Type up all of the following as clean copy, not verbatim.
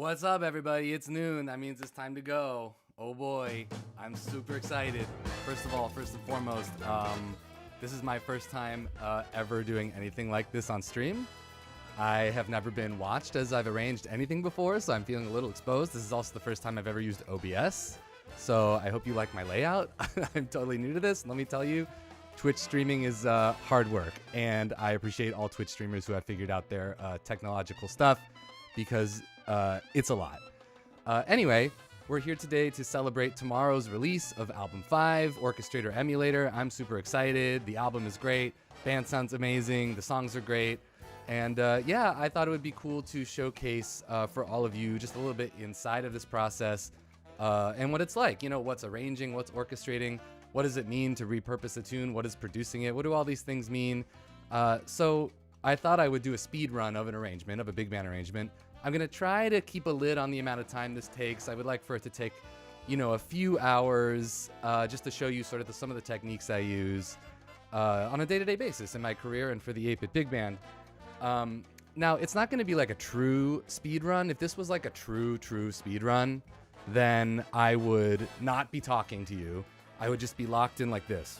What's up, everybody? It's noon. That means it's time to go. Oh boy, I'm super excited. First and foremost, this is my first time ever doing anything like this on stream. I have never been watched as I've arranged anything before, so I'm feeling a little exposed. This is also the first time I've ever used OBS, so I hope you like my layout. I'm totally new to this. Let me tell you, Twitch streaming is hard work, and I appreciate all Twitch streamers who have figured out their technological stuff, because it's a lot. Anyway, we're here today to celebrate tomorrow's release of Album 5, Orchestrator Emulator. I'm super excited. The album is great. Band sounds amazing. The songs are great. And yeah, I thought it would be cool to showcase for all of you just a little bit inside of this process and what it's like. You know, what's arranging, what's orchestrating, what does it mean to repurpose a tune, what is producing it, what do all these things mean? So I thought I would do a speed run of an arrangement, of a big band arrangement. I'm going to try to keep a lid on the amount of time this takes. I would like for it to take, you know, a few hours just to show you sort of some of the techniques I use on a day-to-day basis in my career and for the 8-bit big band. Now, it's not going to be like a true speed run. If this was like a true speed run, then I would not be talking to you. I would just be locked in like this.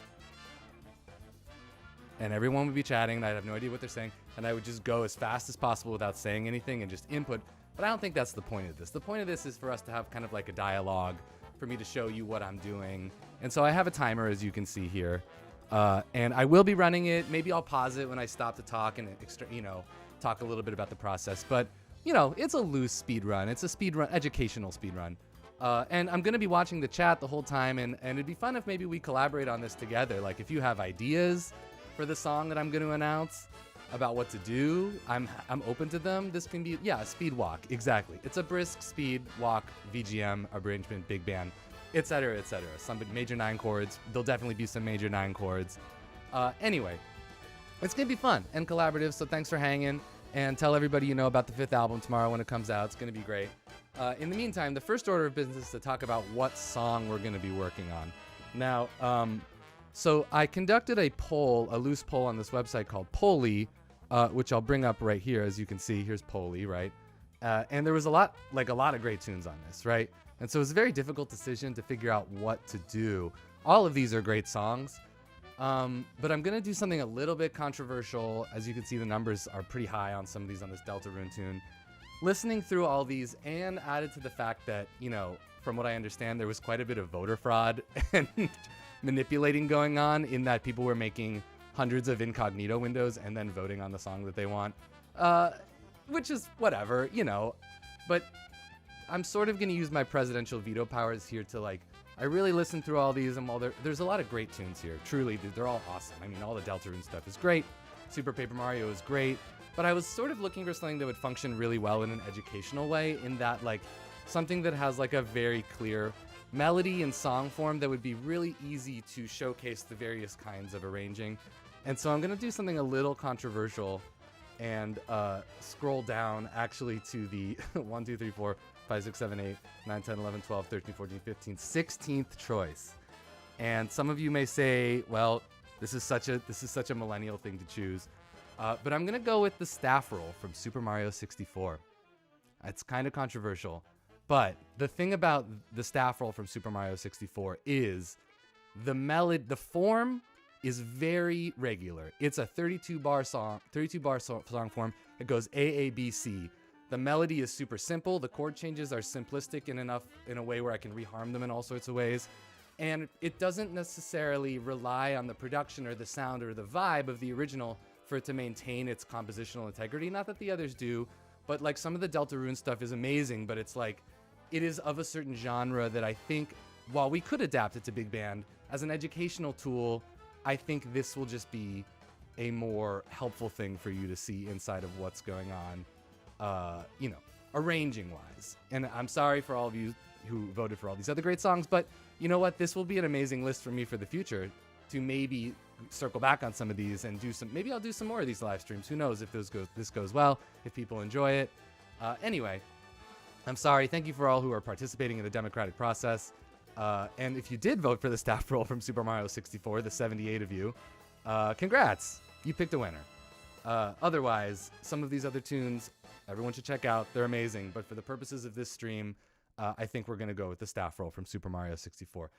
And everyone would be chatting, and I'd have no idea what they're saying, and I would just go as fast as possible without saying anything and just input. But I don't think that's the point of this. The point of this is for us to have kind of like a dialogue, for me to show you what I'm doing. And so I have a timer, as you can see here, and I will be running it. Maybe I'll pause it when I stop to talk and talk a little bit about the process. But you know, it's a loose speed run. It's a speed run, educational speed run. And I'm going to be watching the chat the whole time, and it'd be fun if maybe we collaborate on this together. Like, if you have ideas for the song that I'm going to announce about what to do, I'm open to them. This can be, yeah, a speed walk. Exactly. It's a brisk speed walk, VGM, arrangement, big band, etc., etc. Some major 9 chords. There'll definitely be some major 9 chords. Anyway, it's going to be fun and collaborative, so thanks for hanging. And tell everybody you know about the 5th album tomorrow when it comes out. It's going to be great. In the meantime, the first order of business is to talk about what song we're going to be working on. Now, so I conducted a loose poll on this website called Polly, which I'll bring up right here. As you can see, here's Polly, right? And there was a lot of great tunes on this, right? And so it was a very difficult decision to figure out what to do. All of these are great songs, but I'm going to do something a little bit controversial. As you can see, the numbers are pretty high on some of these on this Deltarune tune. Listening through all these, and added to the fact that, you know, from what I understand, there was quite a bit of voter fraud and manipulating going on, in that people were making hundreds of incognito windows and then voting on the song that they want, which is whatever, you know. But I'm sort of going to use my presidential veto powers here to, like, I really listened through all these, and while there's a lot of great tunes here. Truly, they're all awesome. I mean, all the Deltarune stuff is great. Super Paper Mario is great. But I was sort of looking for something that would function really well in an educational way, in that, like, something that has, like, a very clear melody and song form that would be really easy to showcase the various kinds of arranging. And so I'm going to do something a little controversial and scroll down actually to the 1, 2, 3, 4, 5, 6, 7, 8, 9, 10, 11, 12, 13, 14, 15, 16th choice. And some of you may say, well, this is such a millennial thing to choose. But I'm going to go with the staff roll from Super Mario 64. It's kind of controversial. But the thing about the staff roll from Super Mario 64 is the form is very regular. It's a 32-bar song form. It goes A, A, B, C. The melody is super simple. The chord changes are simplistic in a way where I can reharm them in all sorts of ways. And it doesn't necessarily rely on the production or the sound or the vibe of the original for it to maintain its compositional integrity. Not that the others do, but like some of the Deltarune stuff is amazing, but it's like, it is of a certain genre that I think, while we could adapt it to big band as an educational tool, I think this will just be a more helpful thing for you to see inside of what's going on, you know, arranging wise. And I'm sorry for all of you who voted for all these other great songs, but you know what? This will be an amazing list for me for the future to maybe circle back on some of these and maybe I'll do some more of these live streams. Who knows if this goes well, if people enjoy it. Anyway, I'm sorry. Thank you for all who are participating in the democratic process. And if you did vote for the staff roll from Super Mario 64, the 78 of you, congrats. You picked a winner. Otherwise, some of these other tunes, everyone should check out. They're amazing. But for the purposes of this stream, I think we're going to go with the staff roll from Super Mario 64.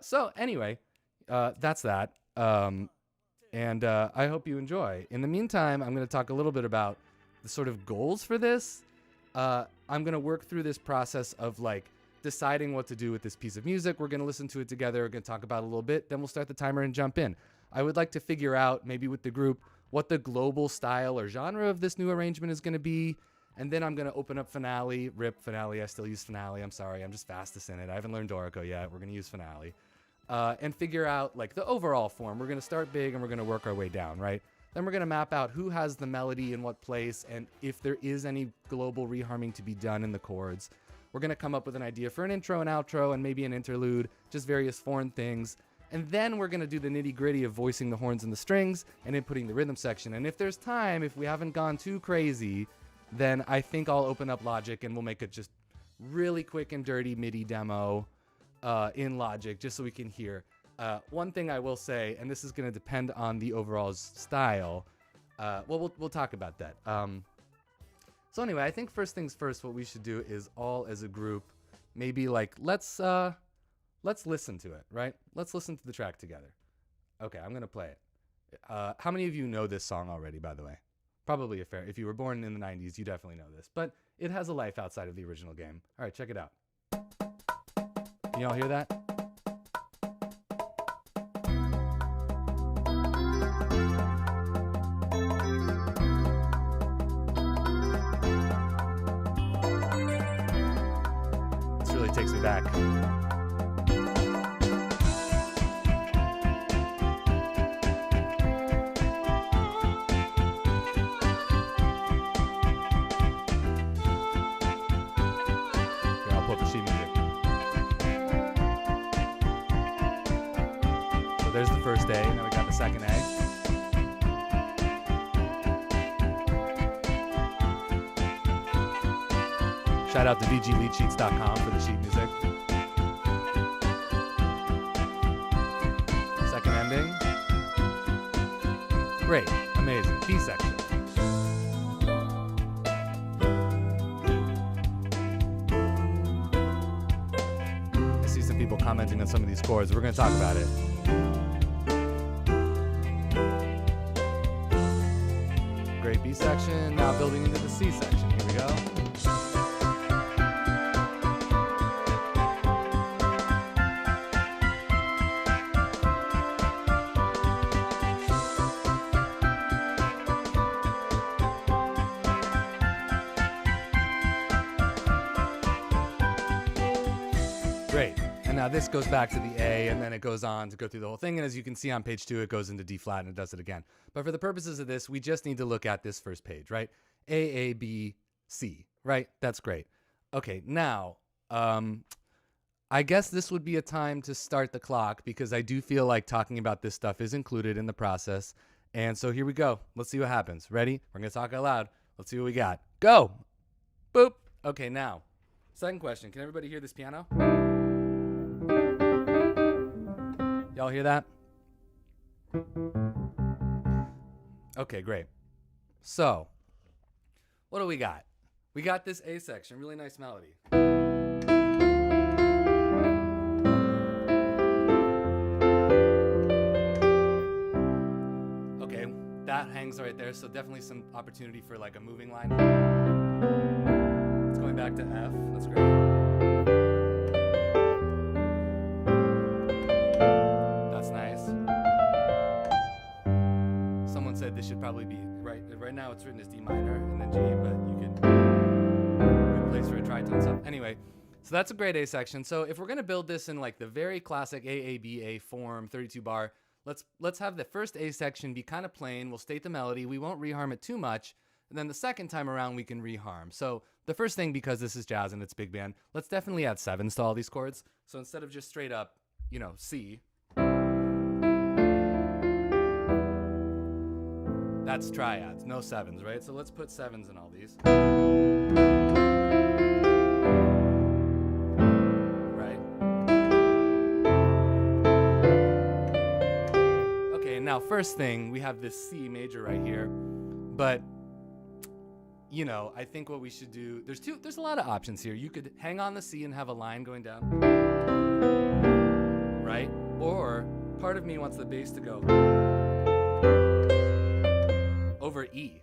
So anyway, that's that. And I hope you enjoy. In the meantime, I'm going to talk a little bit about the sort of goals for this. I'm going to work through this process of like deciding what to do with this piece of music. We're going to listen to it together. We're going to talk about it a little bit. Then we'll start the timer and jump in. I would like to figure out, maybe with the group, what the global style or genre of this new arrangement is going to be. And then I'm going to open up Finale, rip Finale. I still use Finale. I'm sorry. I'm just fastest in it. I haven't learned Dorico yet. We're going to use Finale. And figure out like the overall form. We're going to start big and we're going to work our way down, right? Then we're going to map out who has the melody in what place and if there is any global reharming to be done in the chords. We're going to come up with an idea for an intro and outro and maybe an interlude, just various foreign things. And then we're going to do the nitty-gritty of voicing the horns and the strings and inputting the rhythm section. And if there's time, if we haven't gone too crazy, then I think I'll open up Logic and we'll make a just really quick and dirty MIDI demo in Logic just so we can hear. One thing I will say, and this is going to depend on the overall style. Well, we'll talk about that. So anyway, I think first things first, what we should do is all as a group, maybe like let's listen to it, right? Let's listen to the track together. Okay, I'm going to play it. How many of you know this song already, by the way? Probably a fair. If you were born in the 90s, you definitely know this. But it has a life outside of the original game. All right, check it out. Can y'all hear that? This really takes me back. There's the first A, now we got the second A. Shout out to VGLeadsheets.com for the sheet music. Second ending. Great, amazing. B section. I see some people commenting on some of these chords. We're going to talk about it. Great B section, now building into the C section. Here we go. Great. And now this goes back to the A, and then it goes on to go through the whole thing. And as you can see on page 2, it goes into D flat and it does it again. But for the purposes of this, we just need to look at this first page, right? A, B, C, right? That's great. Okay, now, I guess this would be a time to start the clock because I do feel like talking about this stuff is included in the process. And so here we go. Let's see what happens. Ready? We're going to talk out loud. Let's see what we got. Go! Boop! Okay, now, second question. Can everybody hear this piano? Y'all hear that? Okay, great. So, what do we got? We got this A section, really nice melody. Okay, that hangs right there, so definitely some opportunity for like a moving line. It's going back to F, that's great. This should probably be right now it's written as D minor and then G, but you could good place for a tritone stuff. Anyway, so that's a great A section. So if we're gonna build this in like the very classic AABA form, 32 bar, let's have the first A section be kind of plain. We'll state the melody. We won't reharm it too much. And then the second time around we can reharm. So the first thing, because this is jazz and it's big band, let's definitely add sevens to all these chords. So instead of just straight up, C, that's triads, no sevens, right? So let's put sevens in all these. Right? Okay, now first thing, we have this C major right here. But, I think what we should do, there's a lot of options here. You could hang on the C and have a line going down, right? Or part of me wants the bass to go over E,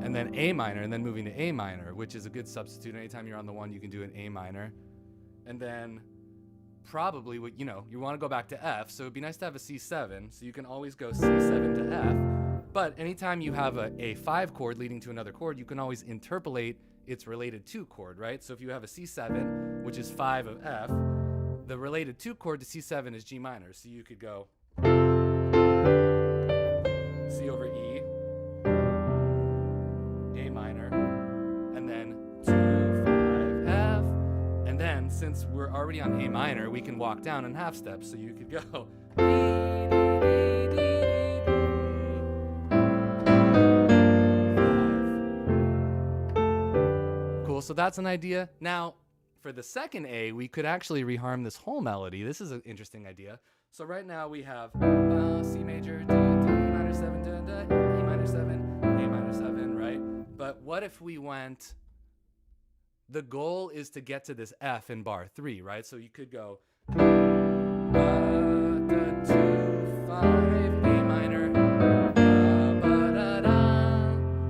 and then A minor, and then moving to A minor, which is a good substitute. Anytime you're on the one, you can do an A minor. And then probably, you want to go back to F, so it'd be nice to have a C7, so you can always go C7 to F. But anytime you have a 5 chord leading to another chord, you can always interpolate its related 2 chord, right? So if you have a C7, which is 5 of F, the related 2 chord to C7 is G minor. So you could go C over E, A minor, and then 2, 5, F. And then since we're already on A minor, we can walk down in half steps. So you could go so that's an idea. Now, for the second A, we could actually reharm this whole melody. This is an interesting idea. So right now we have C major, D minor 7, E minor 7, A minor 7, right? But what if we went, the goal is to get to this F in bar 3, right? So you could go 2, 5, A minor,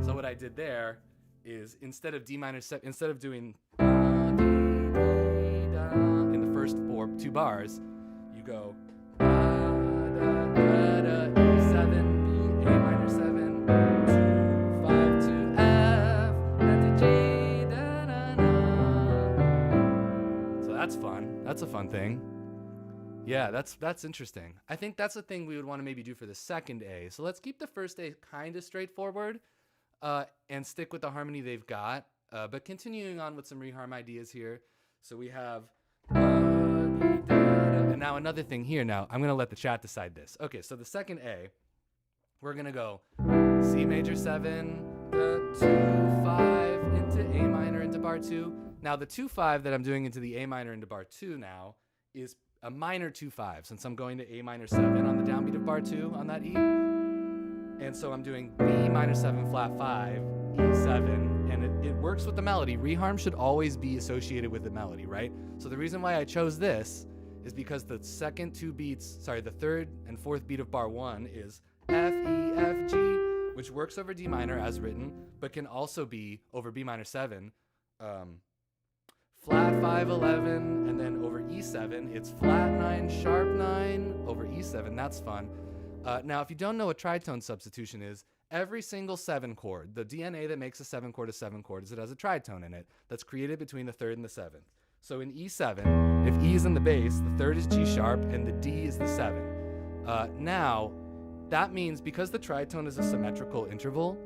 so what I did there is instead of D minor 7, instead of doing in the first 2 bars, you go E7, B, A minor 7, 2, 5 to F, and to G, So that's fun. That's a fun thing. Yeah, that's interesting. I think that's the thing we would want to maybe do for the second A. So let's keep the first A kind of straightforward. And stick with the harmony they've got, but continuing on with some reharm ideas here. So we have, and now another thing here. Now I'm gonna let the chat decide this. Okay, so the second A, we're gonna go C major 7, the 2, 5 into A minor into bar 2. Now the 2, 5 that I'm doing into the A minor into bar 2 now is a minor 2, 5, since I'm going to A minor 7 on the downbeat of bar 2 on that E. And so I'm doing B minor 7 flat 5, E7, and it works with the melody. Reharm should always be associated with the melody, right? So the reason why I chose this is because the the third and fourth beat of bar 1 is F, E, F, G, which works over D minor as written, but can also be over B minor 7, flat 5, 11, and then over E7, it's flat 9, sharp 9 over E7. That's fun. Now, if you don't know what tritone substitution is, every single 7 chord, the DNA that makes a 7 chord a 7 chord is it has a tritone in it that's created between the 3rd and the 7th. So in E7, if E is in the bass, the 3rd is G sharp and the D is the 7. Now, that means because the tritone is a symmetrical interval,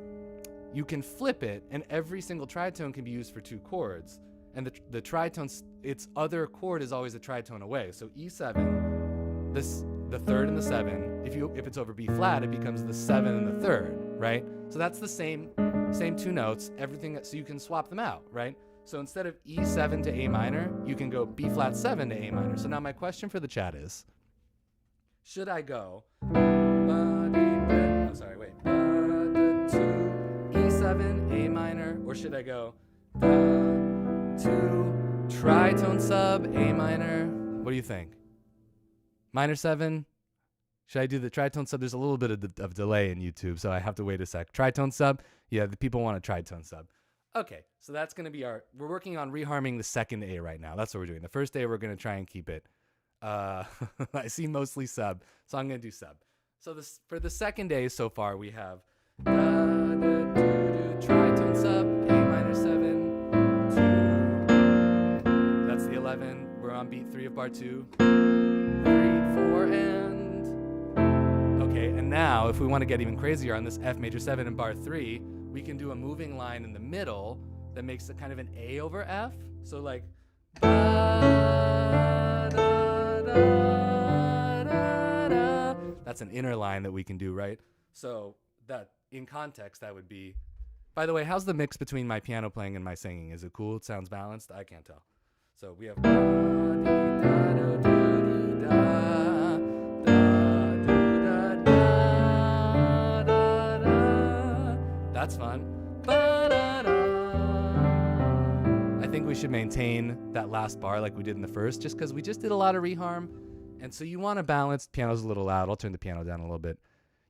you can flip it and every single tritone can be used for 2 chords. And the tritone, its other chord is always a tritone away. So E7, the 3rd and the 7, if it's over B flat, it becomes the 7 and the 3rd, right? So that's the same 2 notes, everything, so you can swap them out, right? So instead of E7 to A minor, you can go B flat 7 to A minor. So now my question for the chat is, should I go E7, A minor, or should I go to tritone sub, A minor? What do you think? Minor 7? Should I do the tritone sub? There's a little bit of delay in YouTube, so I have to wait a sec. Tritone sub? Yeah, the people want a tritone sub. Okay, so that's going to be we're working on reharming the second A right now. That's what we're doing. The first A, we're going to try and keep it. I see mostly sub, so I'm going to do sub. So for the second A so far, we have tritone sub, A minor 7, 2. That's the 11. We're on beat 3 of bar 2. 3, 4, and... Okay, and now, if we want to get even crazier on this F major 7 in bar 3, we can do a moving line in the middle that makes it kind of an A over F. So like... That's an inner line that we can do, right? So that, in context, that would be... By the way, how's the mix between my piano playing and my singing? Is it cool? It sounds balanced? I can't tell. So we have... that's fun. Ba-da-da. I think we should maintain that last bar like we did in the first, just because we just did a lot of reharm. And so you want to balance. Piano's a little loud. I'll turn the piano down a little bit.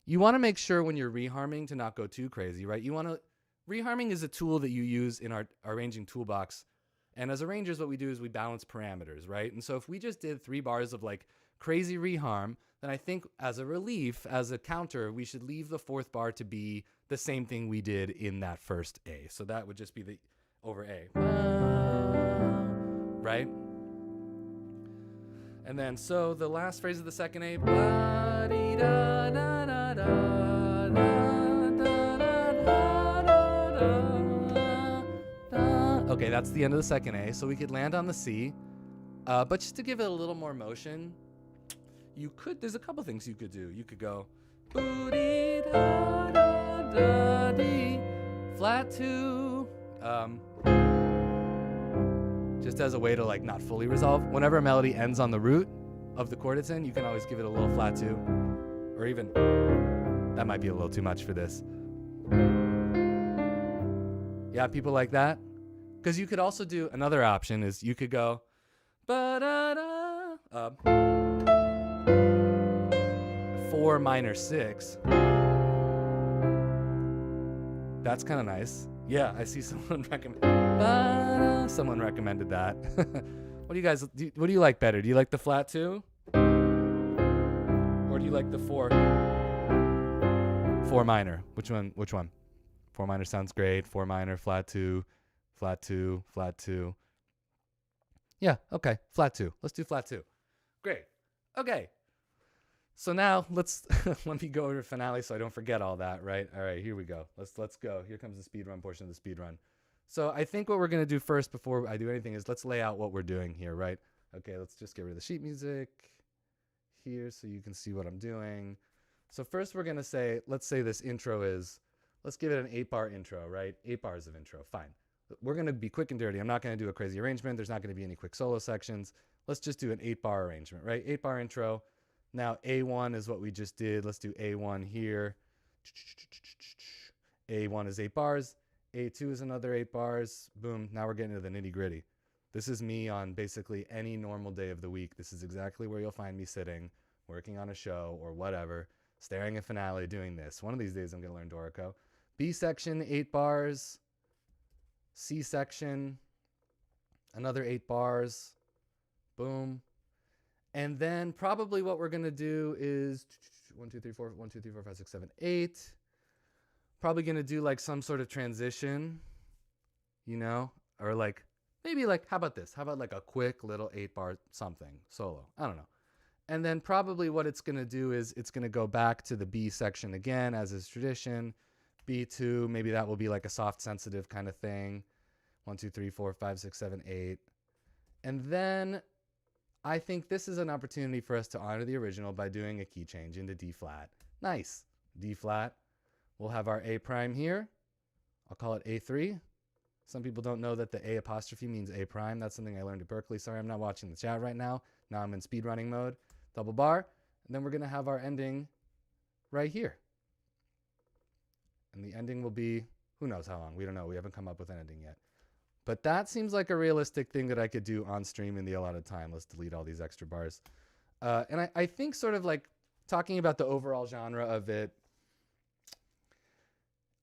You want to make sure when you're reharming to not go too crazy, right? Reharming is a tool that you use in our arranging toolbox. And as arrangers, what we do is we balance parameters, right? And so if we just did 3 bars of like crazy reharm, then I think as a relief, as a counter, we should leave the 4th bar to be the same thing we did in that first A. So that would just be the over A, right? And then, so the last phrase of the second A, okay, that's the end of the second A. So we could land on the C, but just to give it a little more motion, there's a couple things you could do. You could go flat 2, just as a way to like not fully resolve. Whenever a melody ends on the root of the chord it's in, you can always give it a little flat 2, or even, that might be a little too much for this. Yeah, people like that? Because you could also do, another option is you could go, 4 minor 6. That's kind of nice. Yeah, I see someone recommended that. What do you guys, what do you like better? Do you like the flat 2? Or do you like the 4 minor? Which one? 4 minor sounds great. 4 minor, flat 2, flat 2, flat 2. Yeah, okay, flat 2. Let's do flat 2. Great. Okay. So now let me go over finale so I don't forget all that, right? All right, here we go. Let's go. Here comes the speed run portion of the speed run. So I think what we're going to do first before I do anything is let's lay out what we're doing here, right? Okay, let's just get rid of the sheet music here so you can see what I'm doing. So first we're going to say, let's say this intro is, let's give it an 8-bar intro, right? 8 bars of intro, fine. We're going to be quick and dirty. I'm not going to do a crazy arrangement. There's not going to be any quick solo sections. Let's just do an 8-bar arrangement, right? 8-bar intro. Now A1 is what we just did. Let's do A1 here. A1 is 8 bars. A2 is another 8 bars. Boom. Now we're getting into the nitty gritty. This is me on basically any normal day of the week. This is exactly where you'll find me sitting, working on a show or whatever, staring at finale, doing this. One of these days I'm going to learn Dorico. B section, 8 bars. C section, another 8 bars. Boom. And then probably what we're going to do is 1, 2, 3, 4, 1, 2, 3, 4, 5, 6, 7, 8. Probably going to do like some sort of transition, you know, or like maybe like, how about this? How about like a quick little 8-bar something solo? I don't know. And then probably what it's going to do is it's going to go back to the B section again, as is tradition. B2, maybe that will be like a soft sensitive kind of thing. 1, 2, 3, 4, 5, 6, 7, 8. And then I think this is an opportunity for us to honor the original by doing a key change into D flat. Nice. D flat. We'll have our A prime here. I'll call it A3. Some people don't know that the A apostrophe means A prime. That's something I learned at Berkeley. Sorry, I'm not watching the chat right now. Now I'm in speedrunning mode. Double bar. And then we're going to have our ending right here. And the ending will be, who knows how long? We don't know. We haven't come up with an ending yet. But that seems like a realistic thing that I could do on stream in the allotted time. Let's delete all these extra bars. And I think sort of like talking about the overall genre of it,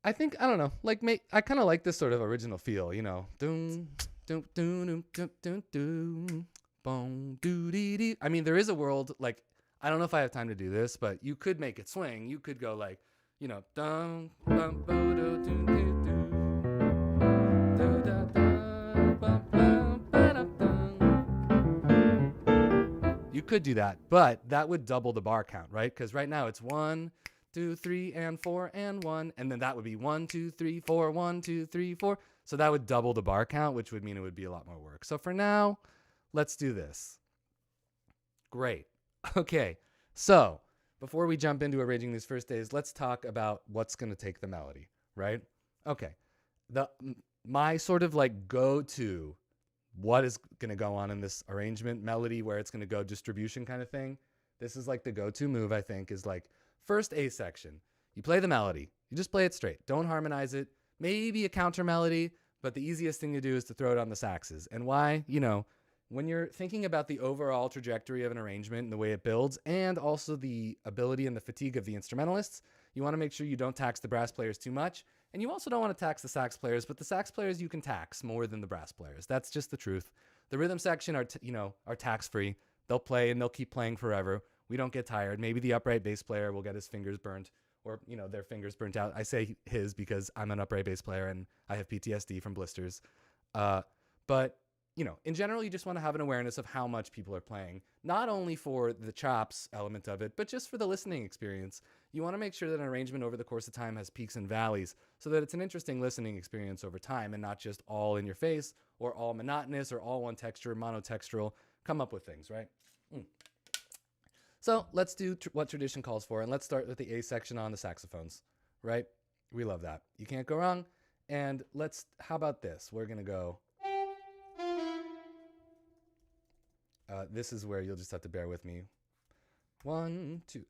I think, I don't know, like I kind of like this sort of original feel, you know. Doom, doom, doom, doom, doom, doom, doom, boom, doo, dee, dee. I mean, there is a world, like, I don't know if I have time to do this, but you could make it swing. You could go like, you know, dum, bum, bo, do, do, do, do. You could do that, but that would double the bar count, right? Because right now it's 1, 2, 3, and 4, and 1, and then that would be 1, 2, 3, 4, 1, 2, 3, 4. So that would double the bar count, which would mean it would be a lot more work. So for now, let's do this. Great. Okay. So before we jump into arranging these first days, let's talk about what's going to take the melody, right? Okay. My sort of like go-to what is going to go on in this arrangement melody, where it's going to go distribution kind of thing. This is like the go-to move, I think, is like first A section. You play the melody. You just play it straight. Don't harmonize it. Maybe a counter melody, but the easiest thing to do is to throw it on the saxes. And why? You know, when you're thinking about the overall trajectory of an arrangement and the way it builds, and also the ability and the fatigue of the instrumentalists, you want to make sure you don't tax the brass players too much. And you also don't want to tax the sax players, but the sax players you can tax more than the brass players. That's just the truth. The rhythm section are tax-free. They'll play and they'll keep playing forever. We don't get tired. Maybe the upright bass player will get his fingers burnt, or their fingers burnt out. I say his because I'm an upright bass player and I have PTSD from blisters. But in general, you just want to have an awareness of how much people are playing, not only for the chops element of it, but just for the listening experience. You want to make sure that an arrangement over the course of time has peaks and valleys so that it's an interesting listening experience over time and not just all in your face or all monotonous or all one texture, monotextural. Come up with things, right? So let's do what tradition calls for, and let's start with the A section on the saxophones, right? We love that. You can't go wrong. And how about this? We're going to go... this is where you'll just have to bear with me. 1, 2,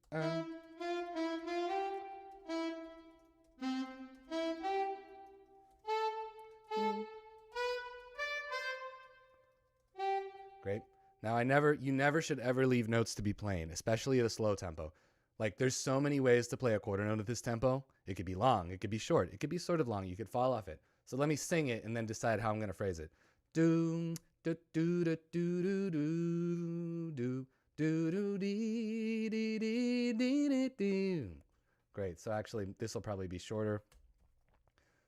Great. Now you never should ever leave notes to be playing, especially at a slow tempo. Like there's so many ways to play a quarter note at this tempo. It could be long, it could be short, it could be sort of long, you could fall off it. So let me sing it and then decide how I'm going to phrase it. Do do do do do do do do do dee dee dee dee dee. Great. So actually this will probably be shorter.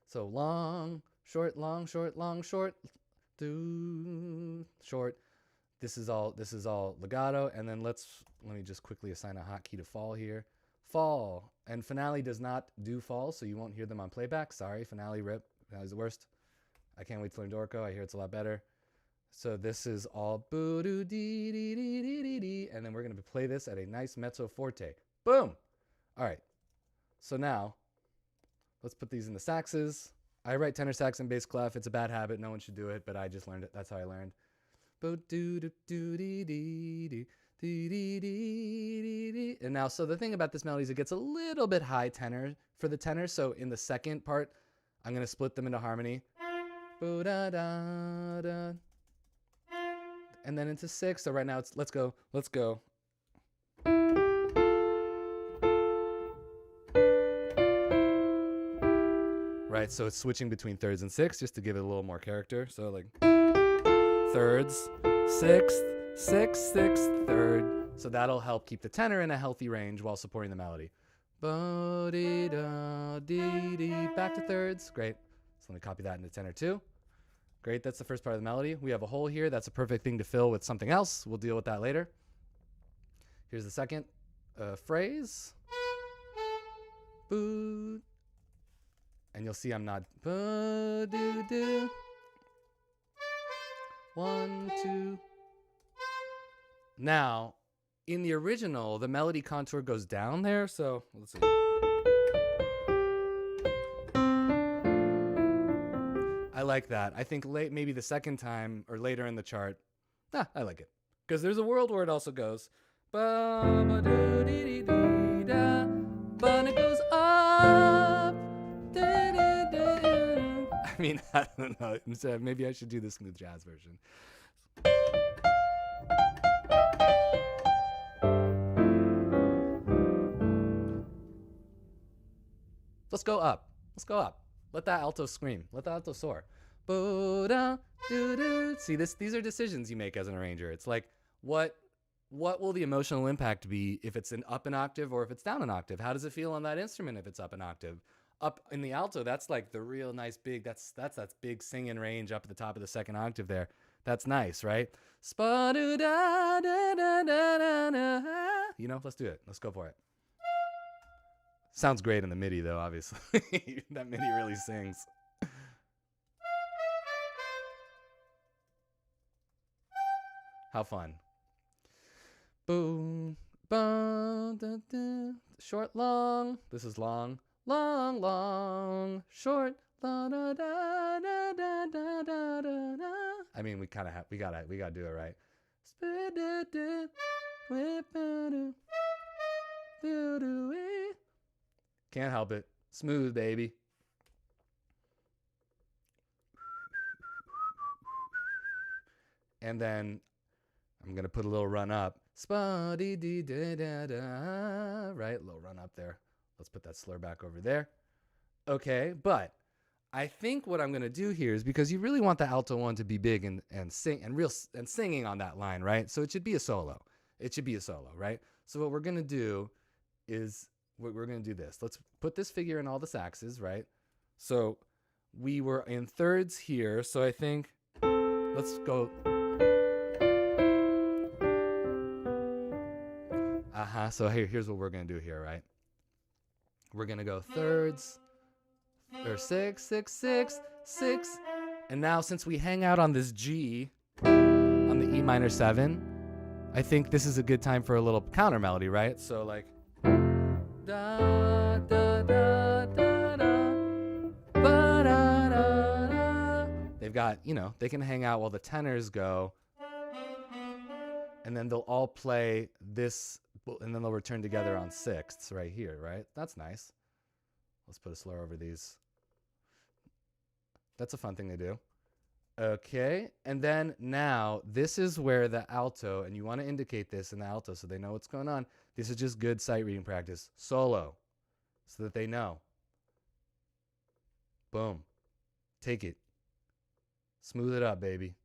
So long, short, long, short, long, short, do short. This is all legato, and then let me just quickly assign a hotkey to fall here. Fall, and finale does not do falls, so you won't hear them on playback. Sorry, finale rip. Finale's the worst. I can't wait to learn Dorco. I hear it's a lot better. So this is all boo doo dee dee dee dee dee dee, and then we're gonna play this at a nice mezzo forte. Boom. All right. So now, let's put these in the saxes. I write tenor sax and bass clef. It's a bad habit. No one should do it, but I just learned it. That's how I learned. And now, so the thing about this melody is it gets a little bit high tenor for the tenor. So in the second part, I'm going to split them into harmony. And then into 6. So right now it's let's go. Right, so it's switching between thirds and sixths just to give it a little more character. So like thirds, sixth, sixth, sixth, third. So that'll help keep the tenor in a healthy range while supporting the melody. Back to thirds. Great. So let me copy that into tenor too. Great, that's the first part of the melody. We have a hole here. That's a perfect thing to fill with something else. We'll deal with that later. Here's the second phrase. Boo. And you'll see I'm not. 1, 2. Now, in the original, the melody contour goes down there. So let's see. I like that. I think maybe the second time or later in the chart. I like it. Because there's a world where it also goes. But it goes up. I mean, I don't know. Maybe I should do the smooth jazz version. Let's go up. Let that alto scream. Let the alto soar. See, these are decisions you make as an arranger. It's like, what will the emotional impact be if it's up an octave or if it's down an octave? How does it feel on that instrument if it's up an octave? Up in the alto, that's like the real nice big, that's big singing range up at the top of the second octave there. That's nice, right? Let's do it. Let's go for it. Sounds great in the MIDI though, obviously. That MIDI really sings. How fun. Boom, boom, da, da. Short, long. This is long. Long, long, short, la da da da da da da da. I mean, we gotta do it right. Can't help it. Smooth, baby. And then I'm going to put a little run up. Spa-dee-dee-da-da-da. Right? A little run up there. Let's put that slur back over there. Okay, but I think what I'm going to do here is, because you really want the alto one to be big and singing on that line, right? So it should be a solo. It should be a solo, right? So what we're going to do is we're going to do this. Let's put this figure in all the saxes, right? So we were in thirds here. So I think let's go. So here's what we're going to do here, right? We're going to go thirds, or 6, 6, 6, 6. And now since we hang out on this G on the E minor 7, I think this is a good time for a little counter melody, right? So like da da da da da ba da da da. They've got, they can hang out while the tenors go, and then they'll all play this, and then they'll return together on sixths right here, right? That's nice. Let's put a slur over these. That's a fun thing to do. Okay, and then now this is where the alto, and you want to indicate this in the alto so they know what's going on. This is just good sight reading practice. Solo, so that they know. Boom. Take it. Smooth it up, baby.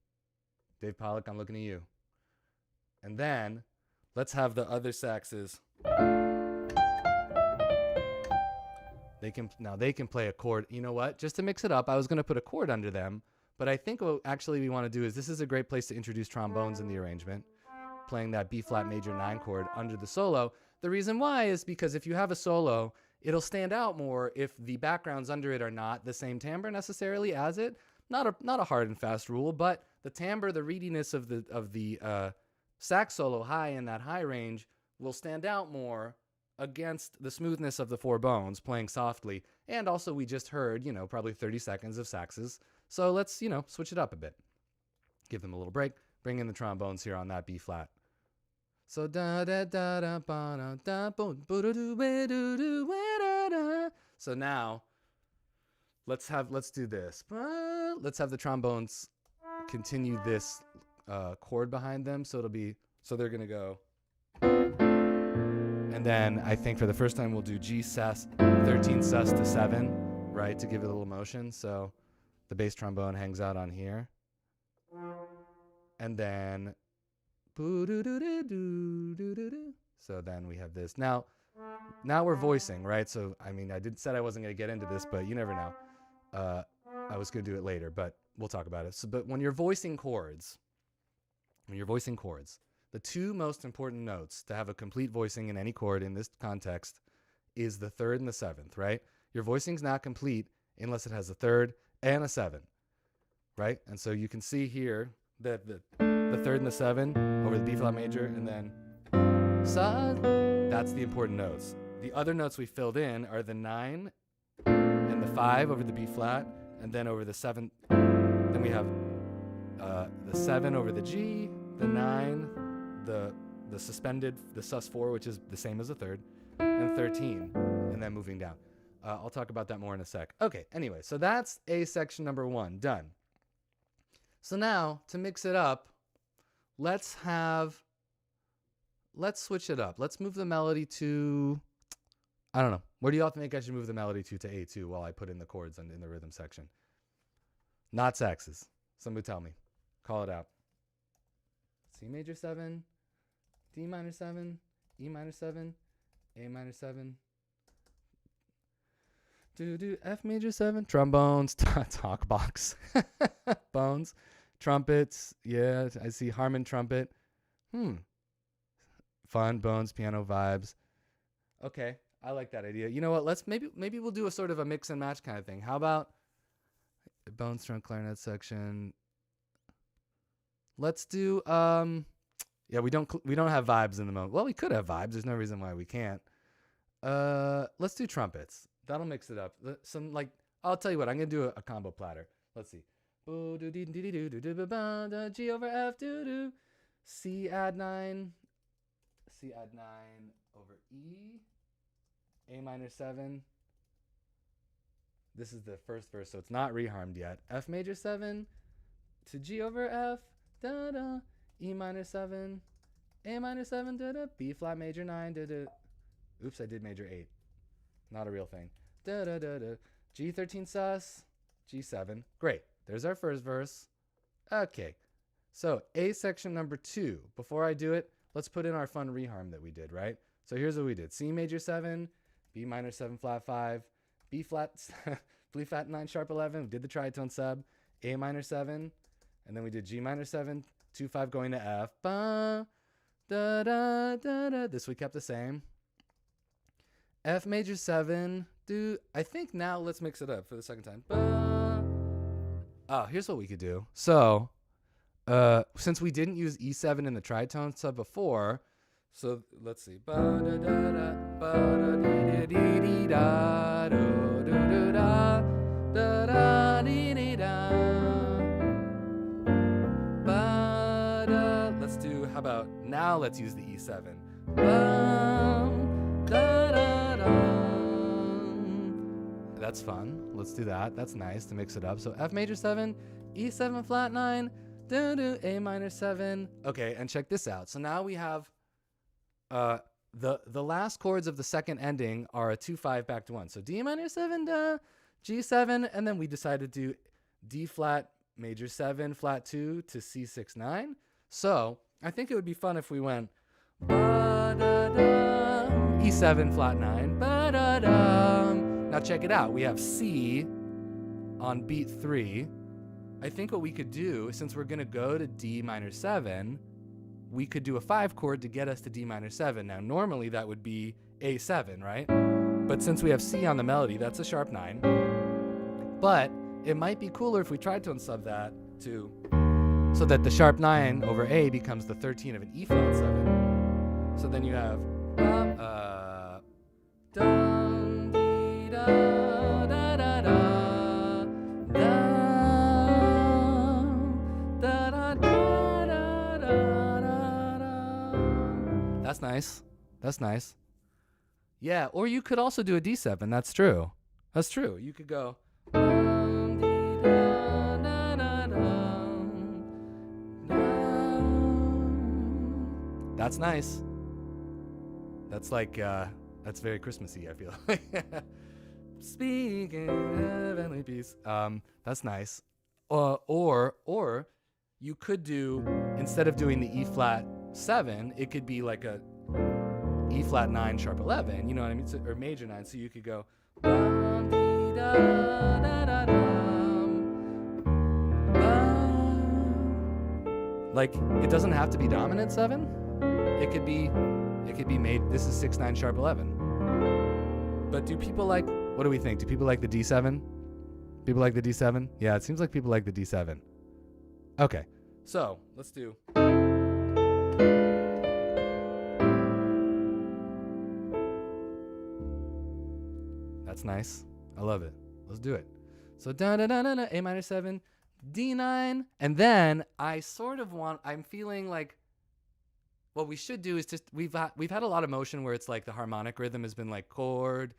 Dave Pollock, I'm looking at you. And then let's have the other saxes. They can play a chord. You know what? Just to mix it up, I was going to put a chord under them. But I think what actually we want to do is, this is a great place to introduce trombones in the arrangement, playing that B flat major 9 chord under the solo. The reason why is because if you have a solo, it'll stand out more if the backgrounds under it are not the same timbre necessarily as it. Not a hard and fast rule, but the timbre, the readiness of the sax solo high in that high range will stand out more against the smoothness of the 4 bones playing softly. And also we just heard, probably 30 seconds of saxes. So let's, switch it up a bit. Give them a little break. Bring in the trombones here on that B flat. So da da da da ba da da bo do do do do da da. So now let's do this. Let's have the trombones continue this chord behind them. So they're gonna go. And then I think for the first time we'll do G sus 13 sus to 7, right, to give it a little motion. So the bass trombone hangs out on here. And then so then we have this. Now we're voicing, right? So I mean, I said I wasn't going to get into this, but you never know. I was going to do it later, but we'll talk about it. So, but when you're voicing chords, the 2 most important notes to have a complete voicing in any chord in this context is the 3rd and the 7th, right? Your voicing's not complete unless it has a 3rd and a 7, right? And so you can see here that the 3rd and the 7 over the B flat major, and then sa, that's the important notes. The other notes we filled in are the 9 and the 5 over the B flat, and then over the 7, then we have the 7 over the G, the 9, the suspended, the sus4, which is the same as the 3rd, and 13, and then moving down. I'll talk about that more in a sec. Okay, anyway, so that's A section number 1, done. So now, to mix it up, let's switch it up. Let's move the melody to, I don't know. Where do y'all think I should move the melody to A2 while I put in the chords in the rhythm section? Not saxes. Somebody tell me. Call it out. C major 7, D minor 7, E minor 7, A minor 7, F major 7, trombones, talk box, bones, trumpets, yeah, I see Harmon trumpet, fun, bones, piano vibes. Okay, I like that idea. You know what, maybe we'll do a sort of a mix and match kind of thing. How about bones, string, clarinet section? Let's do, yeah, we don't have vibes in the moment. Well, we could have vibes. There's no reason why we can't. Let's do trumpets. That'll mix it up. I'll tell you what, I'm going to do a combo platter. Let's see. G over F, C add 9 over E, A minor 7, this is the first verse, so it's not reharmed yet. F major 7 to G over F, da da, E minor 7, A minor 7, da da, B flat major 9, da da. Oops, I did major 8. Not a real thing. Da da da da. G13 sus, G7. Great. There's our first verse. Okay. So A section number 2. Before I do it, let's put in our fun reharm that we did, right? So here's what we did. C major 7, B minor 7 flat 5, B flat, B flat 9 sharp 11. We did the tritone sub. A minor 7. And then we did G minor 7, 2 5 going to F. Ba, da da da da. This we kept the same. F major 7. I think now let's mix it up for the second time. Ba. Oh, here's what we could do. So, since we didn't use E7 in the tritone sub before, so let's see. Ba da da da, ba da dee dee dee da, do do do da, da da dee dee da. Ba da. Let's do. How about now? Let's use the E7. Ba da da da. That's fun. Let's do that. That's nice to mix it up. So F major 7, E7 flat 9, do do, A minor 7. Okay, and check this out. So now we have the last chords of the second ending are a 2-5 back to 1. So D minor 7, da, G7, and then we decided to do D flat major 7 flat 2 to C6 9. So I think it would be fun if we went ba da da, E7 flat 9, ba da da. Now check it out. We have C on beat 3. I think what we could do, since we're going to go to D minor 7, we could do a 5 chord to get us to D minor 7. Now normally that would be A7, right? But since we have C on the melody, that's a sharp 9. But it might be cooler if we tried to unsub that to, so that the sharp 9 over A becomes the 13 of an E flat 7. So then you have dum dee da da da da da da da da da. That's nice. That's nice. Yeah, or you could also do a D7. That's true. That's true. You could go. That's nice. That's like, that's very Christmassy, I feel like. Speaking heavenly peace. That's nice. Or you could do, instead of doing the E flat 7, it could be like a E flat 9 sharp 11, you know what I mean? So, or major 9, so you could go. Like, it doesn't have to be dominant 7. It could be made, this is 6-9 sharp 11. But do people like, what do we think? Do people like the D7? People like the D7? Yeah, it seems like people like the D7. Okay, so let's do. That's nice. I love it. Let's do it. So da da da da da, A minor 7, D9, and then I'm feeling like what we should do is just, we've had a lot of motion where it's like the harmonic rhythm has been like chord,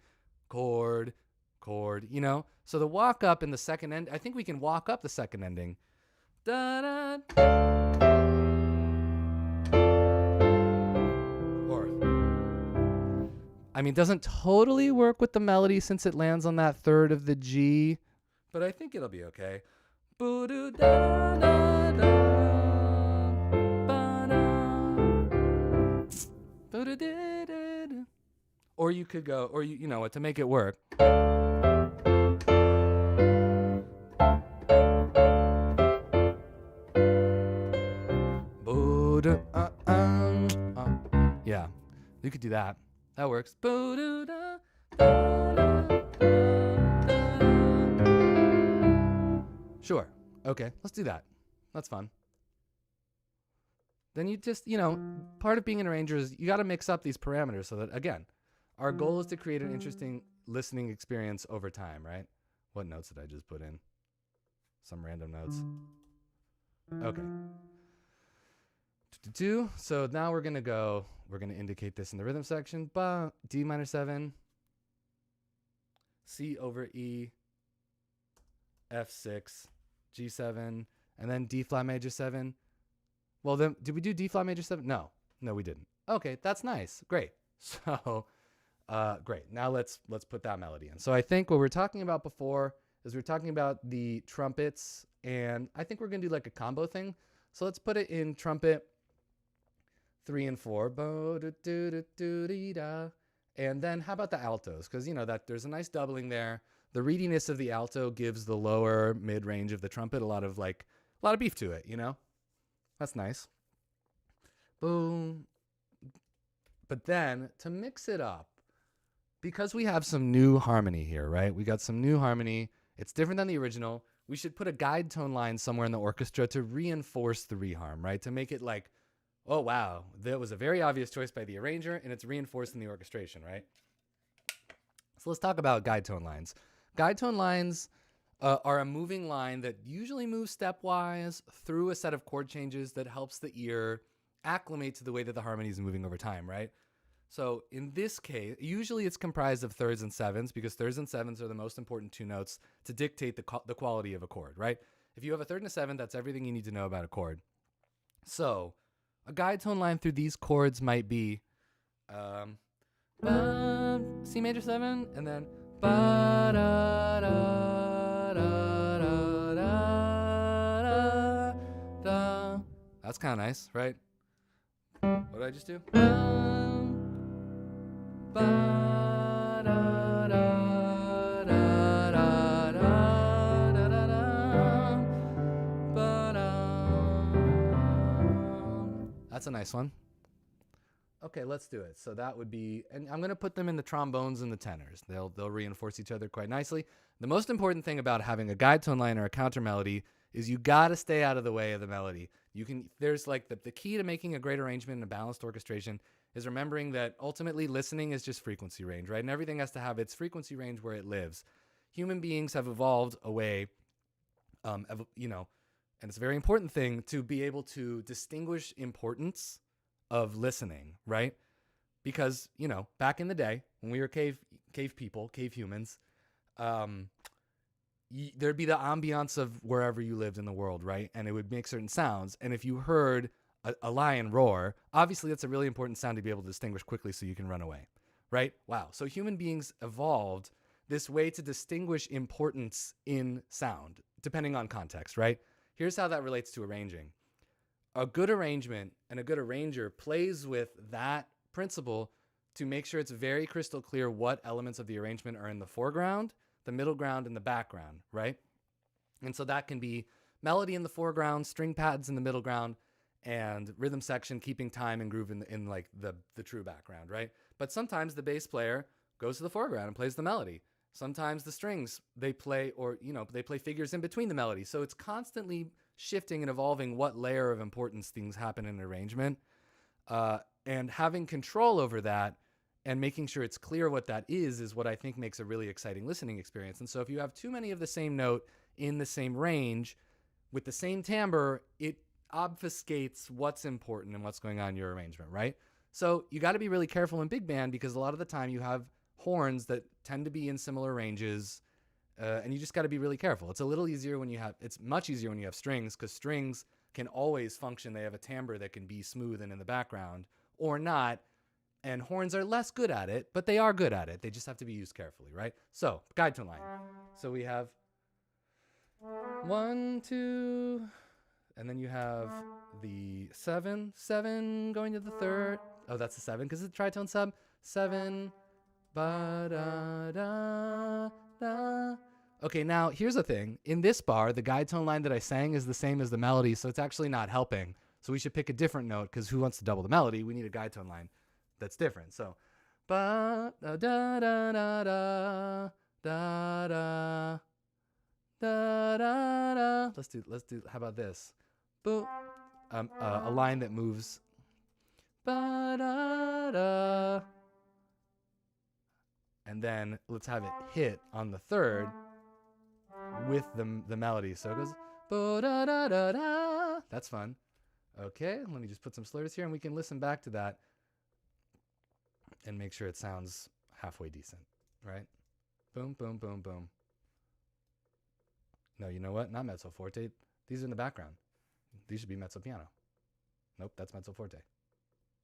chord, chord, you know? So the walk up in the second end, I think we can walk up the second ending. Da da. Or, I mean, it doesn't totally work with the melody since it lands on that third of the G, but I think it'll be okay. Boo-doo da da da. Or you could go, or you know what, to make it work. Yeah, you could do that. That works. Sure. Okay, let's do that. That's fun. Then you just, part of being an arranger is you got to mix up these parameters so that, again, our goal is to create an interesting listening experience over time, right? What notes did I just put in? Some random notes. Okay. So now we're going to indicate this in the rhythm section. Ba, D minor 7, C over E, F6, G7, and then D flat major 7. Well, then did we do D flat major 7? No, we didn't. Okay, that's nice. Great. So, great. Now let's put that melody in. So I think what we were talking about before is we were talking about the trumpets, and I think we're gonna do like a combo thing. So let's put it in trumpet 3 and 4. And then how about the altos? Because you know that there's a nice doubling there. The readiness of the alto gives the lower mid range of the trumpet a lot of beef to it, you know? That's nice. Boom. But then to mix it up, because we have some new harmony here, right? We got some new harmony. It's different than the original. We should put a guide tone line somewhere in the orchestra to reinforce the reharm, right? To make it like, oh, wow, that was a very obvious choice by the arranger, and it's reinforced in the orchestration, right? So let's talk about guide tone lines. Guide tone lines are a moving line that usually moves stepwise through a set of chord changes that helps the ear acclimate to the way that the harmony is moving over time, right? So in this case, usually it's comprised of thirds and sevenths because thirds and sevenths are the most important two notes to dictate the quality of a chord, right? If you have a third and a seventh, that's everything you need to know about a chord. So a guide tone line through these chords might be C major 7 and then ba da da da da da da. That's kind of nice, right? What did I just do? That's a nice one. Okay, let's do it. So that would be, and I'm going to put them in the trombones and the tenors. They'll reinforce each other quite nicely. The most important thing about having a guide tone line or a counter melody is you got to stay out of the way of the melody. There's like the key to making a great arrangement and a balanced orchestration is remembering that ultimately listening is just frequency range, right? And everything has to have its frequency range where it lives. Human beings have evolved a way, and it's a very important thing to be able to distinguish importance of listening, right? Because, back in the day when we were cave people, cave humans, there'd be the ambiance of wherever you lived in the world, right? And it would make certain sounds. And if you heard a lion roar, obviously that's a really important sound to be able to distinguish quickly so you can run away, right? Wow. So human beings evolved this way to distinguish importance in sound, depending on context, right? Here's how that relates to arranging. A good arrangement and a good arranger plays with that principle to make sure it's very crystal clear what elements of the arrangement are in the foreground, the middle ground, and the background, right? And so that can be melody in the foreground, string pads in the middle ground, and rhythm section keeping time and groove in like the true background, right? But sometimes the bass player goes to the foreground and plays the melody. Sometimes the strings, they play figures in between the melody. So it's constantly shifting and evolving what layer of importance things happen in an arrangement. And having control over that and making sure it's clear what that is what I think makes a really exciting listening experience. And so if you have too many of the same note in the same range with the same timbre, it obfuscates what's important and what's going on in your arrangement, right? So you got to be really careful in big band because a lot of the time you have horns that tend to be in similar ranges, and you just got to be really careful. It's much easier when you have strings because strings can always function. They have a timbre that can be smooth and in the background or not, and horns are less good at it, but they are good at it. They just have to be used carefully, right? So guide tone line. So we have 1, 2, and then you have the 7 going to the third. Oh, that's the 7 because it's a tritone sub. 7, ba da da da. Okay, now here's the thing. In this bar, the guide tone line that I sang is the same as the melody, so it's actually not helping. So we should pick a different note because who wants to double the melody? We need a guide tone line that's different. So ba da da da da da da da da da. Let's do. How about this? Boom. A line that moves. Ba da da. And then let's have it hit on the third with the melody. So it goes ba da da da da. That's fun. Okay, let me just put some slurs here and we can listen back to that and make sure it sounds halfway decent, right? Boom, boom, boom, boom. No, you know what? Not mezzo forte. These are in the background. These should be mezzo piano. Nope, that's mezzo forte.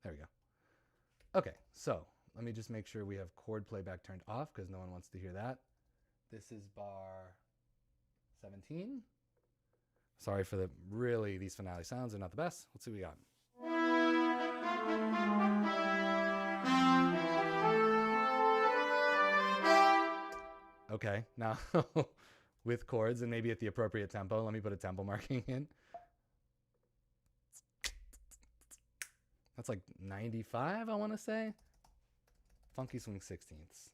There we go. Okay, so let me just make sure we have chord playback turned off because no one wants to hear that. This is bar 17. Sorry for these finale sounds are not the best. Let's see what we got. Okay, now with chords and maybe at the appropriate tempo, let me put a tempo marking in. That's like 95, I want to say. Funky swing 16ths.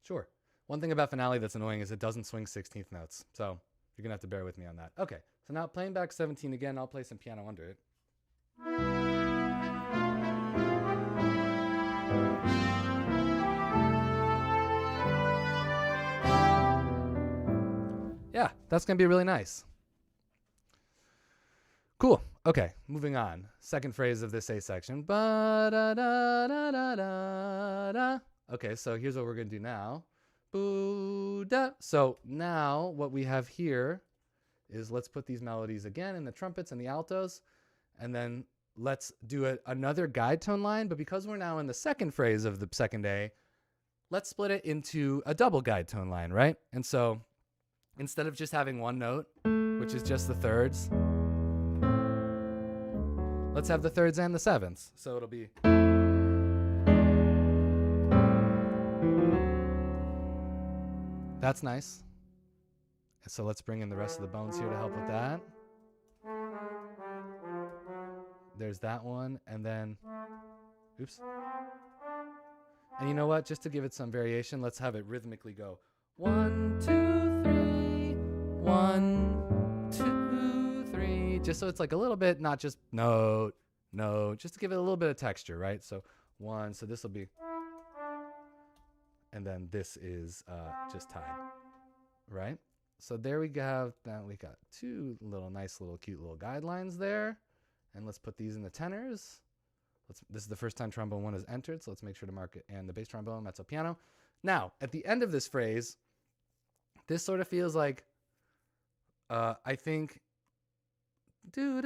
Sure. One thing about finale that's annoying is it doesn't swing 16th notes. So you're going to have to bear with me on that. Okay, so now playing back 17 again, I'll play some piano under it. Yeah, that's going to be really nice. Cool. Okay, moving on. Second phrase of this A section. Ba-da-da-da-da-da-da. Okay, so here's what we're going to do now. Boo-da. So now what we have here is let's put these melodies again in the trumpets and the altos, and then let's do another guide tone line. But because we're now in the second phrase of the second A, let's split it into a double guide tone line, right? And so instead of just having one note, which is just the thirds, let's have the thirds and the sevenths. So it'll be... That's nice. So let's bring in the rest of the bones here to help with that. There's that one, and then... Oops. And you know what? Just to give it some variation, let's have it rhythmically go. 1, 2, 3. 1, 2, 3. Just so it's like a little bit, not just note, note, just to give it a little bit of texture, right? So 1, so this will be, and then this is just tied, right? So there we go. Now we got two nice little cute little guidelines there. And let's put these in the tenors. This is the first time trombone 1 is entered, so let's make sure to mark it. And the bass trombone, mezzo piano. Now, at the end of this phrase, this sort of feels like, I think, so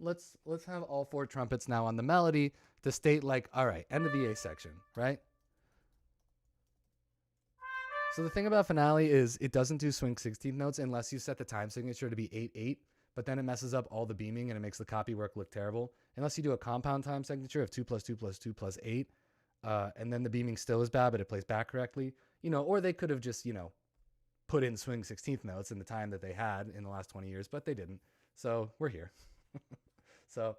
let's have all 4 trumpets now on the melody to state like, all right, end of the A section, right? So the thing about finale is it doesn't do swing 16th notes unless you set the time signature to be 8/8, but then it messes up all the beaming and it makes the copy work look terrible. Unless you do a compound time signature of 2 + 2 + 2 + 8, and then the beaming still is bad, but it plays back correctly. You know, or they could have just, you know, put in swing 16th notes in the time that they had in the last 20 years, but they didn't. So we're here. so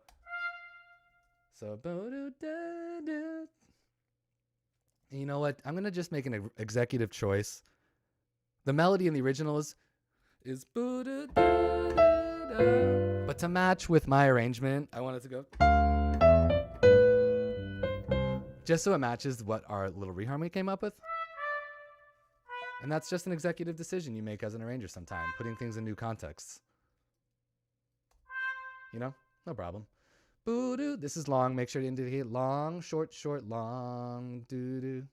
and you know what? I'm going to just make an executive choice. The melody in the original is but to match with my arrangement, I want it to go just so it matches what our little reharmony came up with. And that's just an executive decision you make as an arranger sometime, putting things in new contexts. You know? No problem. Boo-doo. This is long. Make sure to indicate long, short, short, long. Doo-doo.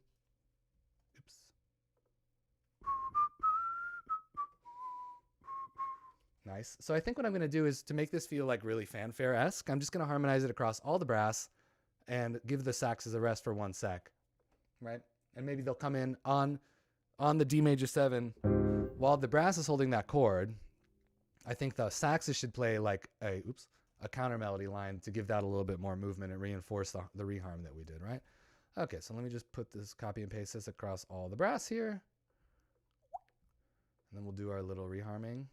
Oops. Nice. So I think what I'm going to do is to make this feel like really fanfare-esque, I'm just going to harmonize it across all the brass and give the saxes a rest for 1 sec. Right? And maybe they'll come in on the D major 7 while the brass is holding that chord. I think the saxes should play like a counter melody line to give that a little bit more movement and reinforce the reharm that we did, right? Okay, so let me just put this, copy and paste this across all the brass here. And then we'll do our little reharming.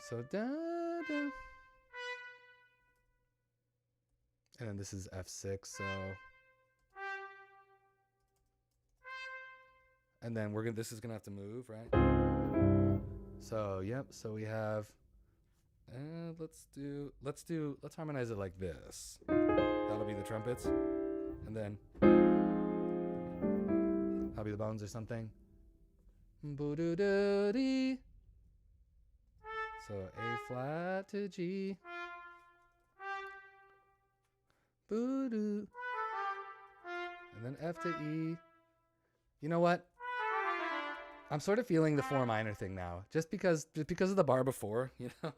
So da da. And then this is F6, so. And then this is gonna have to move, right? So, yep, so we have, let's harmonize it like this. That'll be the trumpets. And then, that'll be the bones or something. Boo-doo-doo-dee. So A flat to G. Boo-doo. And then F to E. You know what? I'm sort of feeling the 4 minor thing now, just because of the bar before, you know.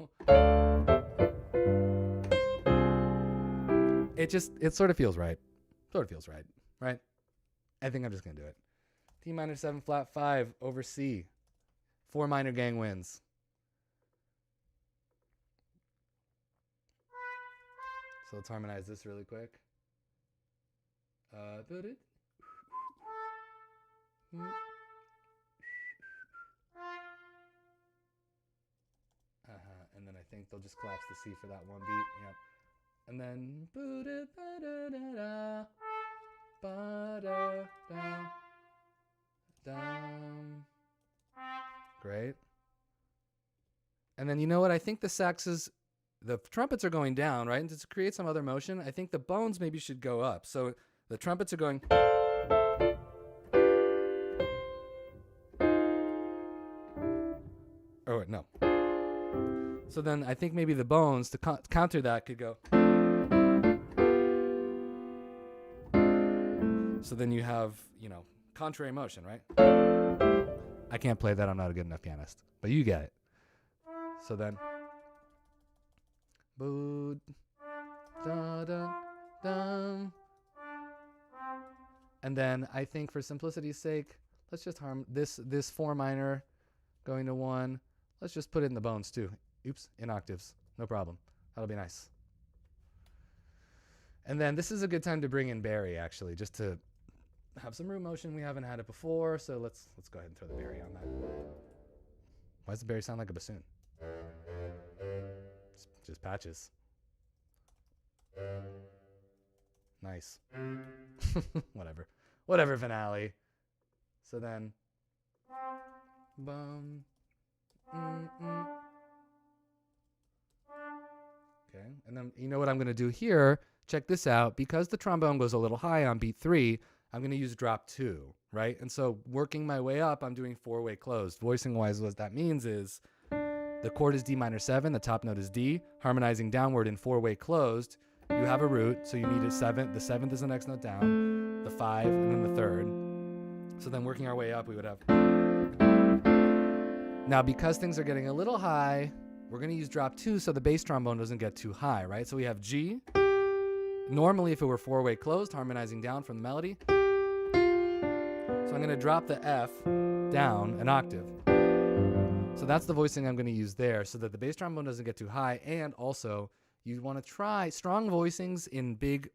It sort of feels right. Right? I think I'm just gonna do it. D minor 7 flat 5 over C. 4 minor gang wins. So let's harmonize this really quick. And then I think they'll just collapse the C for that one beat. Yep. And then great. And then you know what? I think the trumpets are going down, right? And to create some other motion, I think the bones maybe should go up. So the trumpets are going. Oh, wait, no. So then I think maybe the bones, to counter that, could go. So then you have, contrary motion, right? I can't play that. I'm not a good enough pianist. But you get it. So then. Boo, da, da, da. And then I think for simplicity's sake, let's just harm this 4 minor going to 1. Let's just put it in the bones too. Oops, in octaves. No problem. That'll be nice. And then this is a good time to bring in Barry, actually, just to have some room motion. We haven't had it before, so let's go ahead and throw the Barry on that. Why does the Barry sound like a bassoon? Just patches. Nice. Whatever, finale. So then, bum. Okay, and then you know what I'm going to do here? Check this out. Because the trombone goes a little high on beat 3, I'm going to use drop 2, right? And so working my way up, I'm doing 4-way closed. Voicing-wise, what that means is the chord is D minor 7, the top note is D, harmonizing downward in 4-way closed. You have a root, so you need a 7th. The 7th is the next note down, the 5, and then the 3rd. So then working our way up, we would have. Now, because things are getting a little high, we're going to use drop 2 so the bass trombone doesn't get too high, right? So we have G. Normally, if it were 4-way closed, harmonizing down from the melody. So I'm going to drop the F down an octave. So that's the voicing I'm going to use there so that the bass trombone doesn't get too high. And also, you want to try strong voicings in big,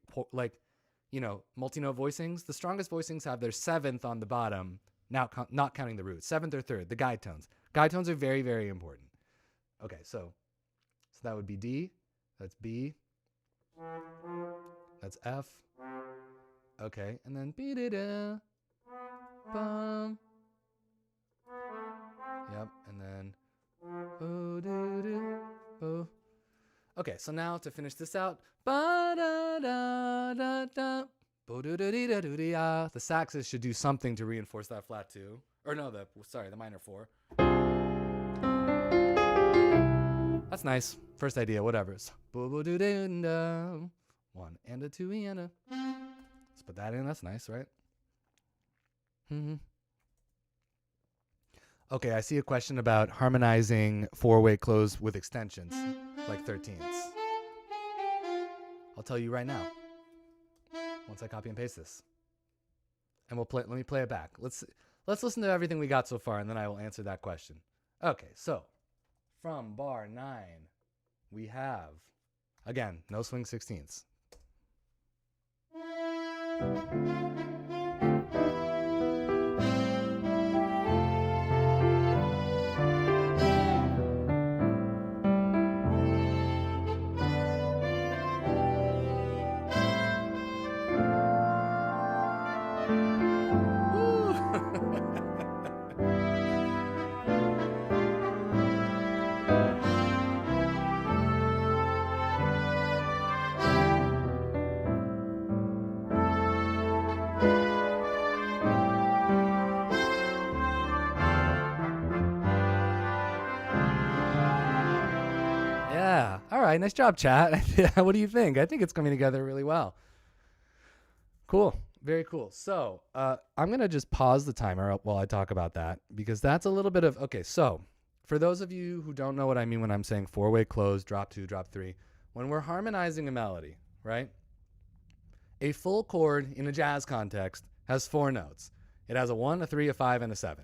multi-note voicings. The strongest voicings have their 7th on the bottom, now not counting the root. 7th or 3rd, the guide tones. Guide tones are very, very important. Okay, so that would be D. That's B. That's F. Okay, and then B-da-da. Bum. Yep, and then oh. Okay, so now to finish this out, ba-da-da-da-da, bo-do-do-dee-da-do-dee-ah. The saxes should do something to reinforce that flat 2. Or no, the minor 4. That's nice. First idea, whatever. Bo-bo-do-do-da. 1 and a 2 and a. Let's put that in. That's nice, right? Okay, I see a question about harmonizing 4-way close with extensions, like 13ths. I'll tell you right now, once I copy and paste this. And let me play it back. Let's listen to everything we got so far, and then I will answer that question. Okay, so from bar 9, we have, again, no swing 16ths. right. Nice job, chat. What do you think? I think it's coming together really well. Cool. Very cool. So I'm going to just pause the timer while I talk about that, because that's a little bit of, okay, so for those of you who don't know what I mean when I'm saying 4-way close, drop 2, drop 3, when we're harmonizing a melody, right? A full chord in a jazz context has 4 notes. It has a 1, a 3, a 5, and a 7.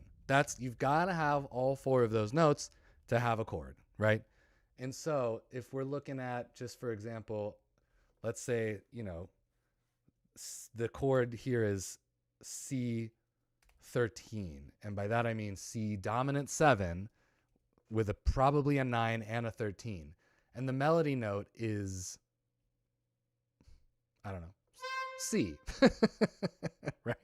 You've got to have all 4 of those notes to have a chord, right? And so if we're looking at, just for example, let's say, the chord here is C13. And by that I mean C dominant 7 with probably a 9 and a 13. And the melody note is, I don't know, C. Right?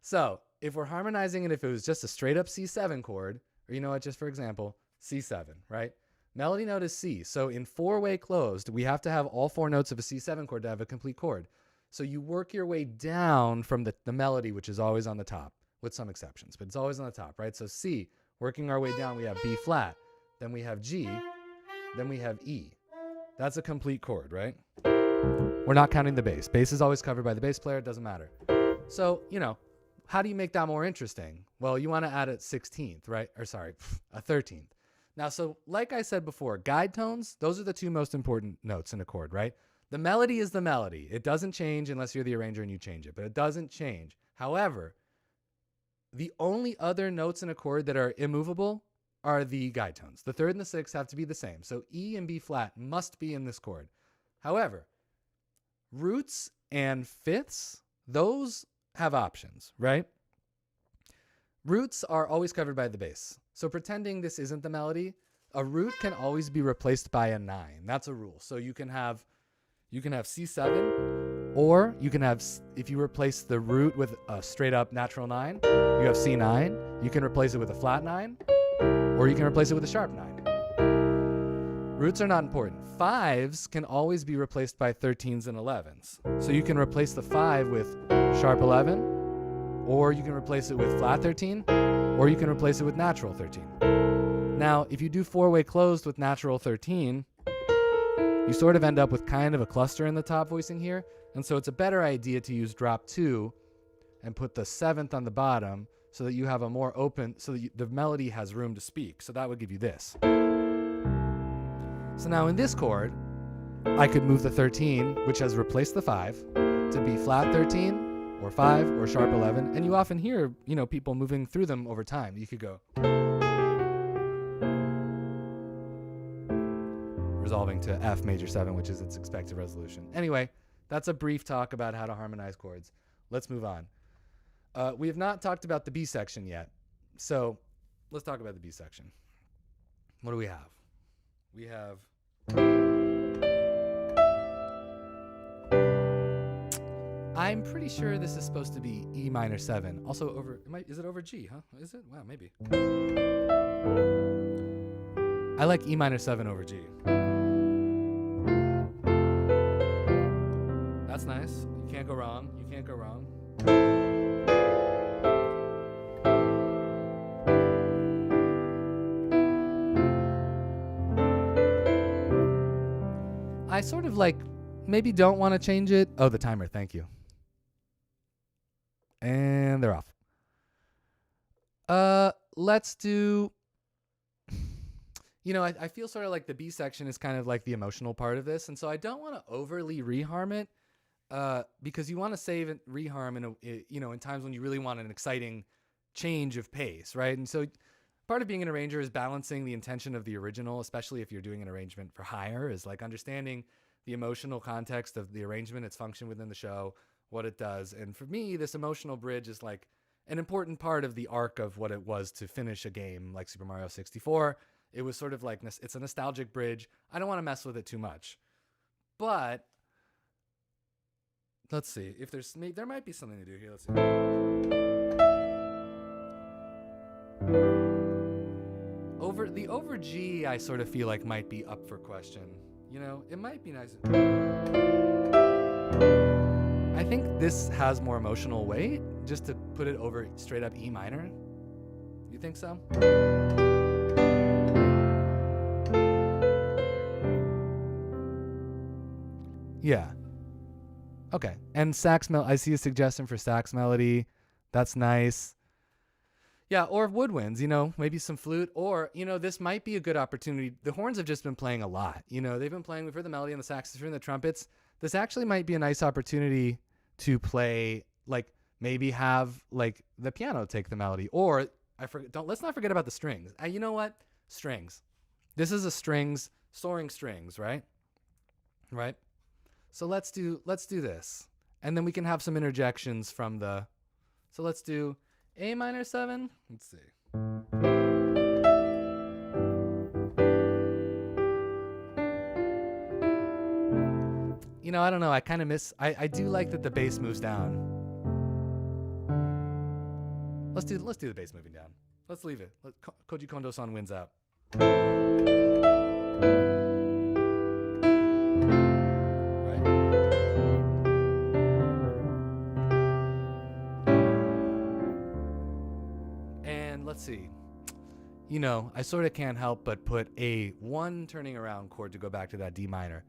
So if we're harmonizing it, if it was just a straight up C7 chord, or you know what, just for example, C7, right? Melody note is C. So in 4-way closed, we have to have all 4 notes of a C7 chord to have a complete chord. So you work your way down from the melody, which is always on the top, with some exceptions, but it's always on the top, right? So C, working our way down, we have B flat, then we have G, then we have E. That's a complete chord, right? We're not counting the bass. Bass is always covered by the bass player. It doesn't matter. So, how do you make that more interesting? Well, you want to add a 16th, right? Or sorry, a 13th. Now, so like I said before, guide tones, those are the 2 most important notes in a chord, right? The melody is the melody. It doesn't change unless you're the arranger and you change it, but it doesn't change. However, the only other notes in a chord that are immovable are the guide tones. The 3rd and the 6th have to be the same. So E and B flat must be in this chord. However, roots and fifths, those have options, right? Roots are always covered by the bass. So pretending this isn't the melody, a root can always be replaced by a 9. That's a rule. So you can have C7, or you can have, if you replace the root with a straight up natural 9, you have C9. You can replace it with a flat 9, or you can replace it with a sharp 9. Roots are not important. 5s can always be replaced by 13s and 11s. So you can replace the 5 with sharp 11, or you can replace it with flat 13, or you can replace it with natural 13. Now, if you do 4-way closed with natural 13, you sort of end up with kind of a cluster in the top voicing here. And so it's a better idea to use drop 2 and put the 7th on the bottom so that you have a more open, so that the melody has room to speak. So that would give you this. So now in this chord, I could move the 13, which has replaced the 5, to be flat 13 or 5 or sharp 11. And you often hear, people moving through them over time. You could go resolving to F major 7, which is its expected resolution. Anyway, that's a brief talk about how to harmonize chords. Let's move on. We have not talked about the B section yet. So let's talk about the B section. What do we have? We have... I'm pretty sure this is supposed to be E minor 7. Also over... Is it over G, huh? Is it? Wow, maybe. I like E minor 7 over G. That's nice. You can't go wrong. You can't go wrong. I sort of maybe don't want to change it. Oh, the timer. Thank you. And they're off. Let's do... I feel sort of like the B section is kind of like the emotional part of this. And so I don't want to overly reharm it. Because you want to save it, reharm in times when you really want an exciting change of pace, right? And so part of being an arranger is balancing the intention of the original, especially if you're doing an arrangement for hire, is like understanding the emotional context of the arrangement, its function within the show, what it does. And for me, this emotional bridge is like an important part of the arc of what it was to finish a game like Super Mario 64. It was sort of like, it's a nostalgic bridge. I don't want to mess with it too much. But let's see if there might be something to do here. Let's see. Over G, I sort of feel like might be up for question. It might be nice. I think this has more emotional weight, just to put it over straight up E minor. You think so? Yeah. Okay. And I see a suggestion for sax melody. That's nice. Yeah, or woodwinds, maybe some flute, or, this might be a good opportunity. The horns have just been playing a lot. They've been playing, we've heard the melody and the saxophone and the trumpets. This actually might be a nice opportunity to play, like, maybe have, like, the piano take the melody. Or, let's not forget about the strings. You know what? Strings. This is soaring strings, right? Right? So let's do this. And then we can have some interjections from so let's do A minor 7. Let's see. I don't know. I kind of I do like that the bass moves down. Let's do the bass moving down. Let's leave it. Koji Kondo-san wins out. Let's see. I sort of can't help but put a 1 turning around chord to go back to that D minor.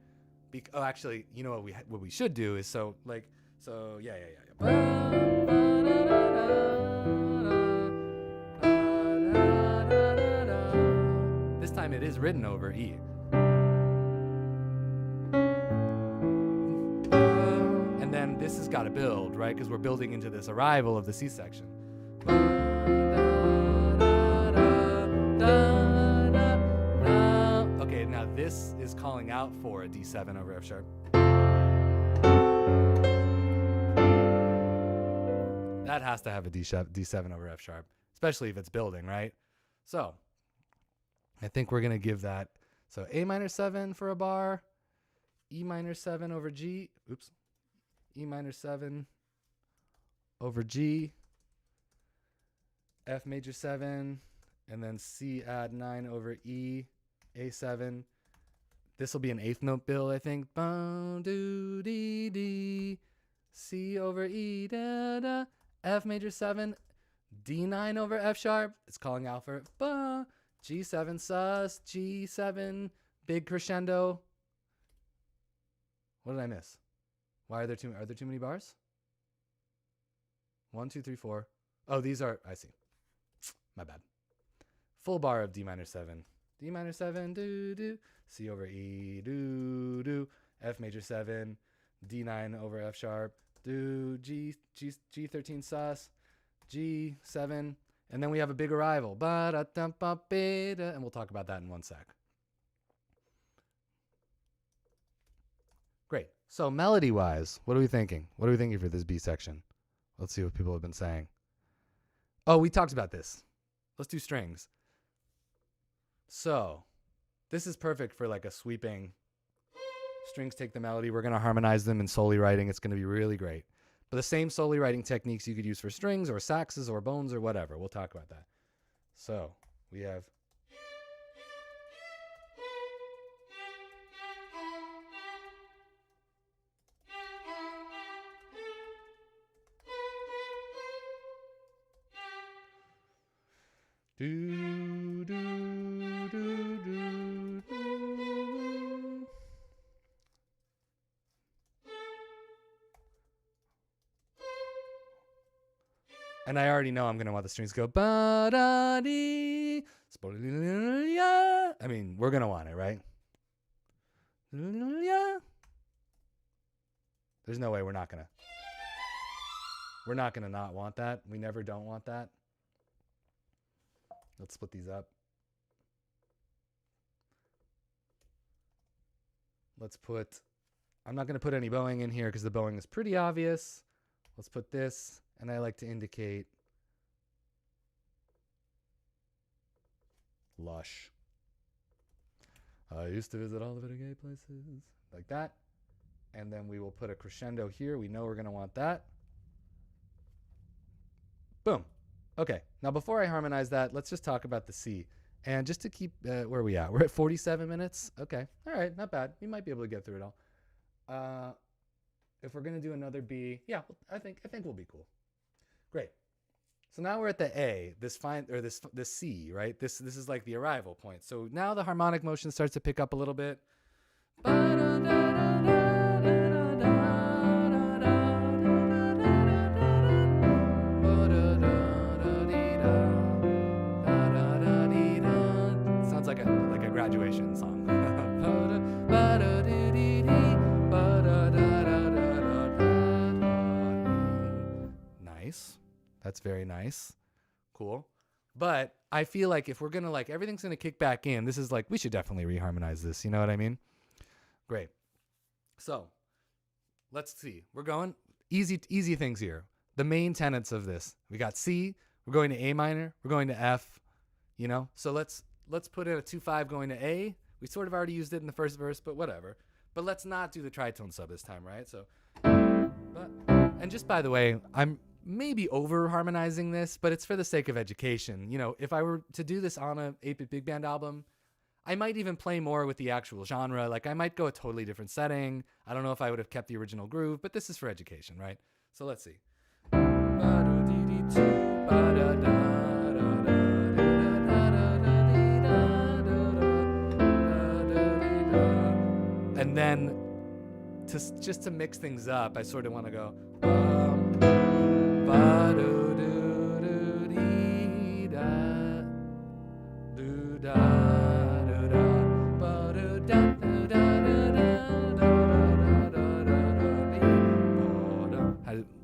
Actually, what we should do is yeah. This time it is written over E. And then this has got to build, right? Because we're building into this arrival of the C section. Okay, now this is calling out for a D7 over F sharp. That has to have a D7 over F sharp, especially if it's building, right? So I think we're going to give that. So A minor 7 for a bar, E minor 7 over G. Oops. E minor 7 over G, F major 7, and then C add 9 over E, A7. This will be an 8th note bill, I think. Ba, do, dee, dee. C over E, da, da. F major 7, D9 over F sharp. It's calling out for ba. G7 sus, G7, big crescendo. What did I miss? Are there too many bars? 1, 2, 3, 4. Oh, these are, I see. My bad. Full bar of D minor 7. D minor 7, do, do. C over E, do, do. F major 7. D9 over F sharp, do. G13 sus. G7. And then we have a big arrival. Ba-da-dum-ba-ba-da. And we'll talk about that in 1 sec. Great. So melody-wise, what are we thinking? What are we thinking for this B section? Let's see what people have been saying. Oh, we talked about this. Let's do strings. So this is perfect for like a sweeping. Strings take the melody. We're going to harmonize them in solely writing. It's going to be really great. But the same solely writing techniques you could use for strings or saxes or bones or whatever. We'll talk about that. So we have... Do, do, do, do, do. And I already know I'm going to want the strings to go ba-da-dee. I mean, we're going to want it, right? There's no way we're not going to not want that. We never don't want that. Let's split these up. I'm not going to put any bowing in here because the bowing is pretty obvious. Let's put this, and I like to indicate lush. I used to visit all the very gay places. Like that. And then we will put a crescendo here. We know we're going to want that. Boom. Okay, now before I harmonize that, let's just talk about the C. And just to keep, where are we at? We're at 47 minutes. Okay, all right, not bad. We might be able to get through it all. If we're gonna do another B, yeah, I think we'll be cool. Great. So now we're at the A, this C, right? This is like the arrival point. So now the harmonic motion starts to pick up a little bit. nice. Cool. But I feel like if we're going to like, everything's going to kick back in, this is like, we should definitely reharmonize this. You know what I mean? Great. So let's see. We're going easy things here. The main tenets of this. We got C, we're going to A minor, we're going to F, you know? So let's put in a 2-5 going to A. We sort of already used it in the first verse, but whatever. But let's not do the tritone sub this time, right? So, and just by the way, I'm maybe over harmonizing this, but it's for the sake of education. You know, if I were to do this on a 8-bit big band album, I might even play more with the actual genre. Like I might go a totally different setting. I don't know if I would have kept the original groove, but this is for education, right? So let's see. And then just to mix things up, I sort of want to go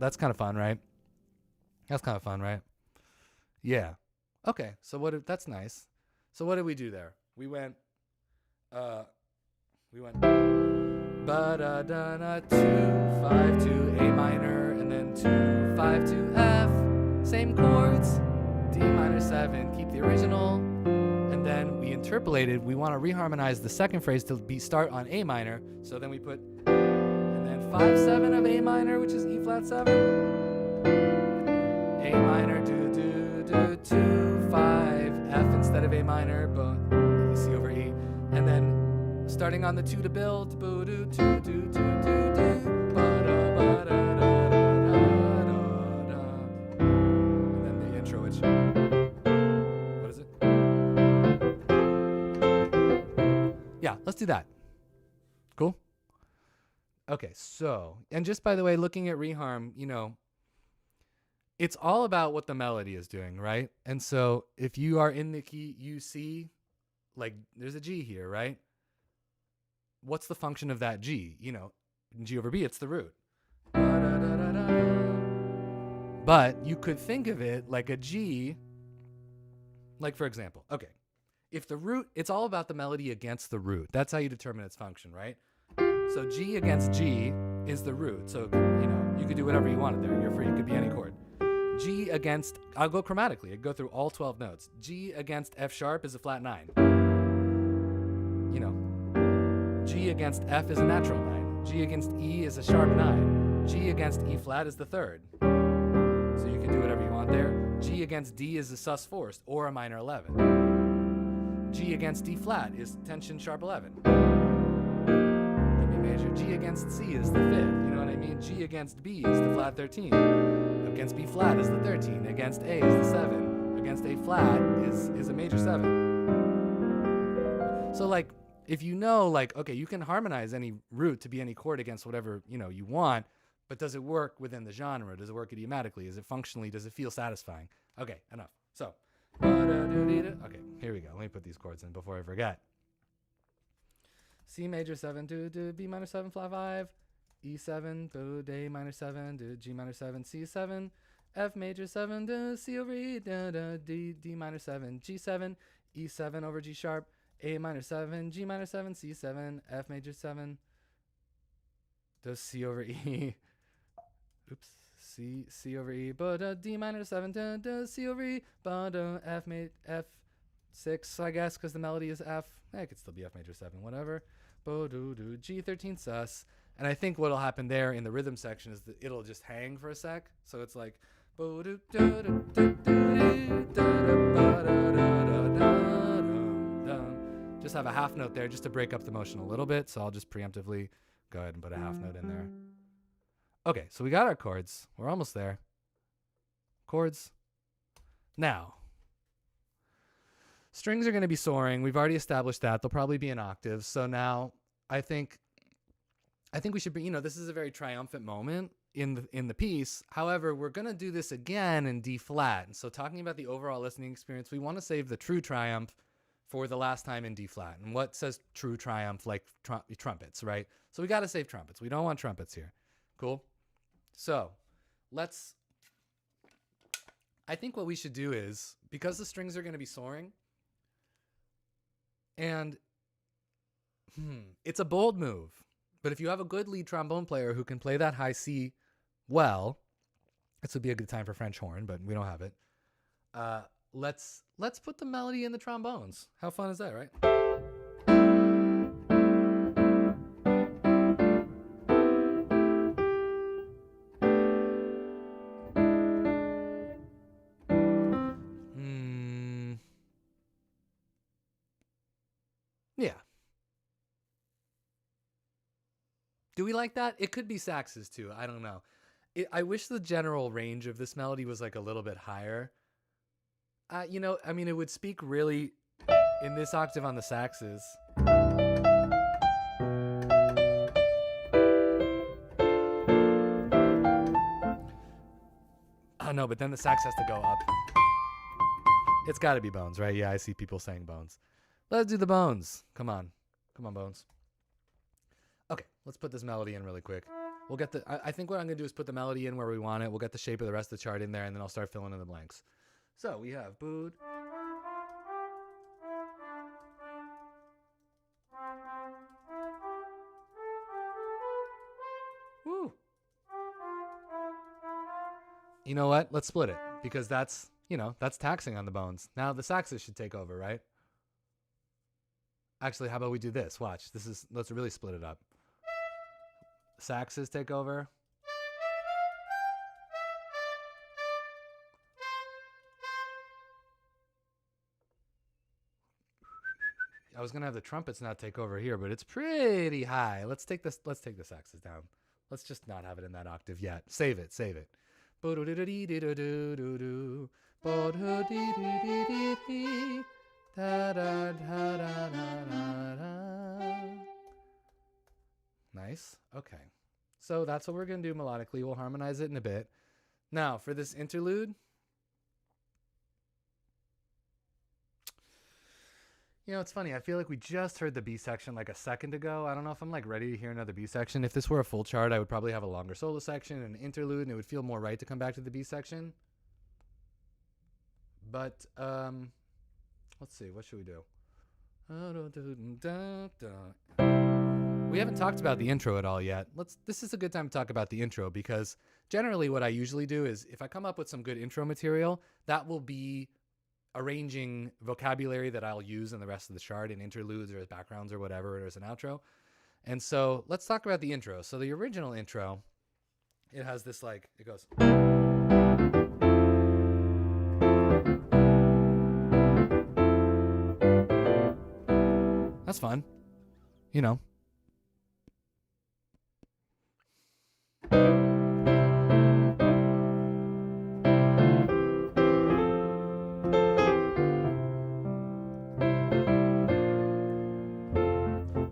That's kind of fun, right? That's kind of fun, right? Yeah. Okay. So that's nice. So what did we do there? We went ba da da da 2-5 to A minor and then 2-5 to F. Same chords. D minor 7. Keep the original. And then we interpolated. We want to reharmonize the second phrase to start on A minor. So then we put and then 5-7 of A minor, which is E flat 7. A minor do 2-5 F instead of A minor, but C over E. And then starting on the 2 to build, boo do 2 do 2 do do, ba da ba da da da da. And then the intro, which what is it? Yeah, let's do that. Cool. Okay, so and just by the way, looking at reharm, you know, it's all about what the melody is doing, right? And so if you are in the key you see, like there's a G here, right? What's the function of that G? You know, G over B, it's the root. But you could think of it like a G, like for example, okay, if the root, it's all about the melody against the root. That's how you determine its function, right? So G against G is the root. So, you know, you could do whatever you wanted there. You're free. It could be any chord. G against, I'll go chromatically. I'd go through all 12 notes. G against F sharp is a flat 9. You know, G against F is a natural 9. G against E is a sharp 9. G against E flat is the 3rd. So you can do whatever you want there. G against D is a sus forced or a minor 11. G against D flat is tension sharp 11. Could be major. G against C is the 5th. You know what I mean? G against B is the flat 13. Against B flat is the 13. Against A is the 7. Against A flat is a major 7. So like, if you know, like, okay, you can harmonize any root to be any chord against whatever, you know, you want, but does it work within the genre? Does it work idiomatically? Is it functionally? Does it feel satisfying? Okay, enough. So, okay, here we go. Let me put these chords in before I forget. C major 7 to B minor 7 flat 5, E7 to A minor 7 to G minor 7 C7, F major 7 to C over E to D minor 7 G7, E7 over G sharp, A minor 7, G minor 7, C7, F major 7, does C over E. Oops, C over E, but D minor 7, does C over E, but F6, I guess, because the melody is F. It could still be F major 7, whatever. G13 sus. And I think what'll happen there in the rhythm section is that it'll just hang for a sec. So it's like. Just have a half note there just to break up the motion a little bit. So I'll just preemptively go ahead and put a half note in there. Okay, so we got our chords. We're almost there. Chords. Now, strings are going to be soaring. We've already established that. They'll probably be in octaves. So now I think we should be, you know, this is a very triumphant moment in the piece. However, we're going to do this again in D flat. And so talking about the overall listening experience, we want to save the true triumph for the last time in D flat. And what says true triumph? Like trumpets, right? So we got to save trumpets. We don't want trumpets here. Cool. So let's I think what we should do is, because the strings are going to be soaring, and it's a bold move, but if you have a good lead trombone player who can play that high C well, this would be a good time for French horn, but we don't have it. Let's put the melody in the trombones. How fun is that, right? Yeah. Do we like that? It could be saxes too. I don't know. I wish the general range of this melody was like a little bit higher. You know, I mean, it would speak really in this octave on the saxes. Oh no, but then the sax has to go up. It's got to be bones, right? Yeah, I see people saying bones. Let's do the bones. Come on. Come on, bones. Okay, let's put this melody in really quick. We'll get the, I think what I'm going to do is put the melody in where we want it. We'll get the shape of the rest of the chart in there, and then I'll start filling in the blanks. So we have boot. Woo. You know what? Let's split it, because that's, you know, that's taxing on the bones. Now the saxes should take over, right? Actually, how about we do this? Watch. Let's really split it up. Saxes take over. I was gonna have the trumpets not take over here, but it's pretty high. Let's take the saxes down. Let's just not have it in that octave yet. Save it. Nice. Okay. So that's what we're going to do melodically. We'll harmonize it in a bit. Now, for this interlude, you know, it's funny. I feel like we just heard the B section like a second ago. I don't know if I'm like ready to hear another B section. If this were a full chart, I would probably have a longer solo section and an interlude, and it would feel more right to come back to the B section. But let's see. What should we do? We haven't talked about the intro at all yet. This is a good time to talk about the intro, because generally what I usually do is if I come up with some good intro material, that will be arranging vocabulary that I'll use in the rest of the chart in interludes or as backgrounds or whatever, or as an outro. And so let's talk about the intro. So the original intro, it has this like, it goes. That's fun. You know.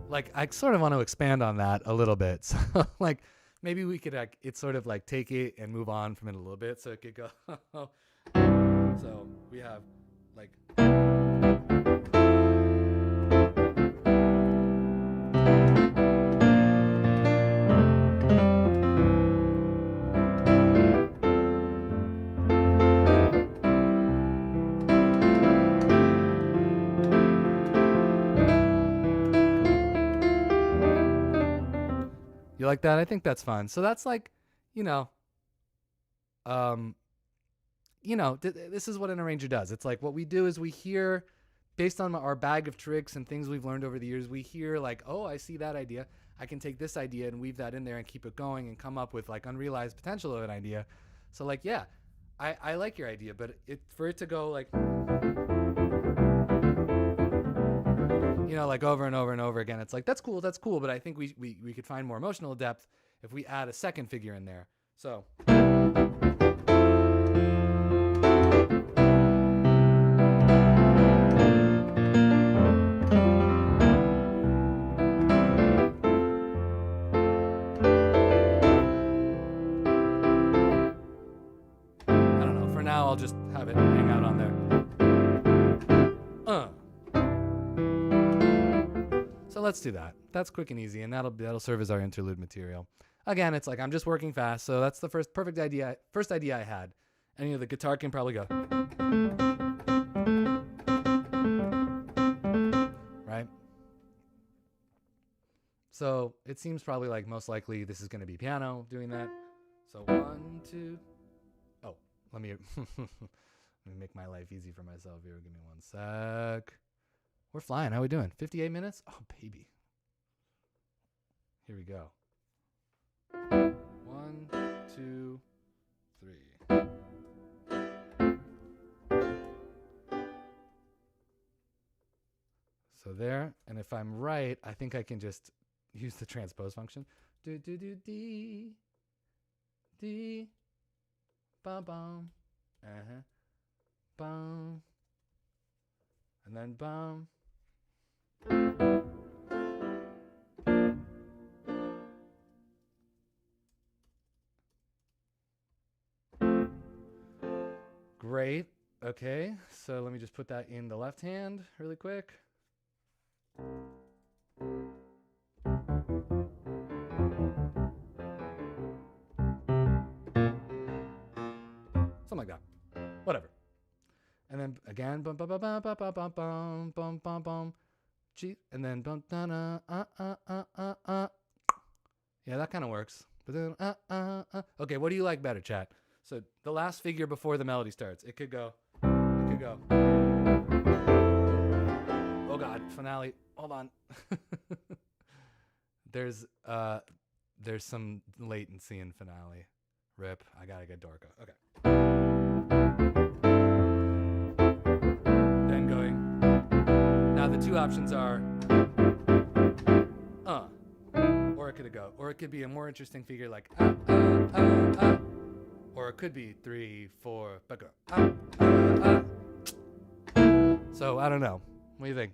Like, I sort of want to expand on that a little bit. So, like, maybe we could, it's sort of like take it and move on from it a little bit. So it could go. So we have, like. You like that? I think that's fun. So that's like, you know, this is what an arranger does. It's like what we do is we hear, based on our bag of tricks and things we've learned over the years, we hear like, oh, I see that idea. I can take this idea and weave that in there and keep it going and come up with like unrealized potential of an idea. So like, yeah, I like your idea, but for it to go like, you know, like over and over and over again, it's like, that's cool, but I think we could find more emotional depth if we add a second figure in there. So. I don't know, for now I'll just have it hang out on there. So let's do that. That's quick and easy, and that'll serve as our interlude material. Again, it's like I'm just working fast, so that's the first idea I had, And the guitar can probably go. Right? So it seems probably like most likely this is going to be piano doing that. So 1, 2. Oh, let me make my life easy for myself here. Give me 1 sec. We're flying. How we doing? 58 minutes? Oh, baby. Here we go. 1, 2, 3. So there, and if I'm right, I think I can just use the transpose function. Do do do dee, dee, bum bum, bum, and then bum. Great. Okay, so let me just put that in the left hand really quick. Something like that. Whatever. And then again, bum bum bum bum bum bum bum bum bum bum. G, and then bum da na Yeah, that kind of works. But then Okay, what do you like better, chat? So the last figure before the melody starts, it could go. Oh God, finale. Hold on. There's some latency in finale. Rip. I gotta get Dorka. Okay. Then going. Now the two options are or it could go. Or it could be a more interesting figure like or it could be 3, 4, but go. So I don't know. What do you think?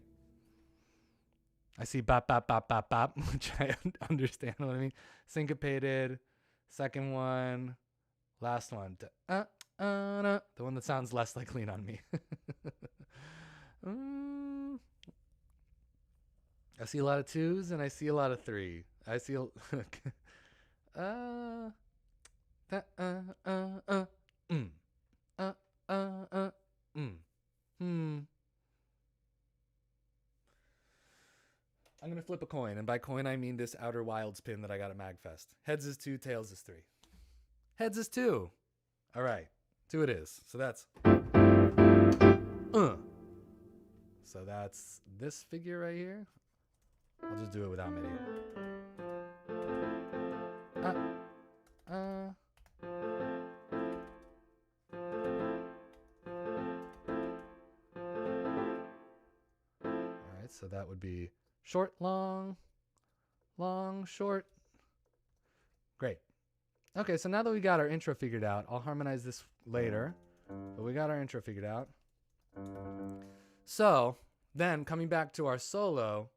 I see bop, bop, bop, bop, bop, which I understand what I mean. Syncopated. Second one. Last one. The one that sounds less like Lean on Me. I see a lot of 2s and I see a lot of 3. I see I'm going to flip a coin, and by coin I mean this Outer Wilds pin that I got at MagFest. Heads is 2, tails is 3. Heads is 2. All right, 2 it is. So that's So that's this figure right here. I'll just do it without MIDI. All right, so that would be short, long, long, short. Great. Okay, so now that we got our intro figured out, I'll harmonize this later, but we got our intro figured out. So then coming back to our solo,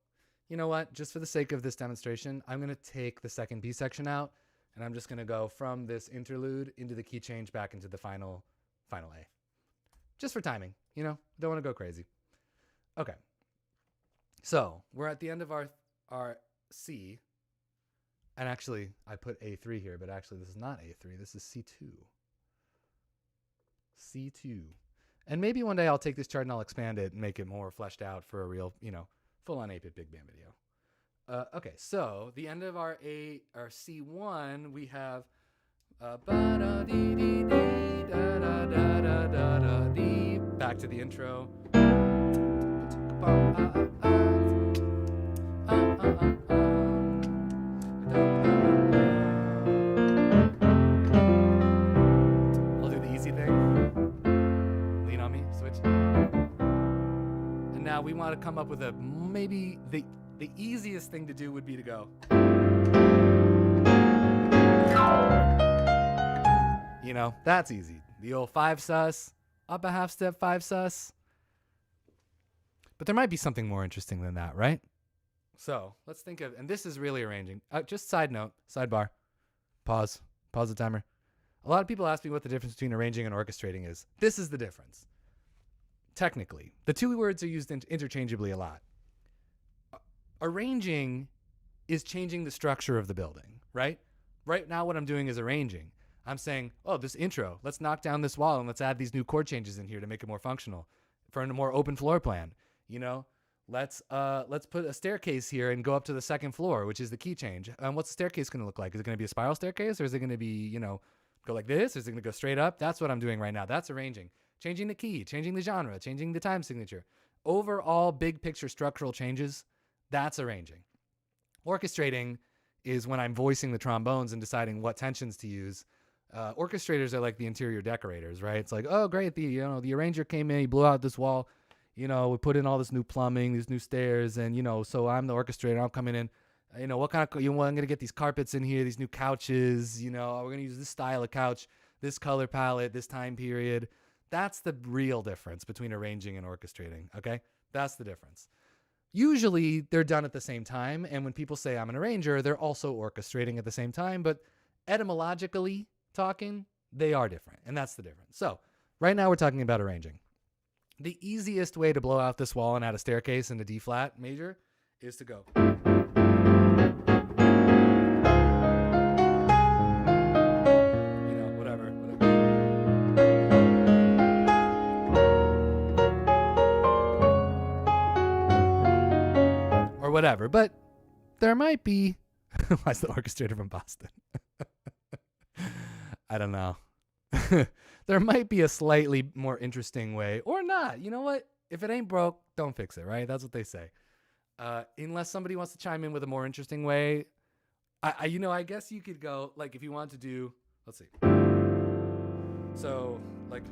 you know what? Just for the sake of this demonstration, I'm going to take the second B section out, and I'm just going to go from this interlude into the key change back into the final A. Just for timing, you know? Don't want to go crazy. Okay. So we're at the end of our C, and actually I put A3 here, but actually this is not A3, this is C2. C2. And maybe one day I'll take this chart and I'll expand it and make it more fleshed out for a real, full-on 8-bit Big Band video. Okay, so the end of our C1, we have back to the intro. I'll do the easy thing. Lean on me, switch. And now we want to come up with maybe the easiest thing to do would be to go. That's easy. The old 5 sus, up a half step, 5 sus. But there might be something more interesting than that, right? So let's think of, and this is really arranging. Just side note, sidebar, pause the timer. A lot of people ask me what the difference between arranging and orchestrating is. This is the difference. Technically, the two words are used interchangeably a lot. Arranging is changing the structure of the building, right? Right now what I'm doing is arranging. I'm saying, oh, this intro, let's knock down this wall and let's add these new chord changes in here to make it more functional for a more open floor plan. You know, let's put a staircase here and go up to the second floor, which is the key change. What's the staircase going to look like? Is it going to be a spiral staircase, or is it going to be, you know, go like this? Or is it going to go straight up? That's what I'm doing right now. That's arranging, changing the key, changing the genre, changing the time signature. Overall big picture structural changes, that's arranging. Orchestrating is when I'm voicing the trombones and deciding what tensions to use. Orchestrators are like the interior decorators, right? It's like, oh, great, the arranger came in, he blew out this wall, you know, we put in all this new plumbing, these new stairs, and, you know, so I'm the orchestrator, I'm coming in, you know, what kind of, I'm going to get these carpets in here, these new couches, you know, we're going to use this style of couch, this color palette, this time period. That's the real difference between arranging and orchestrating, okay? That's the difference. Usually they're done at the same time, and when people say I'm an arranger, they're also orchestrating at the same time, but etymologically talking, they are different, and that's the difference. So right now we're talking about arranging. The easiest way to blow out this wall and add a staircase in a D flat major is to go. You know, whatever. Or whatever, but there might be, why is the orchestrator from Boston? I don't know. There might be a slightly more interesting way, or not. You know what? If it ain't broke, don't fix it, right? That's what they say. Unless somebody wants to chime in with a more interesting way, I guess you could go, like, if you want to do, let's see. So, like,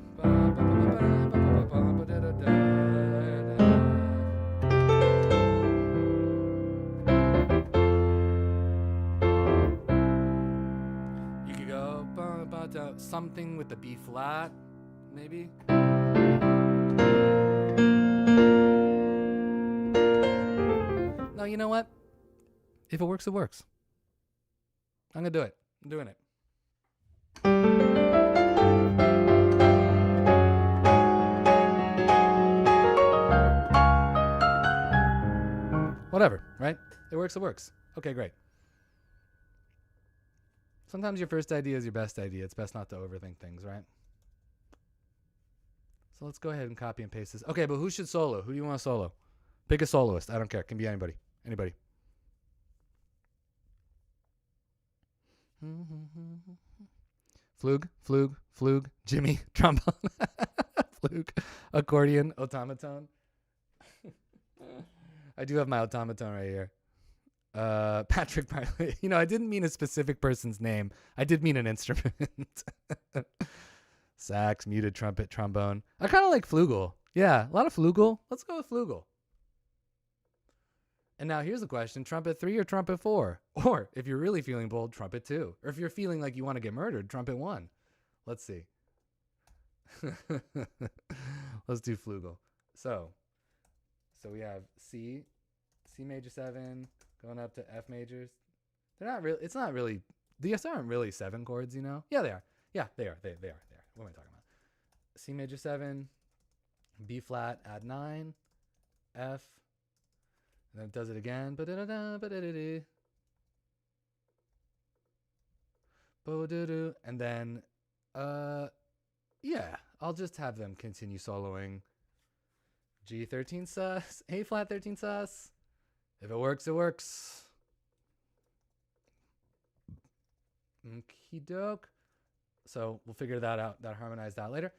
something with the B flat, maybe. No, you know what? If it works, it works. I'm gonna do it. I'm doing it. Whatever, right? It works, it works. Okay, great. Sometimes your first idea is your best idea. It's best not to overthink things, right? So let's go ahead and copy and paste this. Okay, but who should solo? Who do you want to solo? Pick a soloist. I don't care. Can be anybody. Anybody. Flug, Jimmy, trombone, flug, accordion, automaton. I do have my automaton right here. Patrick Pilot. You know, I didn't mean a specific person's name. I did mean an instrument. Sax, muted, trumpet, trombone. I kind of like flugel. Yeah, a lot of flugel. Let's go with flugel. And now here's the question, trumpet 3 or trumpet 4? Or if you're really feeling bold, trumpet 2. Or if you're feeling like you want to get murdered, trumpet 1. Let's see. Let's do flugel. So we have C major 7, going up to F majors. They're not really, it's not really, these aren't really 7 chords, you know? Yeah, they are. Yeah, they are. They are. What am I talking about? C major 7, B flat, add 9, F, and then it does it again. And then, yeah, I'll just have them continue soloing. G 13 sus, A flat 13 sus. If it works, it works. Okie doke. So we'll figure that out, harmonize that later.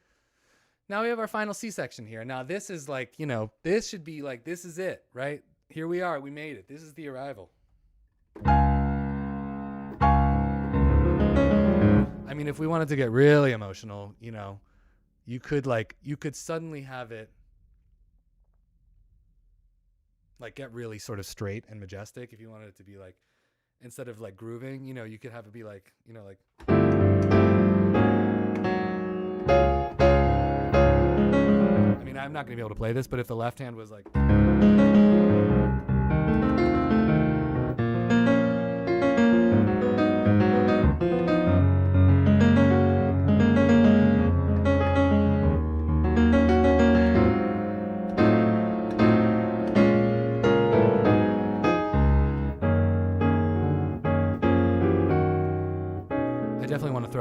Now we have our final C section here. Now this is like, you know, this should be like, this is it, right? Here we are, we made it. This is the arrival. I mean, if we wanted to get really emotional, you know, you could suddenly have it like get really sort of straight and majestic. If you wanted it to be like, instead of like grooving, you know, you could have it be like, you know, like. I mean, I'm not going to be able to play this, but if the left hand was like.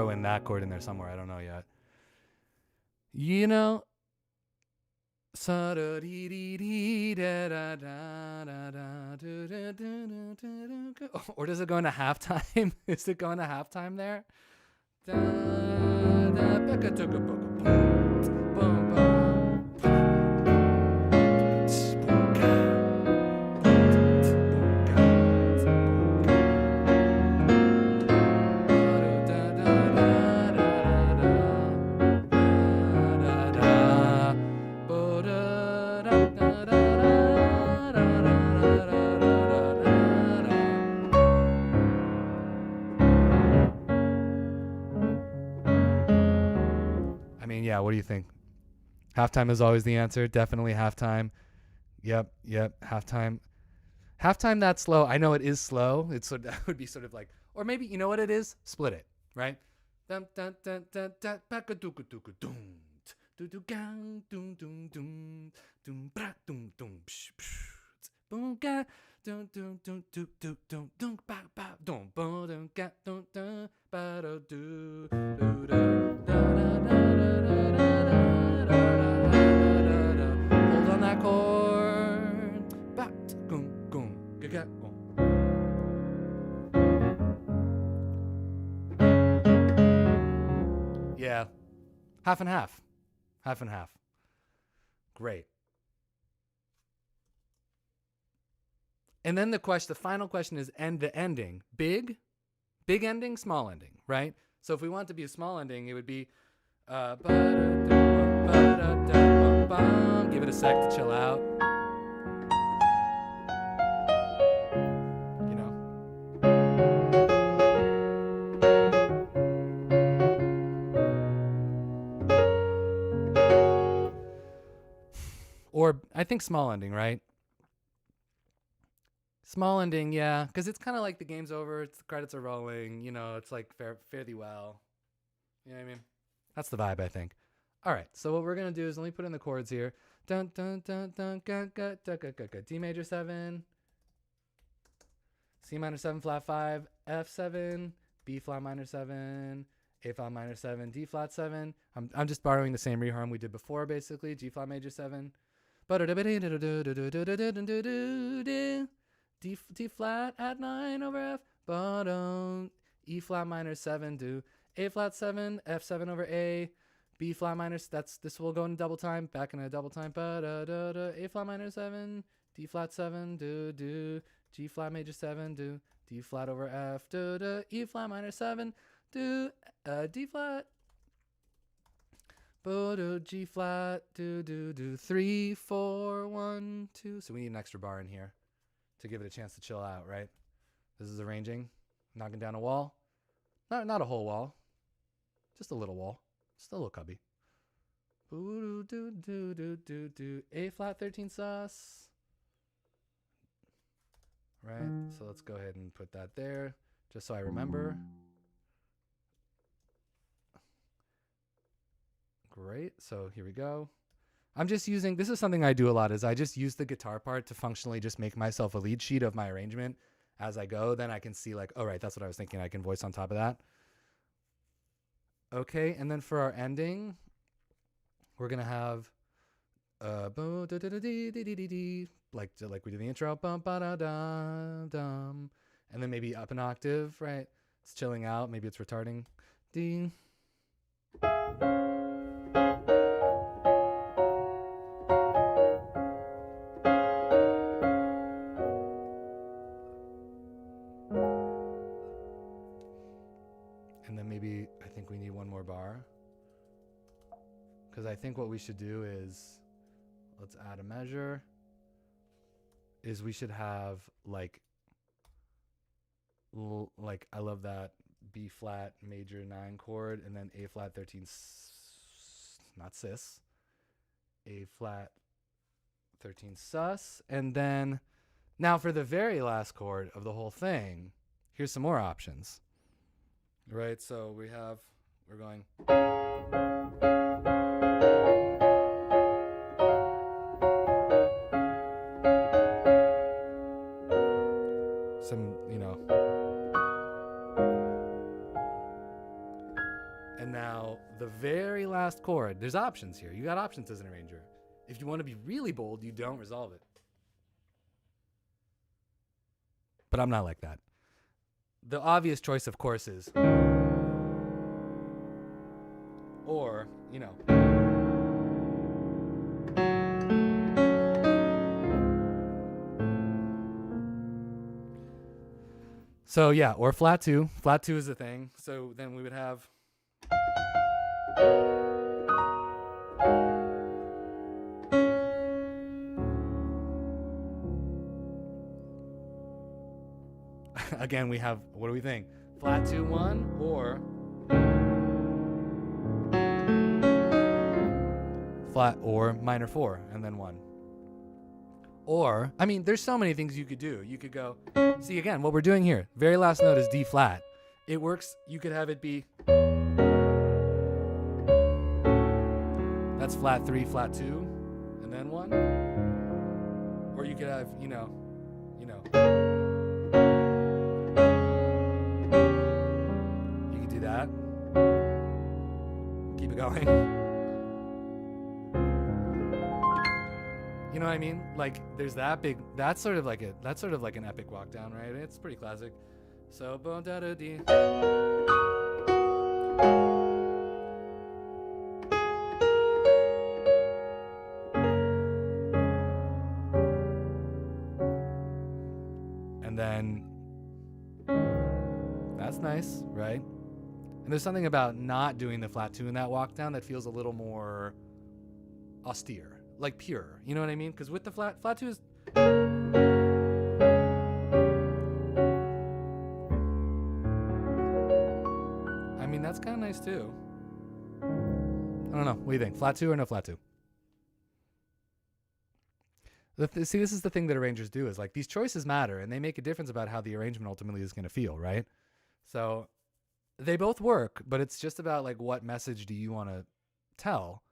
throw in that chord in there somewhere. I don't know yet. You know. Or does it go into halftime? Is it going to halftime there? Yeah, what do you think? Halftime is always the answer. Definitely halftime. Yep, halftime. Halftime that slow. I know it is slow. It's sort of, that would be sort of like, or maybe you know what it is? Split it, right? Yeah, half and half. Half and half. Great. And then the final question is the ending. Big ending, small ending, right? So if we want to be a small ending, it would be give it a sec to chill out. You know. Or I think small ending, right? Small ending, yeah, because it's kind of like the game's over, the credits are rolling, you know, it's like fare thee well. You know what I mean? That's the vibe, I think. All right, so what we're going to do is let me put in the chords here. Dun, dun, dun, dun, dun, dun, dun, dun, dun, dun. D major 7, C minor 7 flat 5, F7, B flat minor 7, A flat minor 7, D flat 7. I'm just borrowing the same reharm we did before, basically. G flat major 7. D flat at 9 over F, bottom, E flat minor 7, do A flat 7, F7 over A, B flat minor, this will go in double time, back in a double time, A flat minor 7, D flat 7, do, G flat major 7, do, D flat over F, do, E flat minor 7, do, D flat, G flat, do, 3, 4, 1, 2, so we need an extra bar in here to give it a chance to chill out, right? This is arranging, knocking down a wall. Not a whole wall, just a little wall, just a little cubby. A flat 13 sus. Right, so let's go ahead and put that there, just so I remember. Great, so here we go. I'm just using, this is something I do a lot, is I just use the guitar part to functionally just make myself a lead sheet of my arrangement as I go. Then I can see like, oh, right, that's what I was thinking. I can voice on top of that. Okay, and then for our ending, we're going to have like we do the intro, and then maybe up an octave, right? It's chilling out, maybe it's retarding. D. And then maybe I think we need one more bar, because I think what we should do is, let's add a measure, is we should have like I love that B flat major 9 chord, and then A flat 13 not cis, A flat 13 sus, and then now for the very last chord of the whole thing, here's some more options. Right, so we're going some, you know, last chord. There's options here. You got options as an arranger. If you want to be really bold, you don't resolve it. But I'm not like that. The obvious choice, of course, is, or, you know, so yeah, or flat 2. Flat 2 is the thing. So then we would have again, we have, what do we think? Flat 2, 1, or flat, or minor 4, and then 1. Or, I mean, there's so many things you could do. You could go, see again, what we're doing here, very last note is D flat. It works, you could have it be, that's flat 3, flat 2, and then 1. Or you could have, you know, you could do that. Keep it going. You know what I mean? Like, there's that big, that's sort of like an epic walk down, right? It's pretty classic. So, bo da da dee. And then, that's nice, right? And there's something about not doing the flat 2 in that walk down that feels a little more austere. Like pure, you know what I mean? Because with the flat 2 is, I mean, that's kind of nice too. I don't know. What do you think? Flat 2 or no flat 2? See, this is the thing that arrangers do, is like these choices matter and they make a difference about how the arrangement ultimately is going to feel, right? So they both work, but it's just about like what message do you want to tell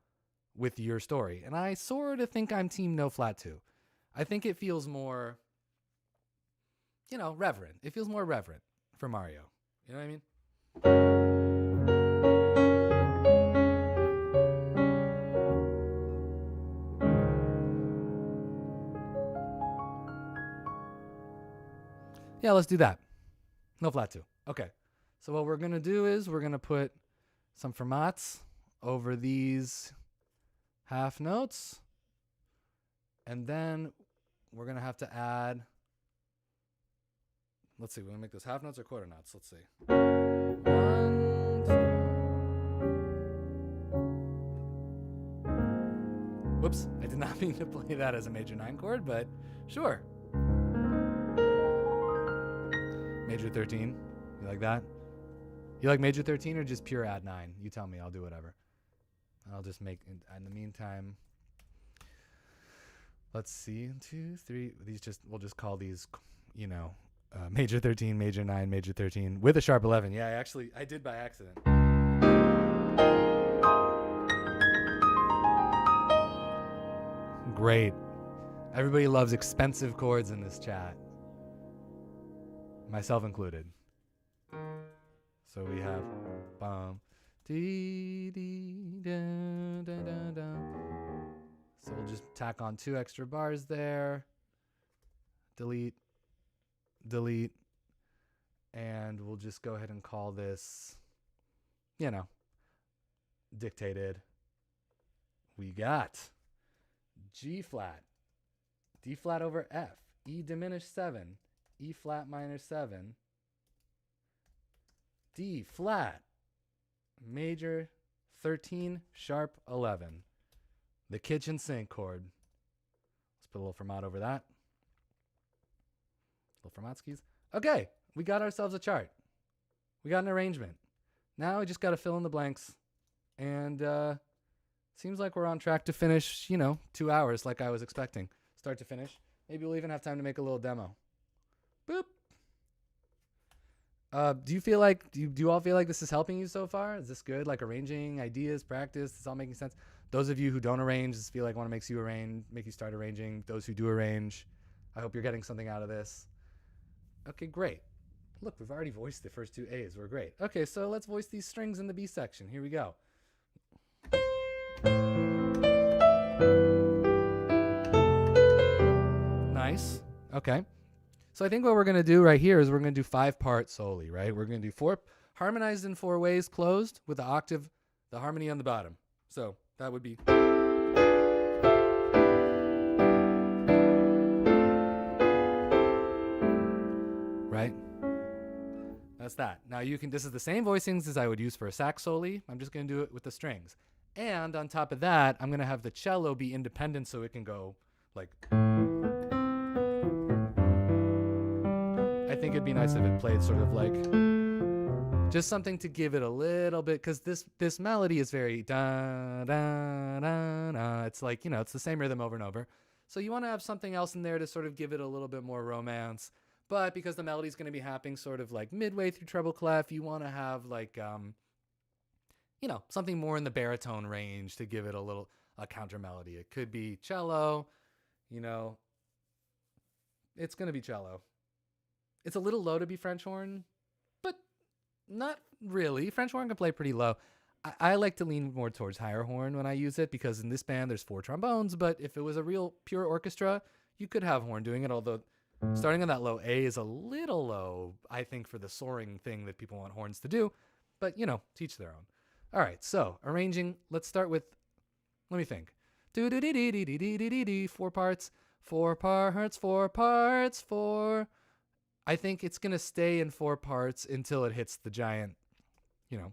with your story. And I sort of think I'm team no flat 2. I think it feels more, you know, reverent. It feels more reverent for Mario. You know what I mean? Yeah, let's do that. No flat 2. Okay. So what we're going to do is we're going to put some fermates over these half notes, and then we're going to have to add, let's see, we're going to make those half notes or quarter notes. Let's see. 1, 2. Whoops, I did not mean to play that as a major 9 chord, but sure. Major 13, you like that? You like major 13 or just pure add 9? You tell me, I'll do whatever. I'll just make, in the meantime, let's see, 2, 3, we'll just call these, you know, major 13, major 9, major 13, with a sharp 11. Yeah, I did by accident. Great. Everybody loves expensive chords in this chat. Myself included. So we have, bum, dee, dee, da, da, da, da. So we'll just tack on 2 extra bars there. Delete, delete. And we'll just go ahead and call this, you know, dictated. We got G flat, D flat over F, E diminished 7, E flat minor 7, D flat, major 13, sharp 11. The kitchen sink chord. Let's put a little fermat over that. Little fermatskis. Okay, we got ourselves a chart. We got an arrangement. Now we just got to fill in the blanks. And seems like we're on track to finish, 2 hours like I was expecting. Start to finish. Maybe we'll even have time to make a little demo. Boop. Do you all feel like this is helping you so far? Is this good? Like arranging ideas, practice, it's all making sense? Those of you who don't arrange, this feel like want to make you start arranging. Those who do arrange, I hope you're getting something out of this. Okay, great. Look, we've already voiced the first 2 A's. We're great. Okay, so let's voice these strings in the B section. Here we go. Okay. So I think what we're going to do right here is we're going to do 5-part soli, right? We're going to do 4 harmonized in 4 ways, closed with the octave, the harmony on the bottom. So that would be. Right? That's that. Now you can, this is the same voicings as I would use for a sax soli. I'm just going to do it with the strings. And on top of that, I'm going to have the cello be independent so it can go like. I think it'd be nice if it played sort of like just something to give it a little bit, because this melody is very da da da da. It's like, you know, it's the same rhythm over and over. So you want to have something else in there to sort of give it a little bit more romance. But because the melody is going to be happening sort of like midway through treble clef, you want to have like you know, something more in the baritone range to give it a counter melody. It could be cello, you know. It's going to be cello. It's a little low to be French horn, but not really. French horn can play pretty low. I like to lean more towards higher horn when I use it, because in this band there's 4 trombones, but if it was a real pure orchestra, you could have horn doing it, although starting on that low A is a little low, I think, for the soaring thing that people want horns to do, but, you know, teach their own. All right, so arranging, let's start with, let me think. 4 parts, 4 parts, 4 parts, 4. I think it's going to stay in 4 parts until it hits the giant, you know,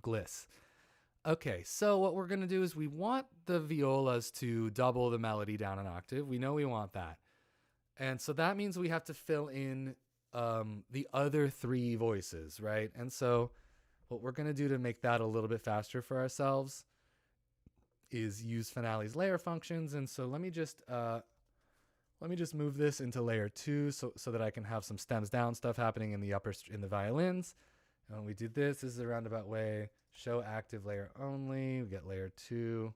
gliss. Okay, so what we're going to do is we want the violas to double the melody down an octave. We know we want that. And so that means we have to fill in the other 3 voices, right? And so what we're going to do to make that a little bit faster for ourselves is use Finale's layer functions. And so let me just move this into layer 2 so that I can have some stems down stuff happening in the violins. And when we do this, this is a roundabout way. Show active layer only. We get layer 2.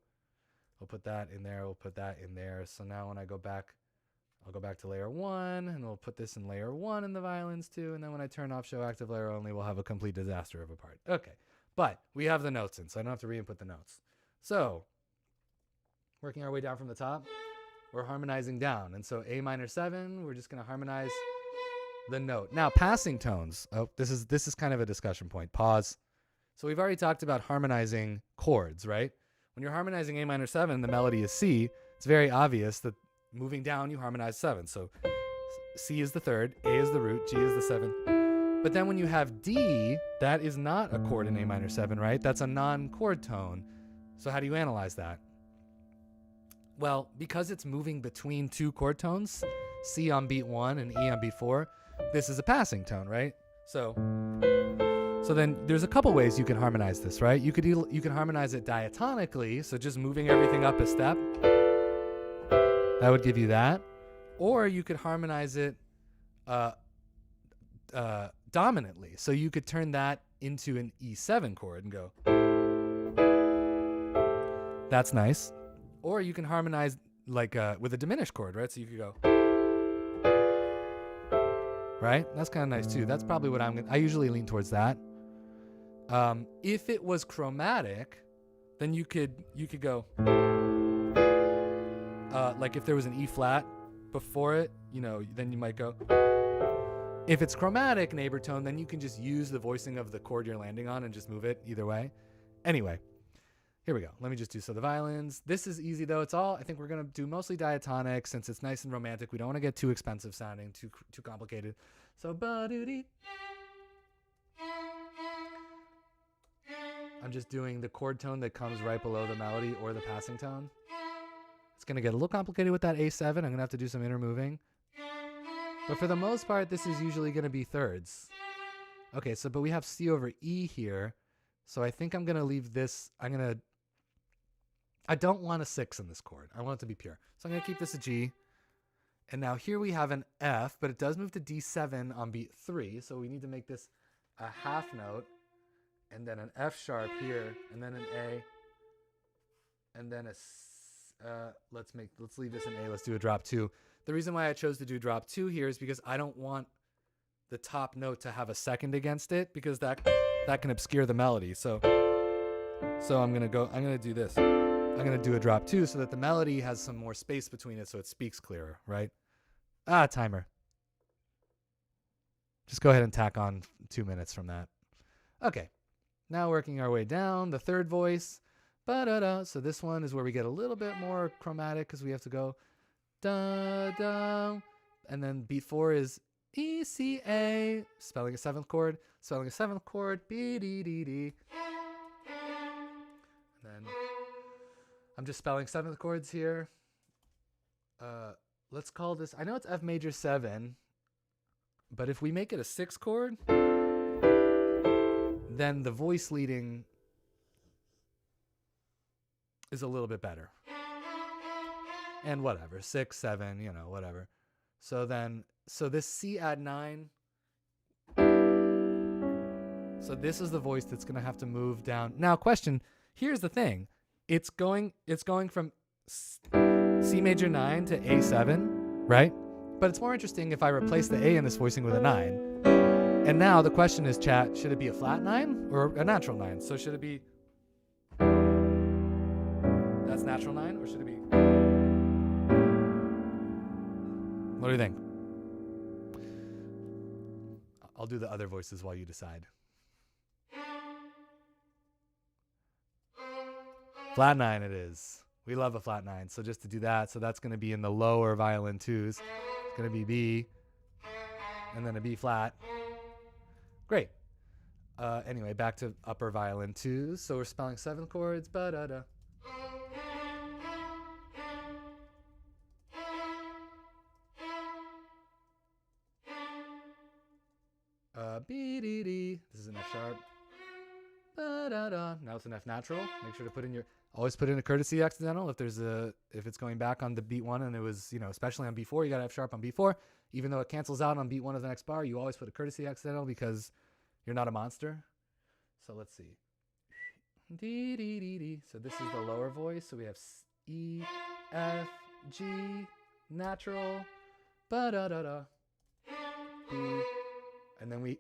We'll put that in there. We'll put that in there. So now when I go back, I'll go back to layer 1, and we'll put this in layer 1 in the violins too. And then when I turn off show active layer only, we'll have a complete disaster of a part. Okay, but we have the notes in, so I don't have to re-input the notes. So working our way down from the top, we're harmonizing down. And so A minor 7, we're just going to harmonize the note. Now, passing tones. Oh, this is kind of a discussion point. Pause. So we've already talked about harmonizing chords, right? When you're harmonizing A minor 7, the melody is C. It's very obvious that moving down, you harmonize 7. So C is the 3rd, A is the root, G is the 7th. But then when you have D, that is not a chord in A minor 7, right? That's a non-chord tone. So how do you analyze that? Well, because it's moving between 2 chord tones, C on beat 1 and E on beat 4, this is a passing tone, right? So then there's a couple ways you can harmonize this, right? You can harmonize it diatonically, so just moving everything up a step. That would give you that. Or you could harmonize it dominantly. So you could turn that into an E7 chord and go. That's nice. Or you can harmonize like with a diminished chord, right? So you could go. Right? That's kind of nice too. That's probably what I usually lean towards that. If it was chromatic, then you could go. Like if there was an E flat before it, you know, then you might go. If it's chromatic neighbor tone, then you can just use the voicing of the chord you're landing on and just move it either way. Anyway, here we go. Let me just do so the violins. This is easy though. It's all, I think we're going to do mostly diatonic since it's nice and romantic. We don't want to get too expensive sounding, too complicated. So ba-doo-dee. I'm just doing the chord tone that comes right below the melody or the passing tone. It's going to get a little complicated with that A7. I'm going to have to do some inner moving. But for the most part, this is usually going to be thirds. Okay, so but we have C over E here. So I think I'm going to leave this. I don't want a 6 in this chord. I want it to be pure. So I'm going to keep this a G. And now here we have an F, but it does move to D7 on beat 3. So we need to make this a half note. And then an F sharp here. And then an A. And then a let's leave this in A. Let's do a drop 2. The reason why I chose to do drop 2 here is because I don't want the top note to have a second against it, because that can obscure the melody. So I'm gonna do this. I'm gonna do a drop 2 so that the melody has some more space between it, so it speaks clearer, right? Timer. Just go ahead and tack on 2 minutes from that. Okay. Now working our way down, the third voice. Ba-da-da. So this one is where we get a little bit more chromatic because we have to go da-da. And then beat 4 is E, C, A, spelling a 7th chord, spelling a 7th chord, B, D, D, D. And then I'm just spelling 7th chords here. Let's call this, I know it's F major 7, but if we make it a 6 chord, then the voice leading is a little bit better. And whatever, 6, 7, you know, whatever. So this C add 9. So this is the voice that's going to have to move down. Now, question, here's the thing. It's going from C major 9 to A7, right? But it's more interesting if I replace the A in this voicing with a 9. And now the question is, chat, should it be a flat 9 or a natural 9? So should it be, that's natural 9, or should it be, what do you think? I'll do the other voices while you decide. Flat 9 it is. We love a flat 9. So just to do that, so that's going to be in the lower violin 2s. It's going to be B, and then a B flat. Great. Anyway, back to upper violin 2s. So we're spelling 7 chords. Ba-da-da. B, D, D. This is an F sharp. Ba-da-da. Now it's an F natural. Make sure to put in your, always put in a courtesy accidental if it's going back on the beat 1 and it was, you know, especially on B4, you got F sharp on B4. Even though it cancels out on beat 1 of the next bar, you always put a courtesy accidental because you're not a monster. So let's see. D, D, D, D. So this is the lower voice. So we have E, F, G, natural, ba-da-da-da, B. And then we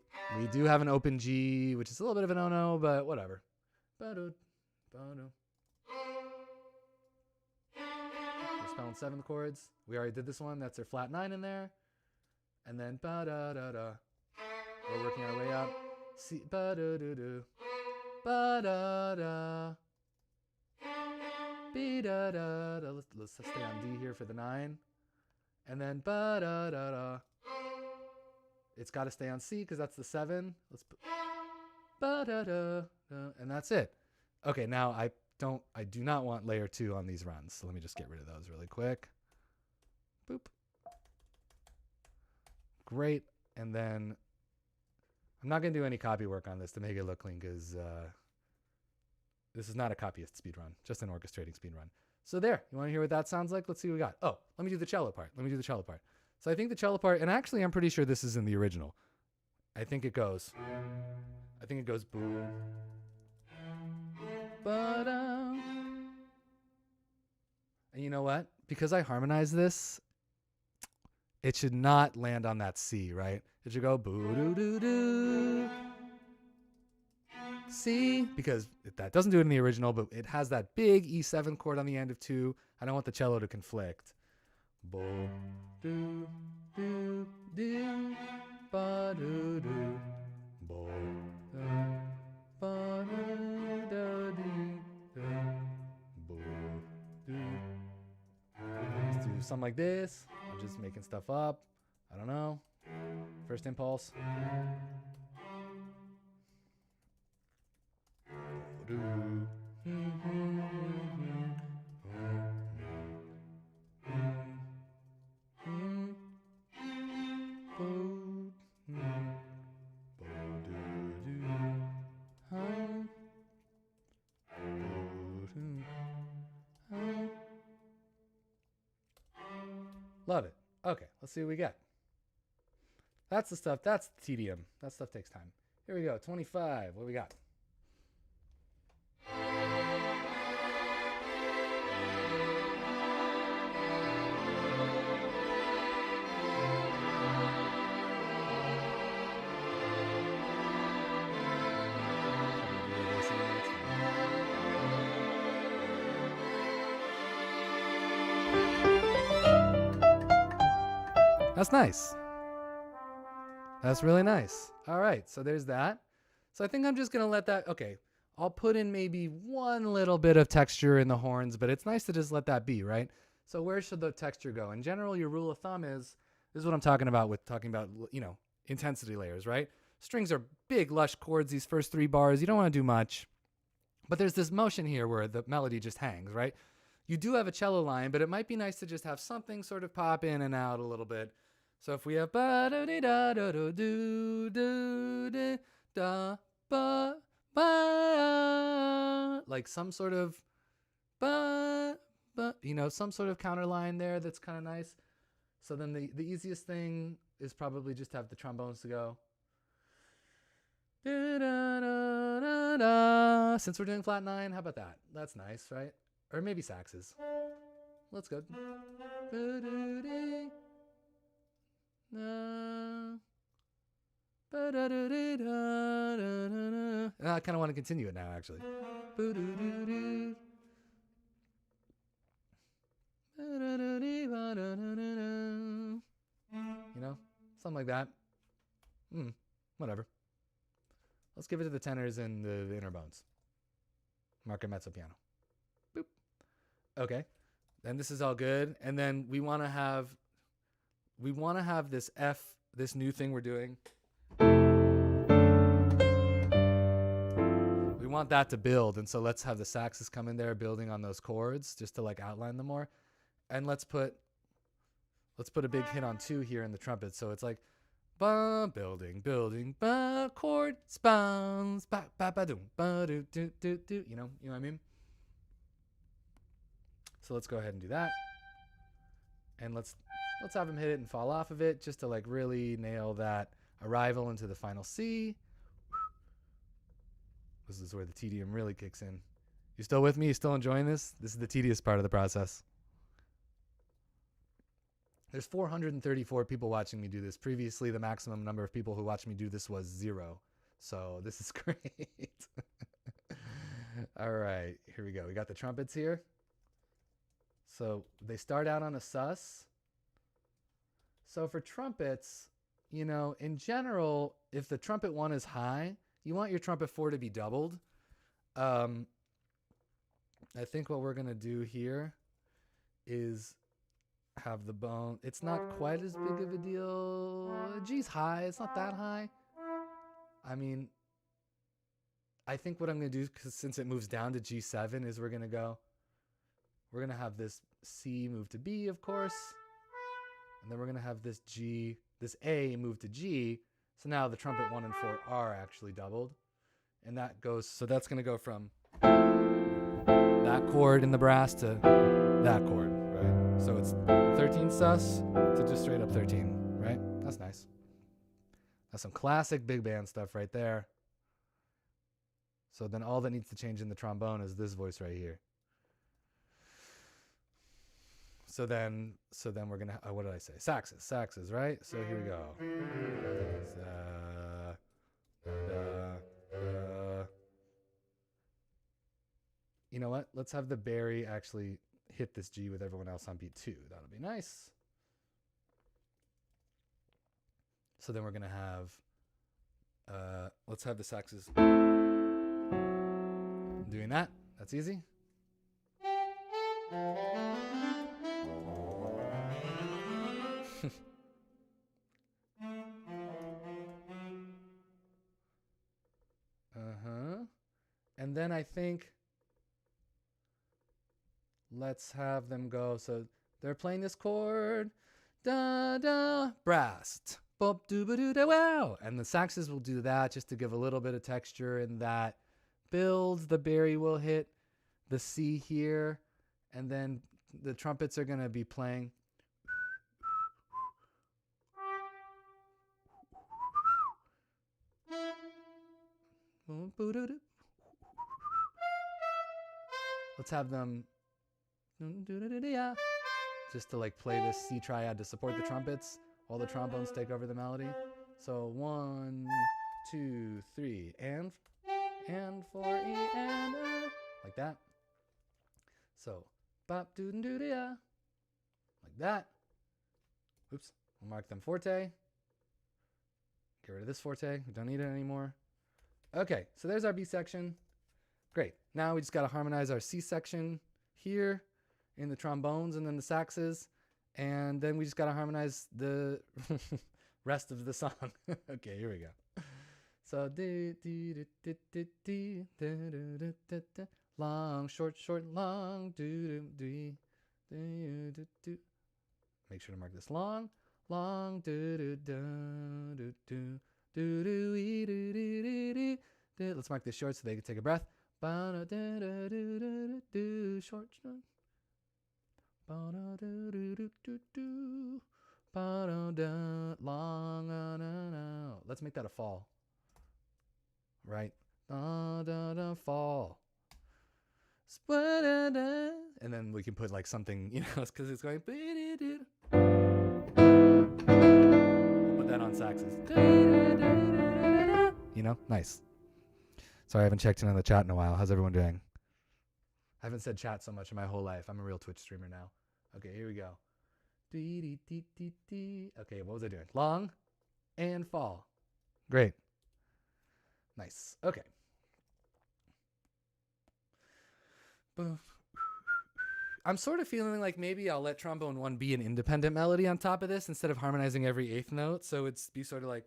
do have an open G, which is a little bit of an oh-no, but whatever. We're spelling 7 chords. We already did this one. That's our flat 9 in there. And then ba-da-da-da. We're working our way up. C, ba-da-da-da. Ba-da-da. Be-da-da-da. Let's stay on D here for the 9. And then ba-da-da-da. It's got to stay on C because that's the 7. Let's put ba-da-da, and that's it. Okay, now I do not want layer 2 on these runs. So let me just get rid of those really quick. Boop. Great. And then I'm not going to do any copy work on this to make it look clean because this is not a copyist speed run, just an orchestrating speed run. So there, you want to hear what that sounds like? Let's see what we got. Oh, let me do the cello part. So I think the cello part, and actually I'm pretty sure this is in the original. I think it goes boom. Ba-da. And you know what? Because I harmonize this, it should not land on that C, right? It should go boo-doo-doo-doo. C, because that doesn't do it in the original, but it has that big E7 chord on the end of 2. I don't want the cello to conflict. Bo, do, do, do, ba, do, do, bo, ba, do, da, dee, da, bo, do. Let's do something like this. I'm just making stuff up. I don't know. First impulse. Do. Love it. Okay, let's see what we get. That's the stuff. That's the tedium. That stuff takes time. Here we go. 25. What do we got? That's nice. That's really nice. All right, so there's that. So I think I'm just gonna let that, okay, I'll put in maybe one little bit of texture in the horns, but it's nice to just let that be, right? So where should the texture go? In general, your rule of thumb is, this is what I'm talking about with talking about, you know, intensity layers, right? Strings are big, lush chords, these first 3 bars, you don't wanna do much. But there's this motion here where the melody just hangs, right? You do have a cello line, but it might be nice to just have something sort of pop in and out a little bit. So if we have ba da dee da da do do do da ba ba, like some sort of ba ba, you know, some sort of counter line there that's kind of nice. So then the easiest thing is probably just have the trombones to go. Da, da, da, da, da. Since we're doing flat 9, how about that? That's nice, right? Or maybe saxes. Let's go. I kind of want to continue it now, actually. You know, something like that. Whatever. Let's give it to the tenors and the inner bones. Marca mezzo piano. Boop. Okay. Then this is all good. And then we want to have this F, this new thing we're doing. We want that to build. And so let's have the saxes come in there building on those chords just to like outline them more. And let's put a big hit on 2 here in the trumpet. So it's like ba building ba chord spawns ba ba ba doom ba do do do do, you know what I mean? So let's go ahead and do that. And let's have him hit it and fall off of it just to like really nail that arrival into the final C. This is where the tedium really kicks in. You still with me? You still enjoying this? This is the tedious part of the process. There's 434 people watching me do this. Previously, the maximum number of people who watched me do this was 0. So this is great. All right, here we go. We got the trumpets here. So they start out on a sus. So for trumpets, you know, in general, if the trumpet 1 is high, you want your trumpet 4 to be doubled. I think what we're going to do here is have the bone. It's not quite as big of a deal. G's high. It's not that high. I mean, I think what I'm going to do, because since it moves down to G7, is we're going to have this C move to B, of course. And then we're going to have this G, this A move to G. So now the trumpet 1 and 4 are actually doubled. And that goes, so that's going to go from that chord in the brass to that chord, right? So it's 13 sus to just straight up 13, right? That's nice. That's some classic big band stuff right there. So then all that needs to change in the trombone is this voice right here. So then we're gonna, what did I say? Saxes, right? So here we go. You know what? Let's have the Barry actually hit this G with everyone else on beat 2. That'll be nice. So then we're gonna have, let's have the saxes doing that. That's easy. And then I think let's have them go. So they're playing this chord, da da, brass, bop doo ba doo da wow, and the saxes will do that just to give a little bit of texture, and that builds. The Barry will hit the C here, and then the trumpets are gonna be playing. Let's have them just to like play this C triad to support the trumpets while the trombones take over the melody. So 1, 2, 3, and 4 E and like that. So bop doo doo doo like that. Oops, We'll mark them forte. Get rid of this forte. We don't need it anymore. Okay, so there's our B section. Great. Now we just got to harmonize our C section here in the trombones and then the saxes. And then we just got to harmonize the rest of the song. Okay, here we go. So long, short, short, long. Make sure to mark this long, long. Let's mark this short so they can take a breath. Short, short. Long. Let's make that a fall. Right? Fall. And then we can put like something, you know, because it's going. We'll put that on saxes. You know, nice. Sorry, I haven't checked in on the chat in a while. How's everyone doing? I haven't said chat so much in my whole life. I'm a real Twitch streamer now. Okay, here we go. Okay, what was I doing? Long and fall. Great. Nice. Okay. I'm sort of feeling like maybe I'll let trombone 1 be an independent melody on top of this instead of harmonizing every 8th note. So it's be sort of like.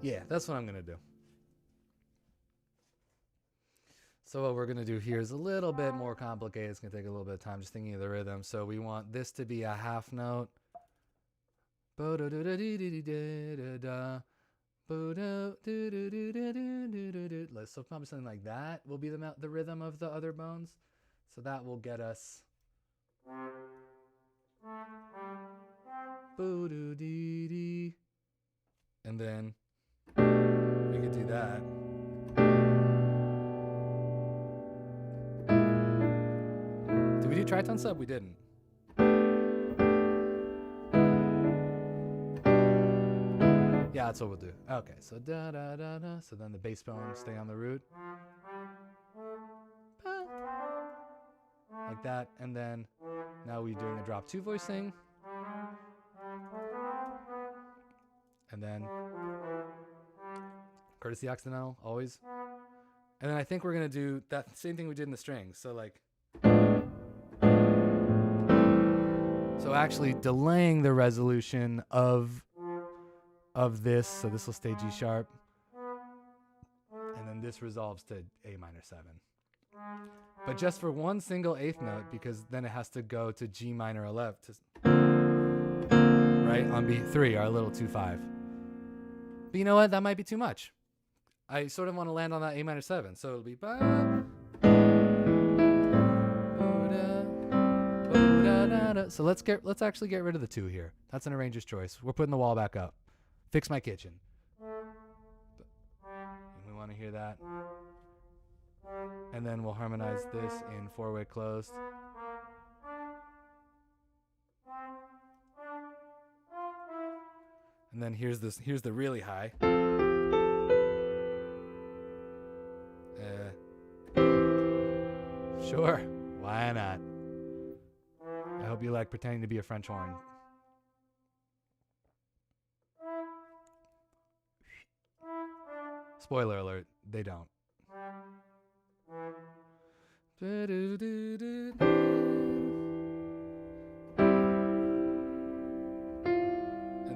Yeah, that's what I'm going to do. So what we're going to do here is a little bit more complicated. It's going to take a little bit of time just thinking of the rhythm. So we want this to be a half note. So probably something like that will be the rhythm of the other bones. So that will get us. And then we could do that. Did we do tritone sub? We didn't. Yeah, that's what we'll do. Okay, so da da da da. So then the bass bone stay on the root. Like that. And then now we're doing a drop 2 voice thing. And then courtesy accidental, always. And then I think we're going to do that same thing we did in the strings. So like. So actually delaying the resolution of this. So this will stay G sharp. And then this resolves to A minor 7. But just for one single 8th note, because then it has to go to G minor 11. Right? On B3, our little 2-5. But you know what? That might be too much. I sort of want to land on that A minor 7. So it'll be. So let's actually get rid of the 2 here. That's an arranger's choice. We're putting the wall back up. Fix my kitchen. And we want to hear that. And then we'll harmonize this in 4-way closed. And then here's the really high. Sure, why not? I hope you like pretending to be a French horn. Spoiler alert, they don't. And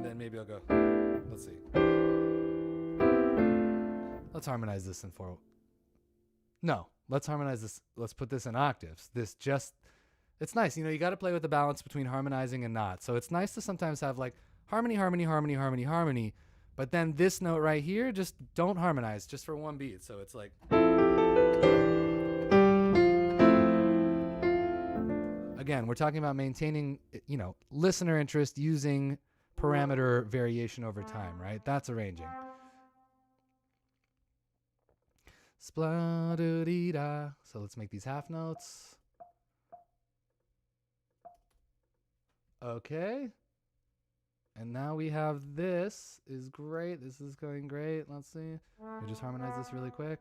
then maybe I'll go, let's see. Let's harmonize this in 4. No, let's harmonize this. Let's put this in octaves. It's nice. You know, you got to play with the balance between harmonizing and not. So it's nice to sometimes have like harmony, harmony, harmony, harmony, harmony. But then this note right here, just don't harmonize just for one beat. So it's like. Again, we're talking about maintaining, you know, listener interest using parameter variation over time, right? That's arranging. Spla-do-dee-da. So let's make these half notes. Okay. And now we have this is great. This is going great. Let's see. We just harmonize this really quick.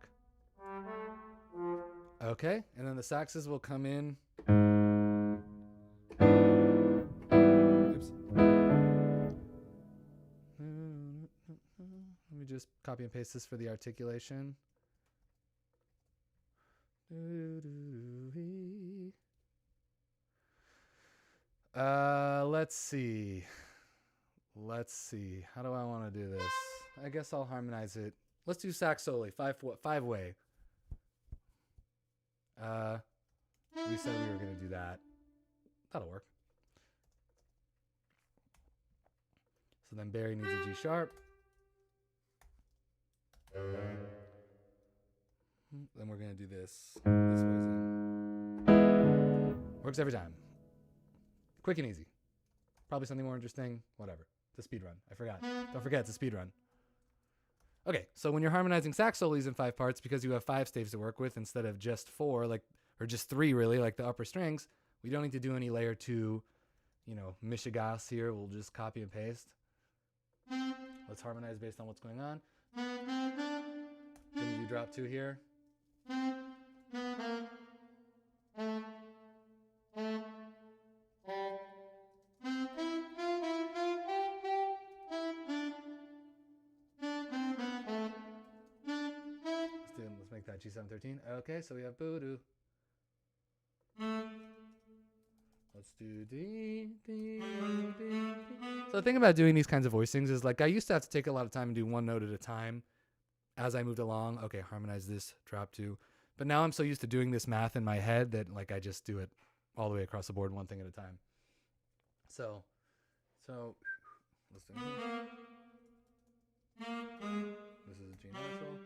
Okay, and then the saxes will come in. Oops. Let me just copy and paste this for the articulation. Let's see. How do I want to do this? I guess I'll harmonize it. Let's do sax solo, five way. We said we were gonna do that. That'll work. So then Barry needs a G sharp. Then we're gonna do this. This works every time. Quick and easy. Probably something more interesting. Whatever. It's a speed run. I forgot. Don't forget, it's a speed run. Okay, so when you're harmonizing sax solos in 5 parts, because you have 5 staves to work with instead of just 4, or just 3 really, like the upper strings, we don't need to do any layer 2, mishigas here. We'll just copy and paste. Let's harmonize based on what's going on. Then you drop 2 here. Let's make that G713. Okay, so we have boo-doo. Let's do D, D, D. So the thing about doing these kinds of voicings is I used to have to take a lot of time and do one note at a time as I moved along. Okay, harmonize this, drop 2. But now I'm so used to doing this math in my head that I just do it all the way across the board, one thing at a time. So let's do it. This is a G natural.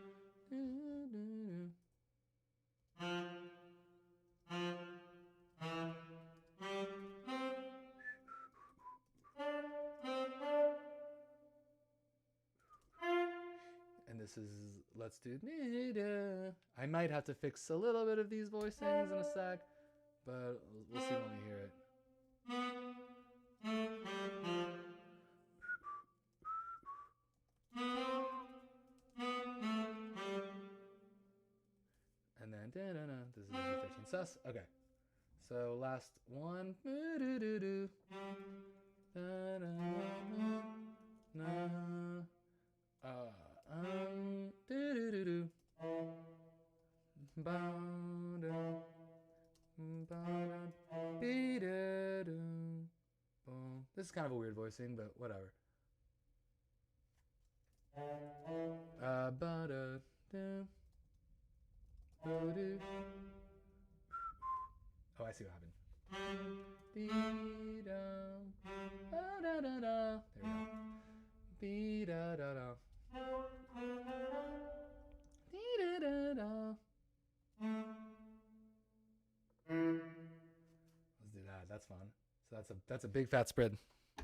And this is, let's do, I might have to fix a little bit of these voicings in a sec, but we'll see when we hear it. And then, this is the 13 sus. Okay. So last one. This is kind of a weird voicing, but whatever. Oh, I see what happened. There we go. Let's do that. That's fun. So that's a big fat spread.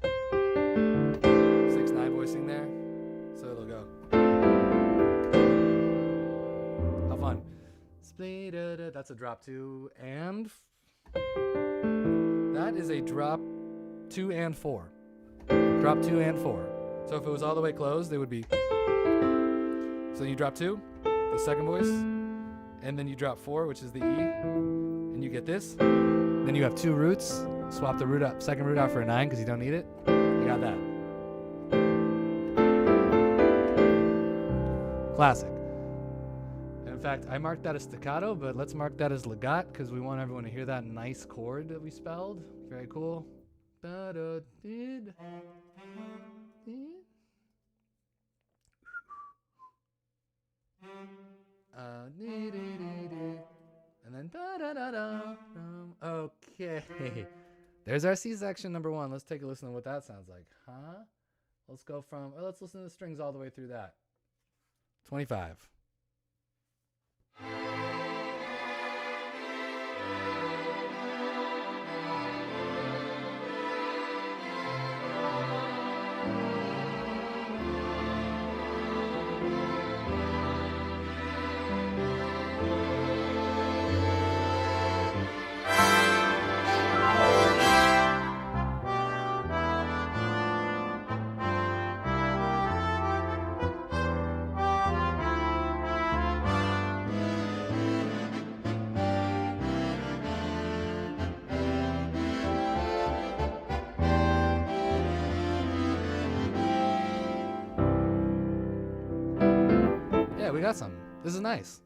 6/9 voicing there. So it'll go. How fun. That's a drop 2 and that is a drop 2 and 4. Drop 2 and 4. So if it was all the way closed, it would be. So you drop 2, the second voice, and then you drop 4, which is the E, and you get this. Then you have 2 roots. Swap the root out, second root out for a 9 because you don't need it. You got that. Classic. In fact, I marked that as staccato, but let's mark that as legato because we want everyone to hear that nice chord that we spelled. Very cool. And then okay. There's our C section number 1. Let's take a listen to what that sounds like. Let's go from, let's listen to the strings all the way through that. 25. Yeah, we got something. This is nice.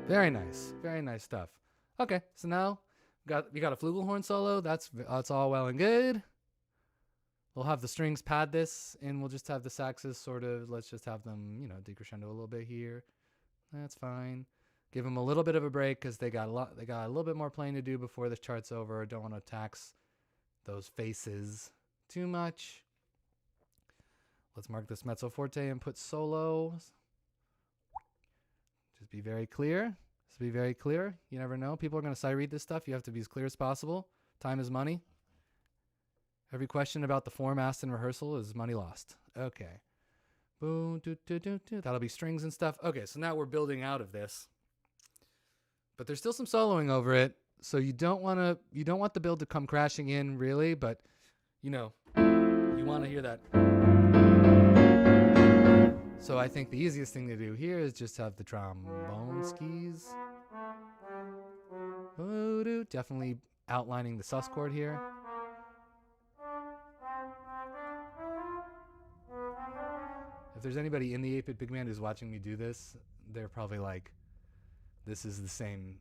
Very nice. Very nice stuff. Okay, so now we got a flugelhorn solo. That's all well and good. We'll have the strings pad this, and we'll just have the saxes sort of, let's just have them, you know, decrescendo a little bit here. That's fine. Give them a little bit of a break because they got a little bit more playing to do before this chart's over. Don't want to tax those faces too much. Let's mark this mezzo forte and put solos. Just be very clear. Just be very clear. You never know. People are going to sight read this stuff. You have to be as clear as possible. Time is money. Every question about the form asked in rehearsal is money lost. Okay. Boom, do, do, do, do. That'll be strings and stuff. Okay, so now we're building out of this. But there's still some soloing over it. So you don't want the build to come crashing in really, but you know, you want to hear that. So I think the easiest thing to do here is just have the trombone skis. Definitely outlining the sus chord here. If there's anybody in the 8-bit Big Band who's watching me do this, they're probably like, this is the same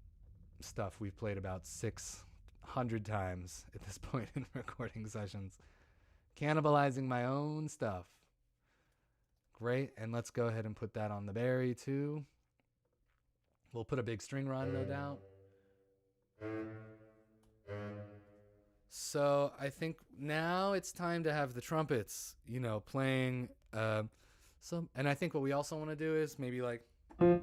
stuff we've played about 600 times at this point in recording sessions. Cannibalizing my own stuff. Great, and let's go ahead and put that on the Barry too. We'll put a big string run, no doubt. So I think now it's time to have the trumpets, you know, playing and I think what we also want to do is maybe like oh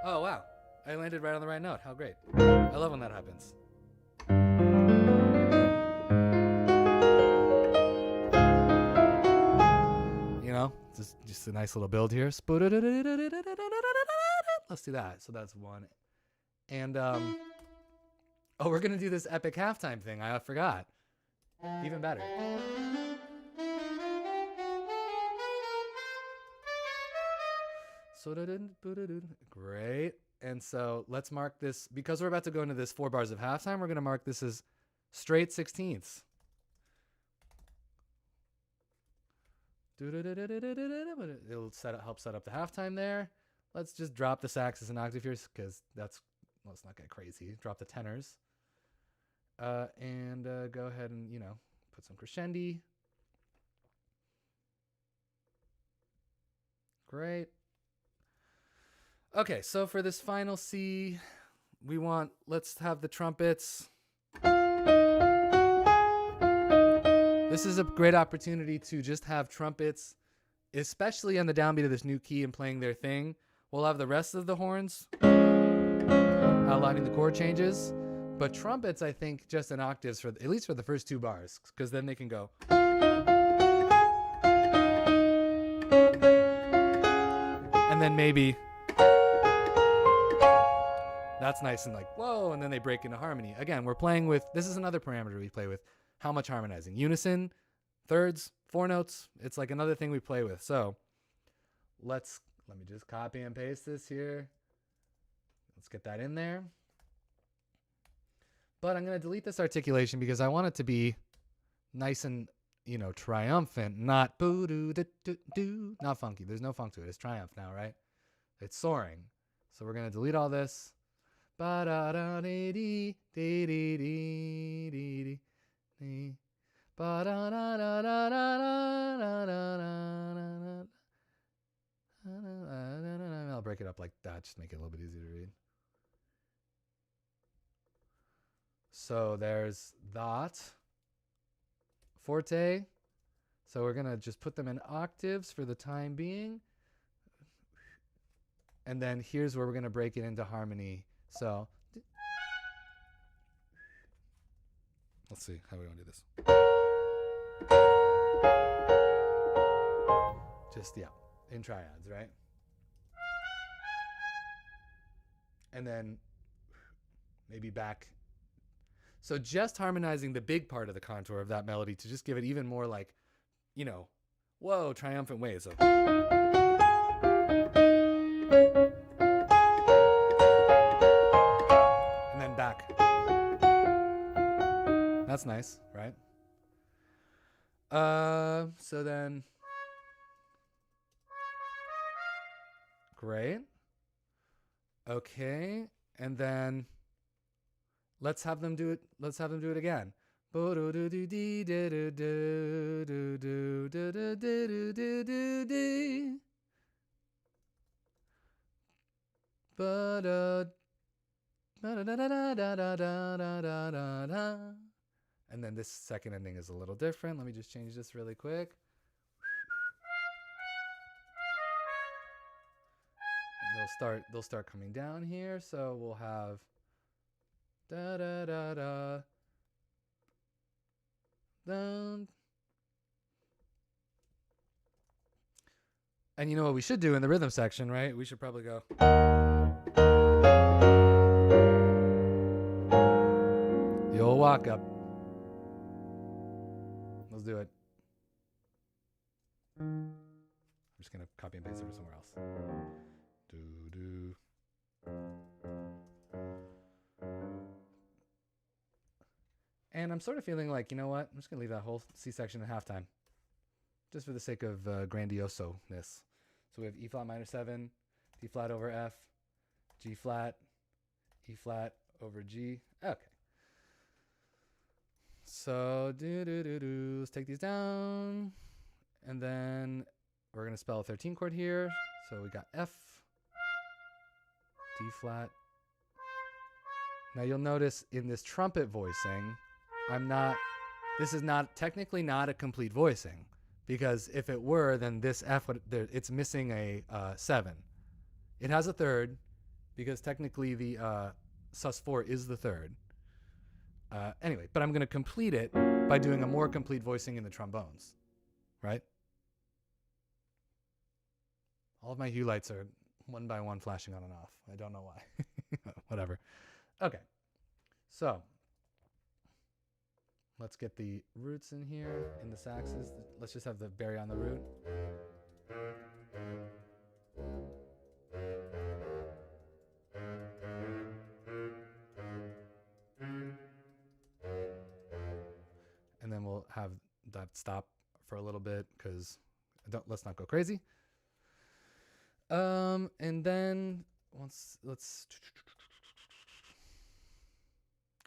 wow, I landed right on the right note. How great. I love when that happens. You know, just a nice little build here. Let's do that. So that's one. And we're gonna do this epic halftime thing. I forgot. Even better. Great. And so let's mark this, because we're about to go into this 4 bars of halftime, we're gonna mark this as straight 16ths. It'll help set up the halftime there. Let's just drop the saxes and octave here because let's not get crazy. Drop the tenors. And go ahead and, you know, put some crescendi. Great. Okay, so for this final C, let's have the trumpets. This is a great opportunity to just have trumpets, especially on the downbeat of this new key and playing their thing. We'll have the rest of the horns outlining the chord changes. But trumpets, I think, just in octaves, at least for the first 2 bars, because then they can go. And then maybe that's nice and like, whoa, and then they break into harmony. Again, we're playing with, this is another parameter we play with, how much harmonizing. Unison, thirds, 4 notes, it's like another thing we play with. So let me just copy and paste this here. Let's get that in there. But I'm going to delete this articulation because I want it to be nice and, you know, triumphant, not boo-doo-doo-doo-doo, not funky. There's no funk to it. It's triumph now, right? It's soaring. So we're going to delete all this. Ba-da-da-dee-dee-dee-dee-dee-dee. I'll break it up like that, just make it a little bit easier to read. So there's that. Forte. So we're going to just put them in octaves for the time being. And then here's where we're going to break it into harmony. So let's see how we want to do this. Just, yeah, in triads, right? And then maybe back. So just harmonizing the big part of the contour of that melody to just give it even more like, you know, whoa, triumphant waves. So. And then back. That's nice, right? So then, great. Okay, and then let's have them do it. Let's have them do it again. And then this second ending is a little different. Let me just change this really quick. And they'll start coming down here. So we'll have da da da da down. And you know what we should do in the rhythm section, right? We should probably go. The old walk up. Let's do it. I'm just going to copy and paste it from somewhere else. Do. And I'm sort of feeling like, you know what? I'm just going to leave that whole C section at halftime. Just for the sake of grandioso-ness. So we have E flat minor 7, D flat over F, G flat, E flat over G. Okay. So let's take these down. And then we're going to spell a 13 chord here. So we got F, D flat. Now you'll notice in this trumpet voicing, this is technically not a complete voicing. Because if it were, then this F, it's missing a 7. It has a third, because technically the sus4 is the third. Anyway, but I'm going to complete it by doing a more complete voicing in the trombones, right? All of my hue lights are one by one flashing on and off. I don't know why. Whatever. Okay, so let's get the roots in here, in the saxes. Let's just have the Barry on the root. And then we'll have that stop for a little bit, because let's not go crazy. And then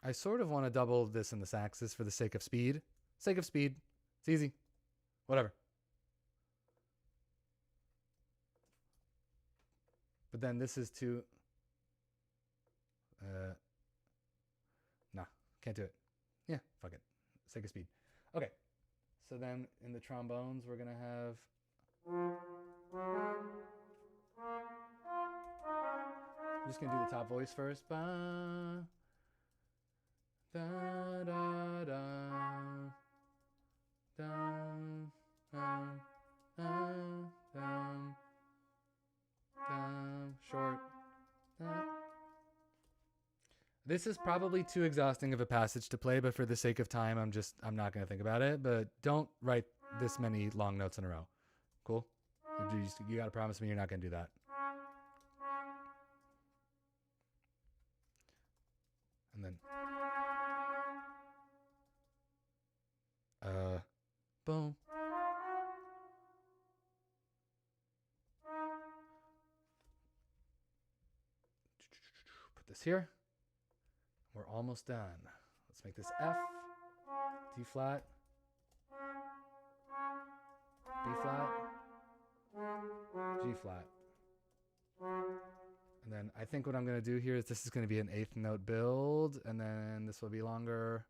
I sort of want to double this in the saxes for the sake of speed. It's easy. Whatever. But then this is too... Nah, can't do it. Yeah, fuck it. Sake of speed. Okay. So then in the trombones, we're going to have... I'm just going to do the top voice first. Ba, da, da, da, da, da, da, da, short. Da. This is probably too exhausting of a passage to play, but for the sake of time, I'm not going to think about it. But don't write this many long notes in a row. Cool? You got to promise me you're not going to do that. And then boom. Put this here. We're almost done. Let's make this F, D flat, B flat, G flat. And then I think what I'm going to do here is this is going to be an 8th note build, and then this will be longer.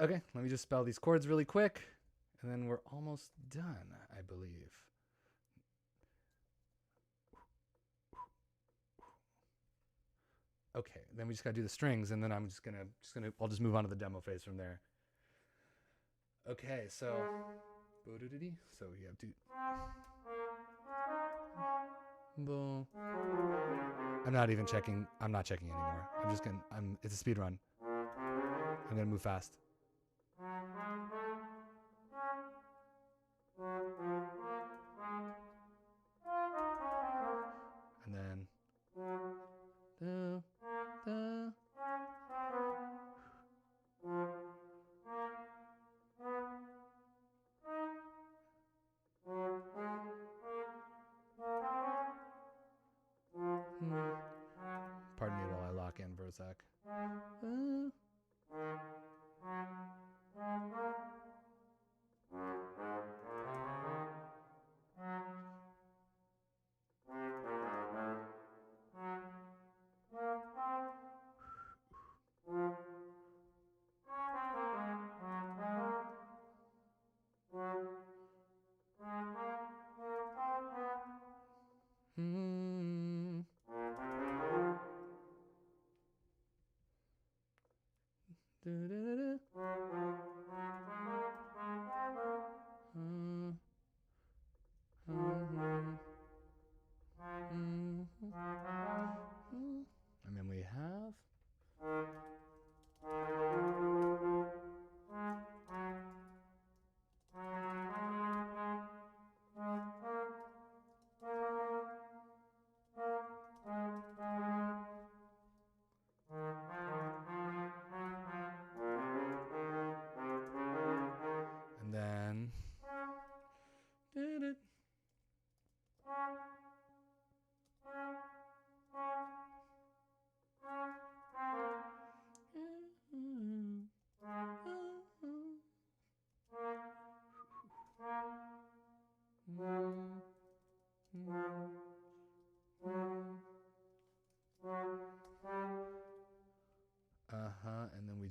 Okay, let me just spell these chords really quick, and then we're almost done, I believe. Okay, then we just got to do the strings, and then I'll just move on to the demo phase from there. Okay, so we have to... Boom. I'm not checking anymore. It's a speed run. I'm gonna move fast. And then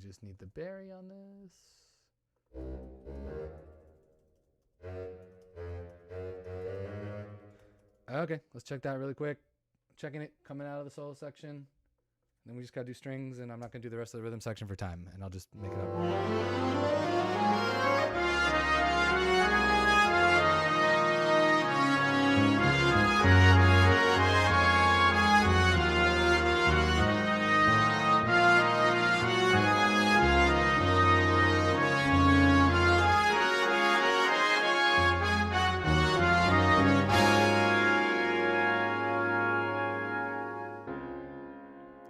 just need the Barry on this. Okay, let's check that really quick. Checking it coming out of the solo section. Then we just gotta do strings, and I'm not gonna do the rest of the rhythm section for time, and I'll just make it up.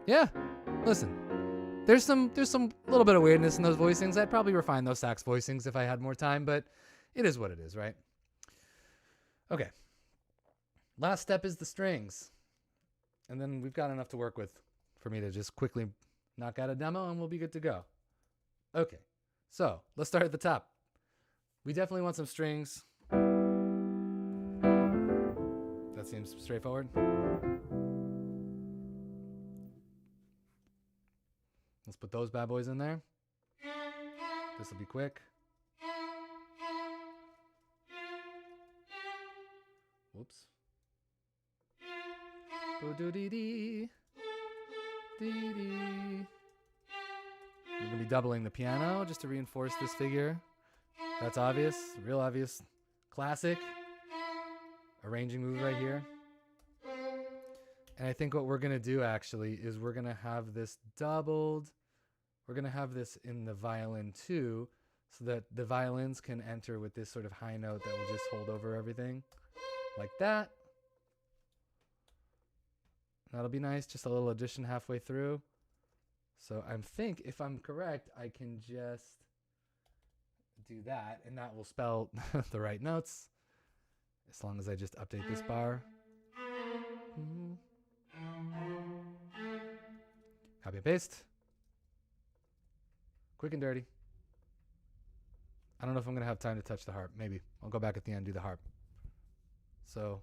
Yeah, listen, there's some little bit of weirdness in those voicings. I'd probably refine those sax voicings if I had more time, but it is what it is, right? Okay. Last step is the strings. And then we've got enough to work with for me to just quickly knock out a demo and we'll be good to go. Okay, so let's start at the top. We definitely want some strings. That seems straightforward. Let's put those bad boys in there. This will be quick. Whoops. Bo-do-dee-dee. Dee-dee. We're going to be doubling the piano just to reinforce this figure. That's obvious, real obvious. Classic arranging move right here. And I think what we're going to do actually is we're going to have this doubled. We're going to have this in the violin too, so that the violins can enter with this sort of high note that will just hold over everything like that. That'll be nice, just a little addition halfway through. So I think if I'm correct, I can just do that and that will spell the right notes as long as I just update this bar. Copy and paste. Quick and dirty. I don't know if I'm going to have time to touch the harp. Maybe. I'll go back at the end and do the harp. So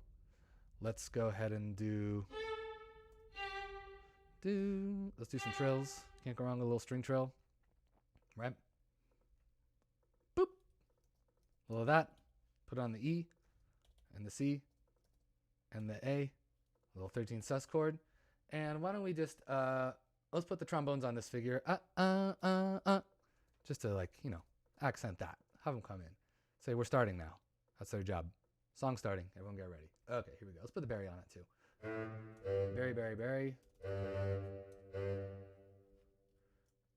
let's go ahead and let's do some trills. Can't go wrong with a little string trill. Right? Boop. A little of that. Put on the E and the C and the A. A little 13 sus chord. And why don't we just let's put the trombones on this figure. Just to, like, you know, accent that. Have them come in. Say, we're starting now. That's their job. Song starting. Everyone get ready. Okay, here we go. Let's put the Barry on it too. Barry, Barry, Barry.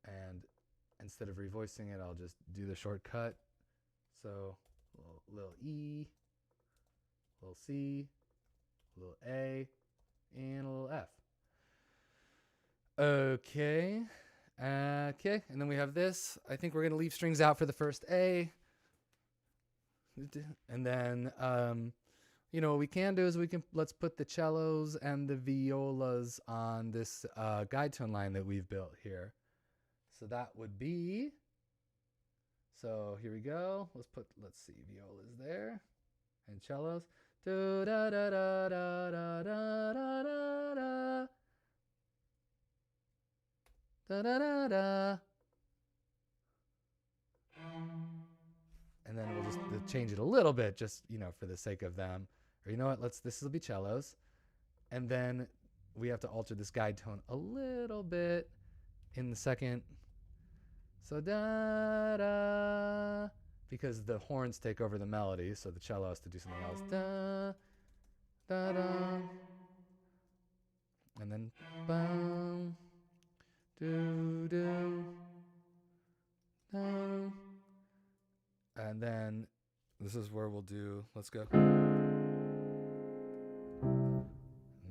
And instead of revoicing it, I'll just do the shortcut. So, little E, little C, little A, and a little F. Okay. Okay, and then we have this. I think we're going to leave strings out for the first A. And then, you know, what we can do is let's put the cellos and the violas on this guide tone line that we've built here. So that would be, so here we go. Let's see, violas there and cellos. Do da da da da da da da da. Da da da da. And then we'll just change it a little bit, just, you know, for the sake of them. Or you know what? This will be cellos, and then we have to alter this guide tone a little bit in the second. So da da, because the horns take over the melody, so the cello has to do something else. Da da da, and then bum. Do, do, do. And then this is where we'll do, let's go. And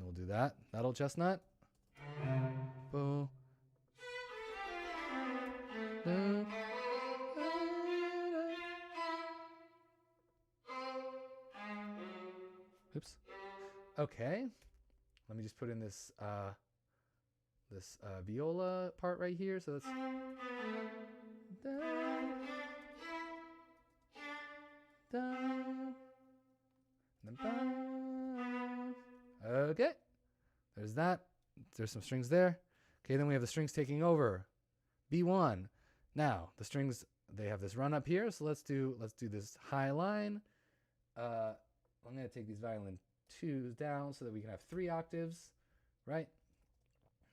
we'll do that. That old chestnut. Bo. Do. Oops. Okay. Let me just put in this viola part right here. So that's okay. There's that. There's some strings there. Okay, then we have the strings taking over. B1. Now the strings, they have this run up here, so let's do this high line. I'm gonna take these violin 2s down so that we can have 3 octaves, right?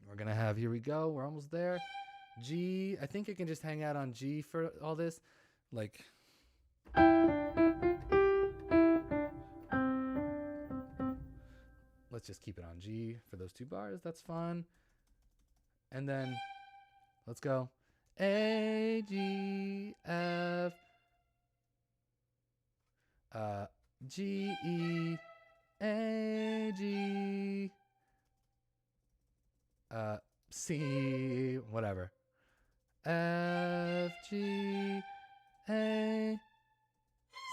We're gonna have, here we go, we're almost there. G, I think it can just hang out on G for all this. Like, let's just keep it on G for those 2 bars, that's fun. And then, let's go. A, G, F, G, E, A, G, C, whatever. F, G, A,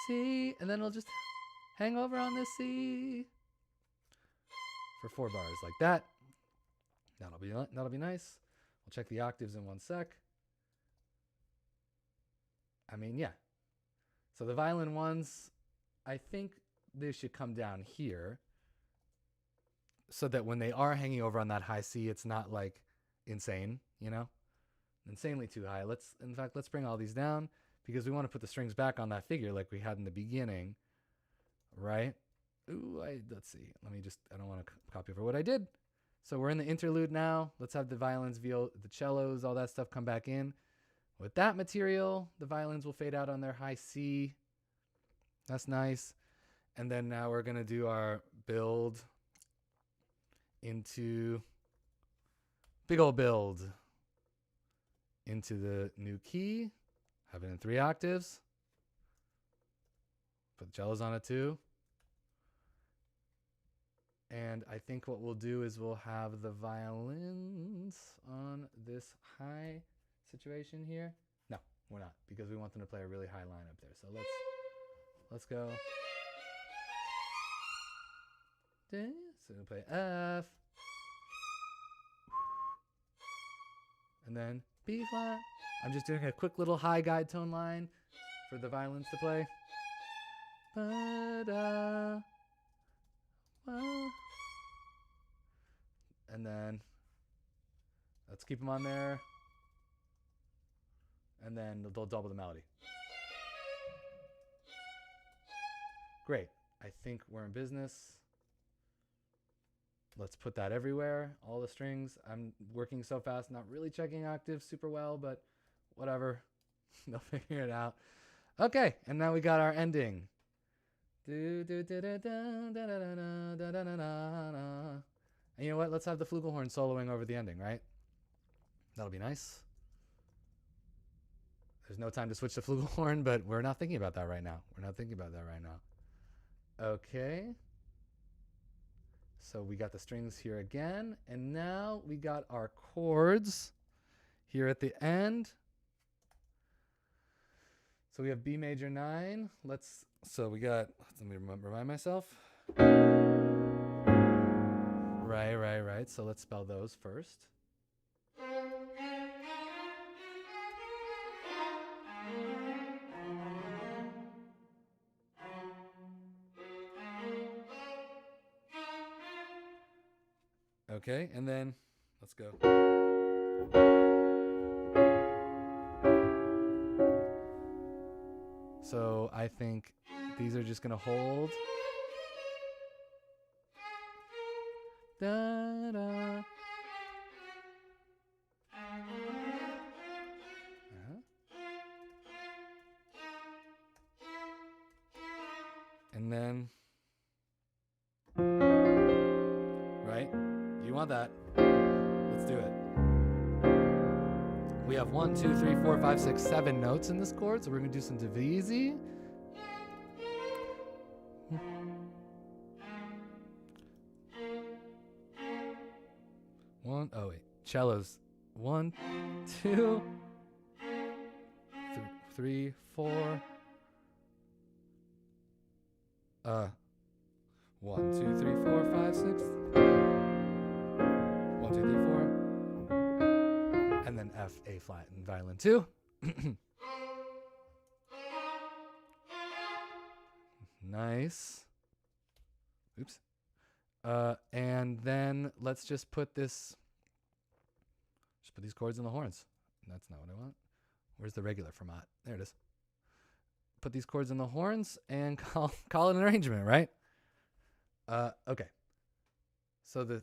C, and then we'll just hang over on this C for 4 bars like that. That'll be nice. We'll check the octaves in 1 sec. I mean, yeah. So the violin 1s, I think they should come down here so that when they are hanging over on that high C, it's not like insane, you know? Insanely too high. In fact, let's bring all these down because we want to put the strings back on that figure like we had in the beginning, right? Ooh, let's see. I don't want to copy over what I did. So we're in the interlude now. Let's have the violins, the cellos, all that stuff come back in. With that material, the violins will fade out on their high C. That's nice. And then now we're going to do our build into, big old build into the new key. Have it in 3 octaves. Put the cellos on it too. And I think what we'll do is we'll have the violins on this high situation here. No, we're not, because we want them to play a really high line up there. So let's go. So we'll play F. And then B flat. I'm just doing a quick little high guide tone line for the violins to play. And then let's keep them on there. And then they'll double the melody. Great. I think we're in business. Let's put that everywhere. All the strings. I'm working so fast, not really checking octaves super well, but whatever. They'll figure it out. Okay, and now we got our ending. And you know what? Let's have the flugelhorn soloing over the ending, right? That'll be nice. There's no time to switch to flugelhorn, but we're not thinking about that right now. Okay. So we got the strings here again, and now we got our chords here at the end. So we have B major 9. Let me remind myself. Right. So let's spell those first. Okay, and then let's go. So I think these are just going to hold. Da, da. And then, right? You want that. Let's do it. We have 1, 2, 3, 4, 5, 6, 7 notes in this chord, so we're going to do some divisi. Cellos. 1, 2, 3, 4. 1, 2, 3, 4, 5, 6. 1, 2, 3, 4. And then F, A flat, and violin 2. Nice. Oops. And then let's just put these chords in the horns. That's not what I want. Where's the regular format? There it is. Put these chords in the horns and call it an arrangement, right? Okay. So the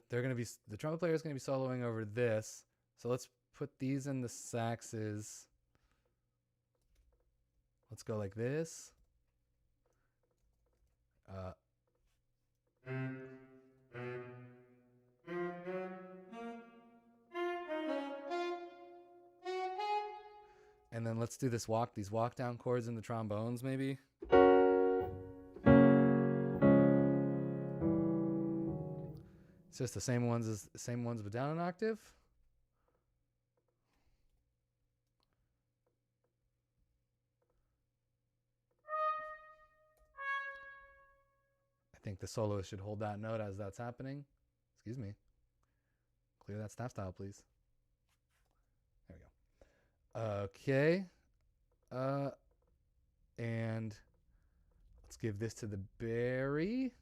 trumpet player is gonna be soloing over this. So let's put these in the saxes. Let's go like this. And then let's do these walk down chords in the trombones maybe. It's just the same ones but down an octave. I think the soloist should hold that note as that's happening. Excuse me. Clear that staff style, please. There we go. Okay. And let's give this to the Barry.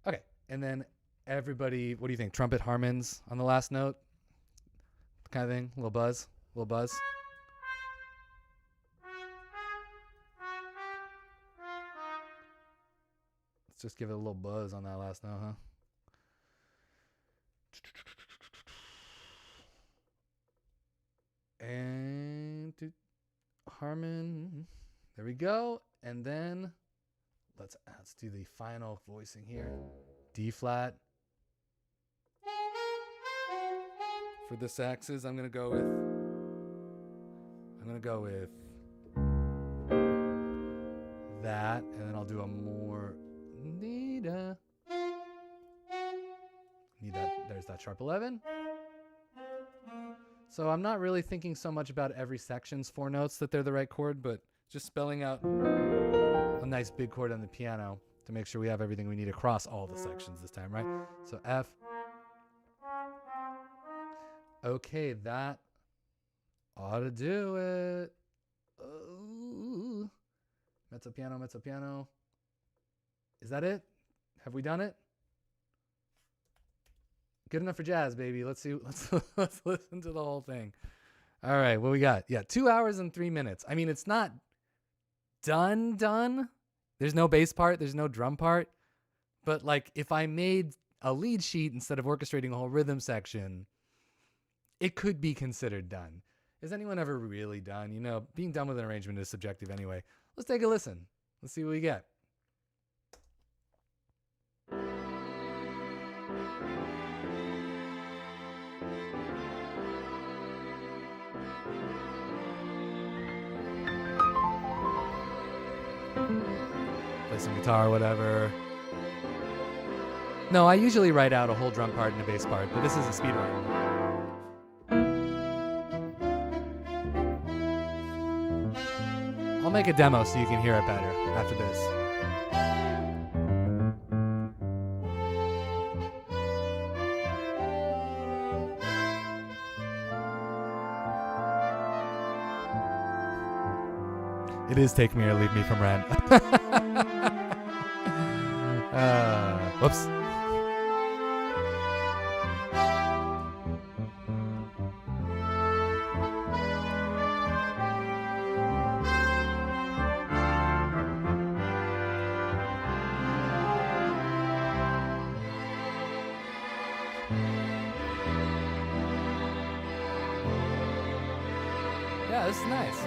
Okay, and then everybody, what do you think? Trumpet harmons on the last note? Kind of thing? A little buzz? Let's just give it a little buzz on that last note, huh? And harmon. There we go. And then let's do the final voicing here. D flat. For the saxes, I'm gonna go with that, and then I'll do a more need that. There's that sharp 11. So I'm not really thinking so much about every section's 4 notes that they're the right chord, but just spelling out a nice big chord on the piano to make sure we have everything we need across all the sections this time, right? So F. Okay, that ought to do it. Oh. Mezzo piano. Is that it? Have we done it? Good enough for jazz, baby. Let's see. Let's listen to the whole thing. All right, what we got? Yeah, 2 hours and 3 minutes. I mean, it's not done. There's no bass part. There's no drum part. But like, if I made a lead sheet instead of orchestrating a whole rhythm section, it could be considered done. Is anyone ever really done? You know, being done with an arrangement is subjective anyway. Let's take a listen. Let's see what we get. Play some guitar or whatever. No, I usually write out a whole drum part and a bass part, but this is a speed run. I'll make a demo so you can hear it better after this. It is Take Me or Leave Me from Rent. Whoops. Yeah, this is nice.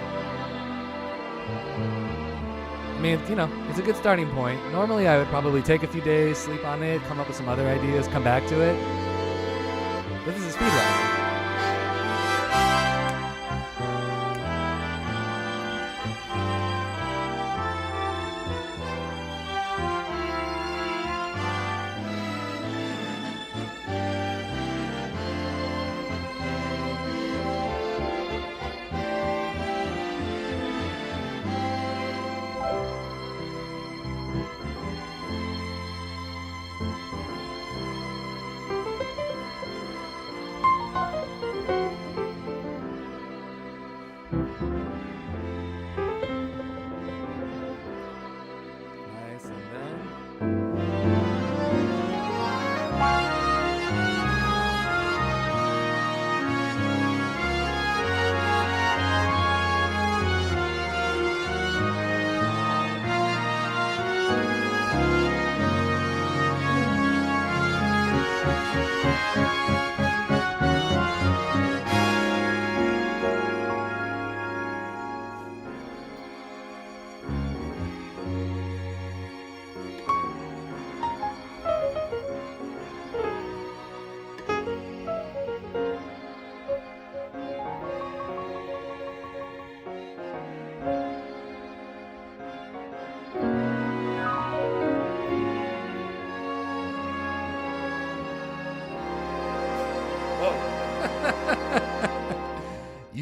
I mean, you know, it's a good starting point. Normally, I would probably take a few days, sleep on it, come up with some other ideas, come back to it. But this is a speed run.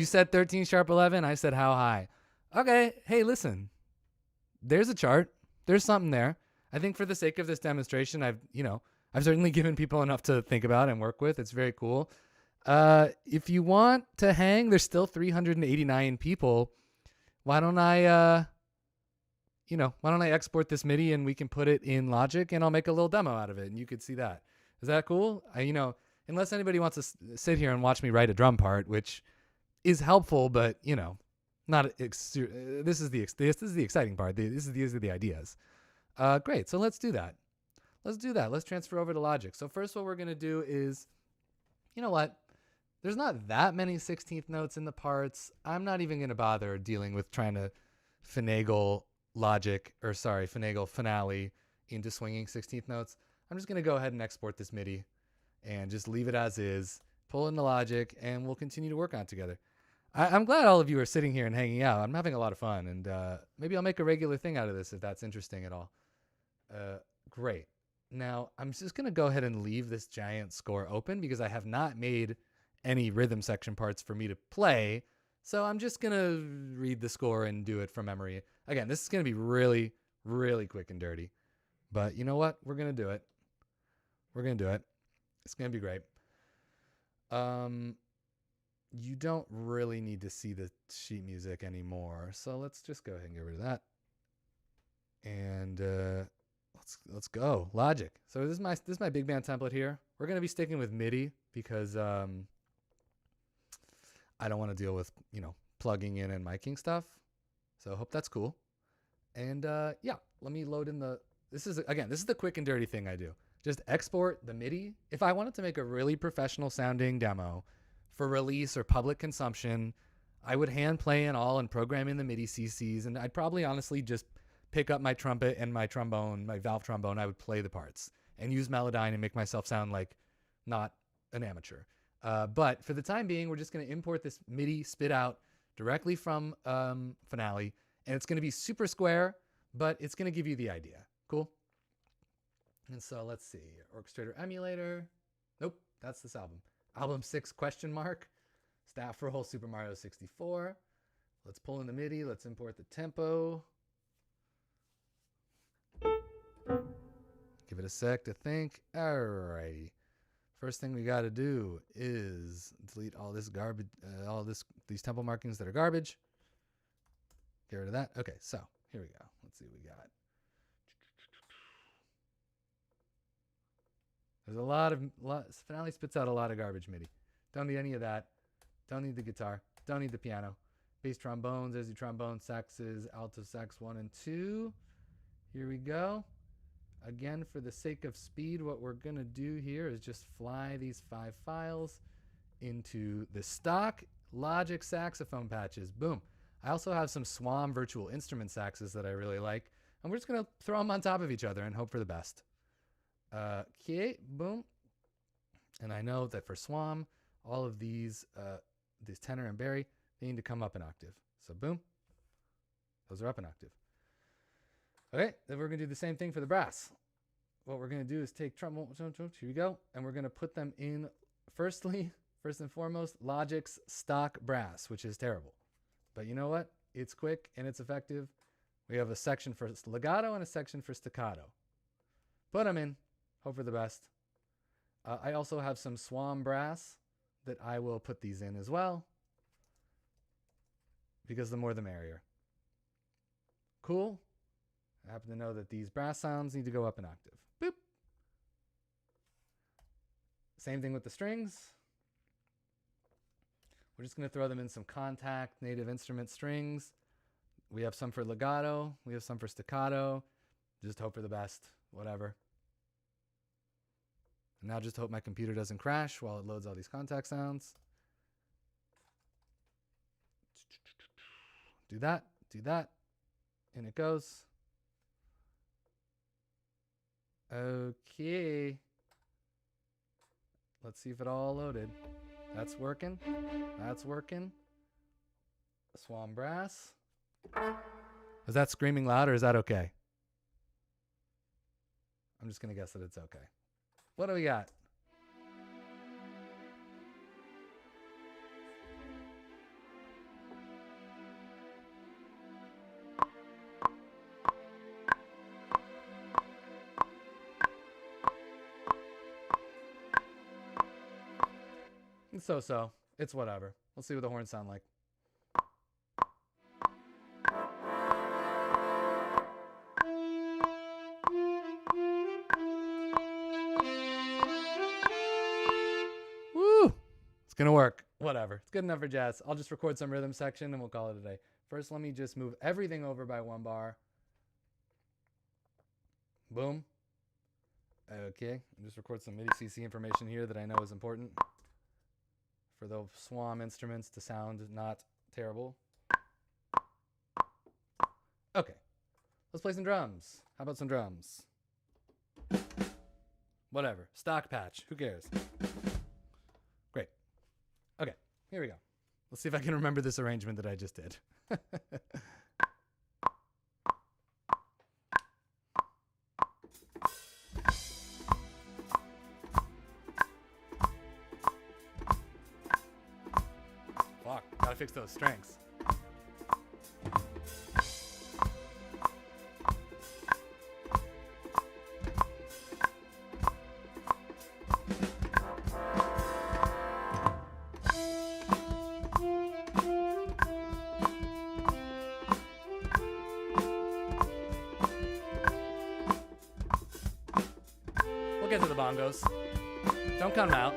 You said 13 sharp 11. I said how high? Okay. Hey, listen. There's a chart. There's something there. I think for the sake of this demonstration, I've certainly given people enough to think about and work with. It's very cool. If you want to hang, there's still 389 people. Why don't I export this MIDI and we can put it in Logic and I'll make a little demo out of it and you could see that. Is that cool? Unless anybody wants to sit here and watch me write a drum part, which is helpful, but not. This is the exciting part. These are the ideas. Great. So let's do that. Let's transfer over to Logic. So first, what we're gonna do is, you know what? There's not that many 16th notes in the parts. I'm not even gonna bother dealing with trying to finagle Finale into swinging 16th notes. I'm just gonna go ahead and export this MIDI and just leave it as is, pull in the Logic, and we'll continue to work on it together. I'm glad all of you are sitting here and hanging out. I'm having a lot of fun, and maybe I'll make a regular thing out of this if that's interesting at all. Great. Now, I'm just going to go ahead and leave this giant score open because I have not made any rhythm section parts for me to play, so I'm just going to read the score and do it from memory. Again, this is going to be really, really quick and dirty, but you know what? We're going to do it. It's going to be great. You don't really need to see the sheet music anymore, so let's just go ahead and get rid of that. And let's go Logic. So this is my big band template here. We're gonna be sticking with MIDI because I don't want to deal with plugging in and miking stuff. So I hope that's cool. And yeah, let me load in the. This is the quick and dirty thing I do. Just export the MIDI. If I wanted to make a really professional sounding demo for release or public consumption, I would hand play and all and program in the MIDI CCs, and I'd probably honestly just pick up my trumpet and my trombone, my valve trombone. I would play the parts and use Melodyne and make myself sound like not an amateur. But for the time being, we're just going to import this MIDI spit out directly from Finale, and it's going to be super square, but it's going to give you the idea. Cool? And so let's see. Orchestrator Emulator. Nope, that's this album. Album 6 ? Staff roll Super Mario 64. Let's pull in the MIDI. Let's import the tempo. Give it a sec to think. Alrighty. First thing we got to do is delete all this garbage, these tempo markings that are garbage. Get rid of that. Okay, so here we go. Let's see what we got. There's a lot. Finale spits out a lot of garbage MIDI. Don't need any of that. Don't need the guitar. Don't need the piano. Bass trombones, there's your trombone, saxes, alto sax 1 and 2. Here we go. Again, for the sake of speed, what we're going to do here is just fly these 5 files into the stock Logic saxophone patches. Boom. I also have some Swam virtual instrument saxes that I really like, and we're just going to throw them on top of each other and hope for the best. Okay, boom. And I know that for Swam, all of these tenor and Barry, they need to come up an octave. So boom, those are up an octave. Okay, then we're gonna do the same thing for the brass. What we're gonna do is take trombone, here we go, and we're gonna put them in, first and foremost, Logic's stock brass, which is terrible. But you know what? It's quick and it's effective. We have a section for legato and a section for staccato. Put them in, hope for the best. I also have some Swam brass that I will put these in as well, because the more the merrier. Cool. I happen to know that these brass sounds need to go up an octave. Boop. Same thing with the strings. We're just going to throw them in some Contact native instrument strings. We have some for legato. We have some for staccato. Just hope for the best. Whatever. And now just hope my computer doesn't crash while it loads all these Contact sounds. Do that. Do that. And it goes. Okay. Let's see if it all loaded. That's working. That's working. Swam brass. Is that screaming loud or is that okay? I'm just going to guess that it's okay. What do we got? It's so-so. It's whatever. Let's see what the horns sound like. Woo! It's gonna work. Whatever. It's good enough for jazz. I'll just record some rhythm section and we'll call it a day. First, let me just move everything over by 1 bar. Boom. Okay. Just record some MIDI CC information here that I know is important for the SWAM instruments to sound not terrible. Okay. Let's play some drums. How about some drums? Whatever. Stock patch. Who cares? Great. Okay. Here we go. Let's see if I can remember this arrangement that I just did. Fuck, gotta fix those strings. We'll get to the bongos. Don't come out.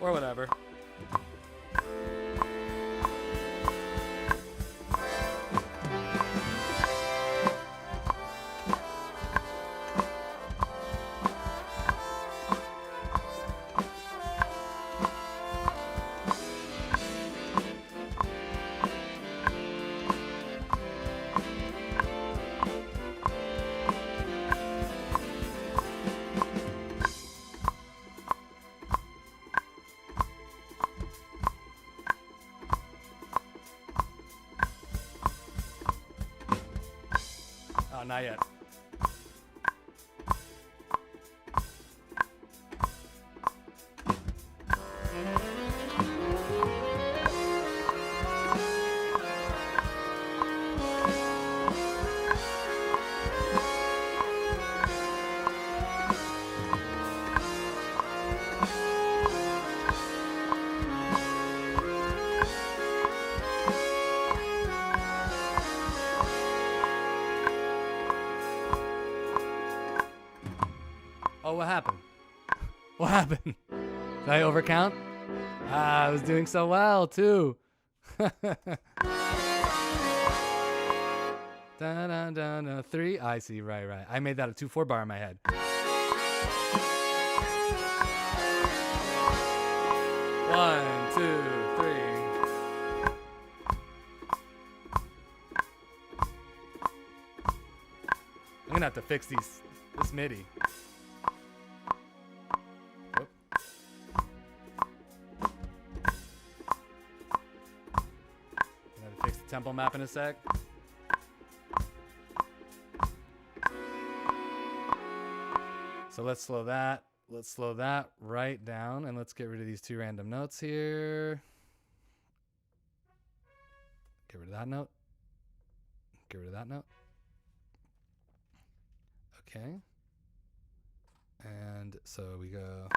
Or whatever. Oh, not yet. Oh, what happened? What happened? Did I overcount? Ah, I was doing so well, too. Da-da-da-da, 3. I see, right. I made that a 2/4 bar in my head. 1, 2, 3. I'm gonna have to fix this MIDI. Tempo map in a sec. So let's slow that. Let's slow that right down, and let's get rid of these 2 random notes here. Get rid of that note. Get rid of that note. Okay. And so we go.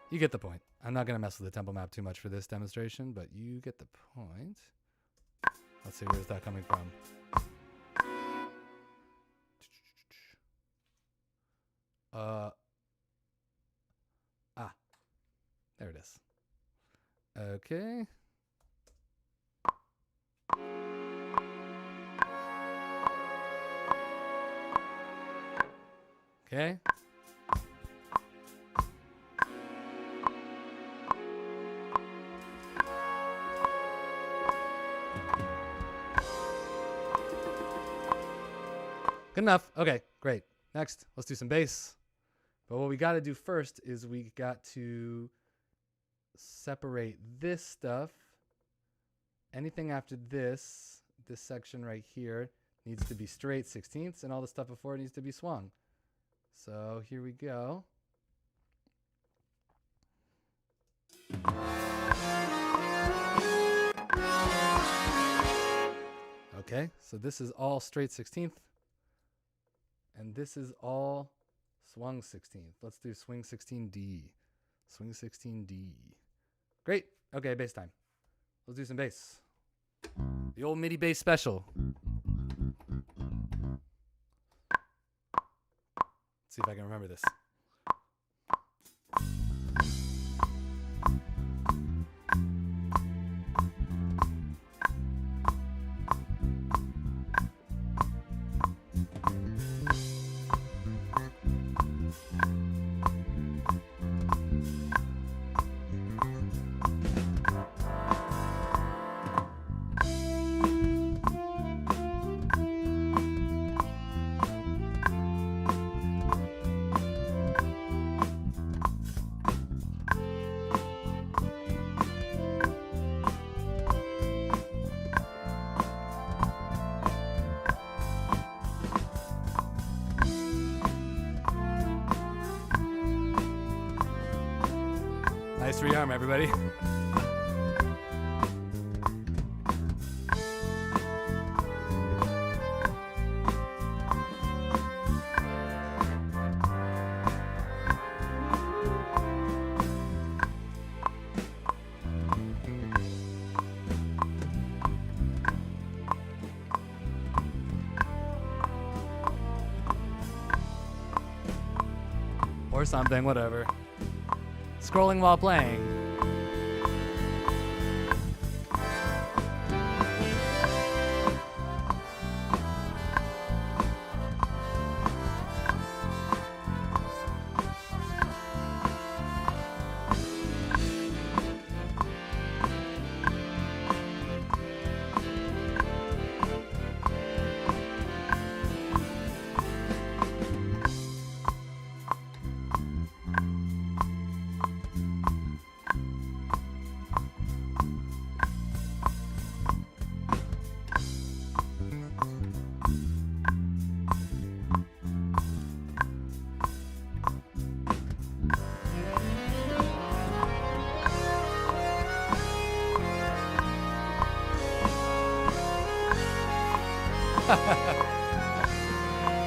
You get the point. I'm not going to mess with the tempo map too much for this demonstration, but you get the point. Let's see, where's that coming from? There it is. Okay. Good enough. Okay, great. Next, let's do some bass. But what we got to do first is we got to separate this stuff. Anything after this section right here needs to be straight 16ths, and all the stuff before it needs to be swung. So here we go. Okay, so this is all straight 16th, and this is all swung 16th. Let's do swing 16D. Swing 16D. Great. Okay, bass time. Let's do some bass. The old MIDI bass special. Let's see if I can remember this. Nice rearm, everybody. Or something, whatever. Scrolling while playing.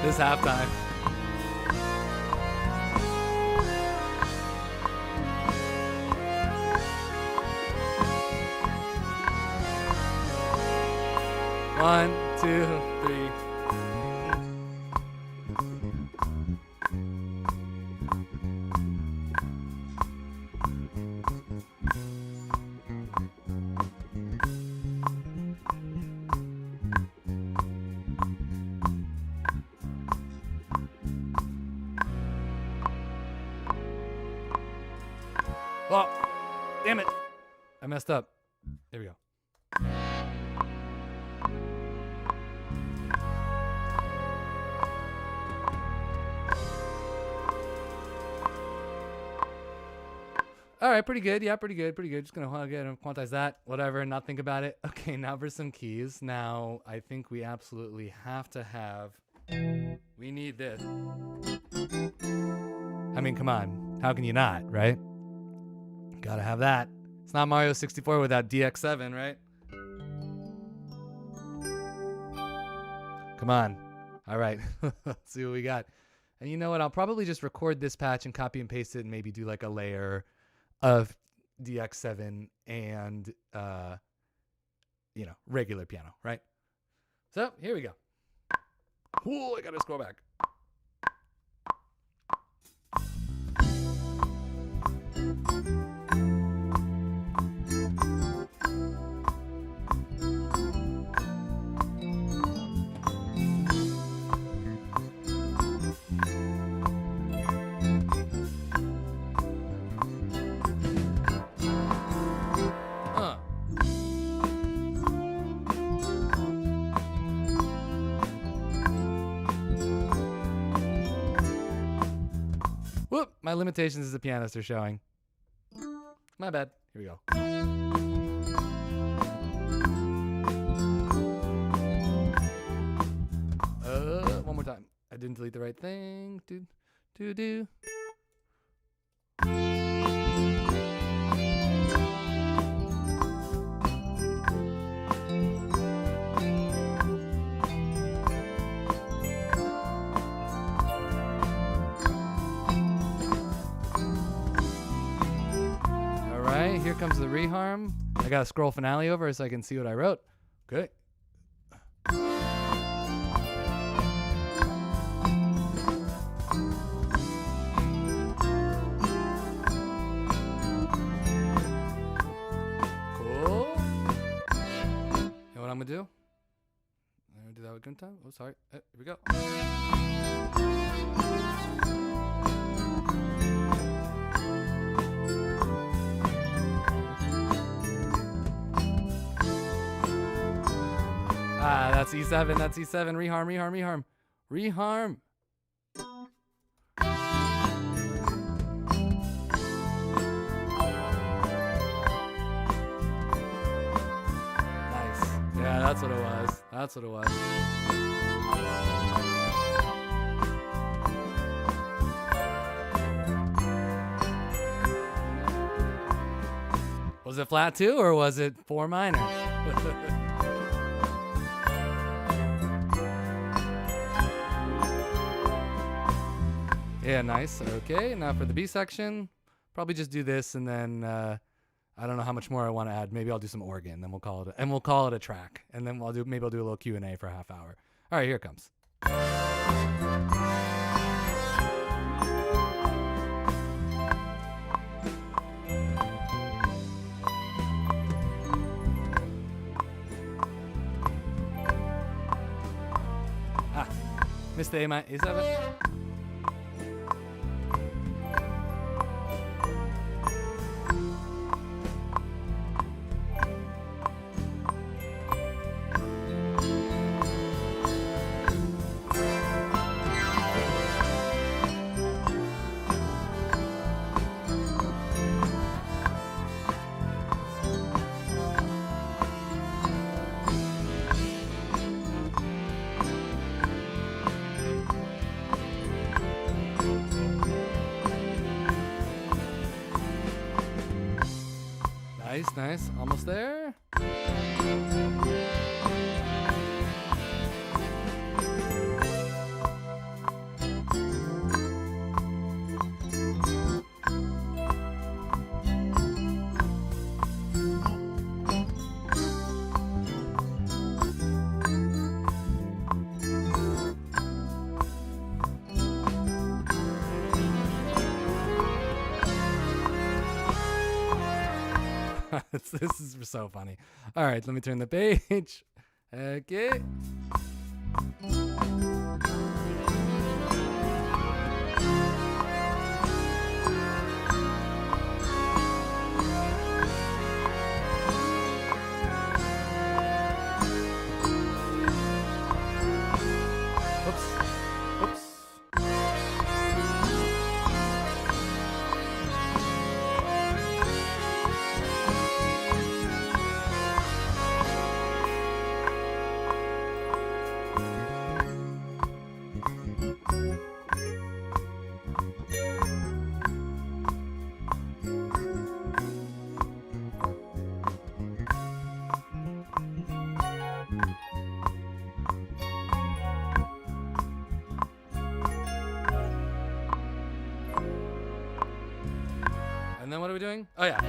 This halftime. One, two, three. Oh, damn it. I messed up. There we go. All right, pretty good. Yeah, pretty good. Just going to go ahead and quantize that. Whatever, not think about it. Okay, now for some keys. Now, I think we absolutely have to have... We need this. I mean, come on. How can you not, right? Gotta have that. It's not Mario 64 without DX7, right? Come on. All right. Let's see what we got. And you know what? I'll probably just record this patch and copy and paste it and maybe do like a layer of DX7 and, regular piano, right? So here we go. Ooh, I gotta scroll back. my limitations as a pianist are showing. My bad. Here we go. One more time. I didn't delete the right thing. Do. All right, here comes the reharm. I gotta scroll finale over so I can see what I wrote. Okay. I'm gonna do. I'm gonna do that one time. Oh, sorry. Here we go. Ah, that's E7. That's E7. Reharm. Yeah, that's what it was. Was it flat 2 or was it 4 minor? Yeah, nice. Okay, now for the B section, probably just do this and then I don't know how much more I want to add. Maybe I'll do some organ, then we'll call it a track, and then maybe I'll do a little Q&A for a half hour. All right, here it comes. Missed the A7. Nice. Almost there. This is so funny. All right, let me turn the page. Okay. And then what are we doing? Oh, yeah.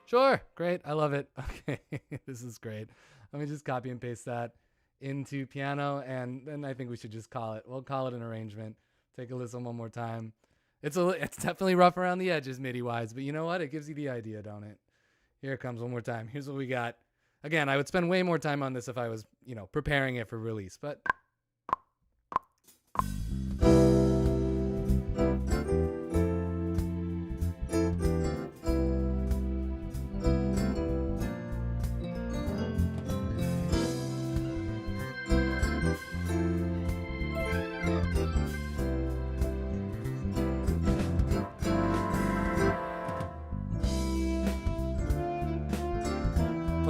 Sure. Great. I love it. Okay. This is great. Let me just copy and paste that into piano, and then I think we should just we'll call it an arrangement. Take a listen one more time. It's definitely rough around the edges MIDI-wise, but you know what? It gives you the idea, don't it? Here it comes one more time. Here's what we got. Again, I would spend way more time on this if I was, preparing it for release, but...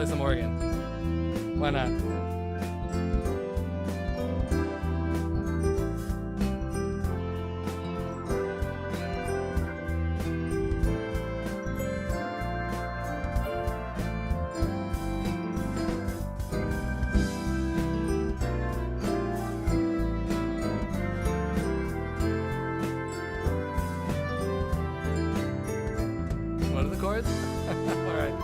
play some organ. Why not? What are the chords? All right.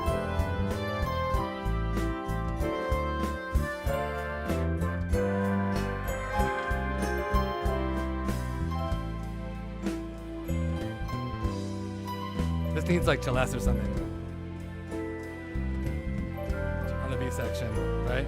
This needs like celeste or something on the B section, right?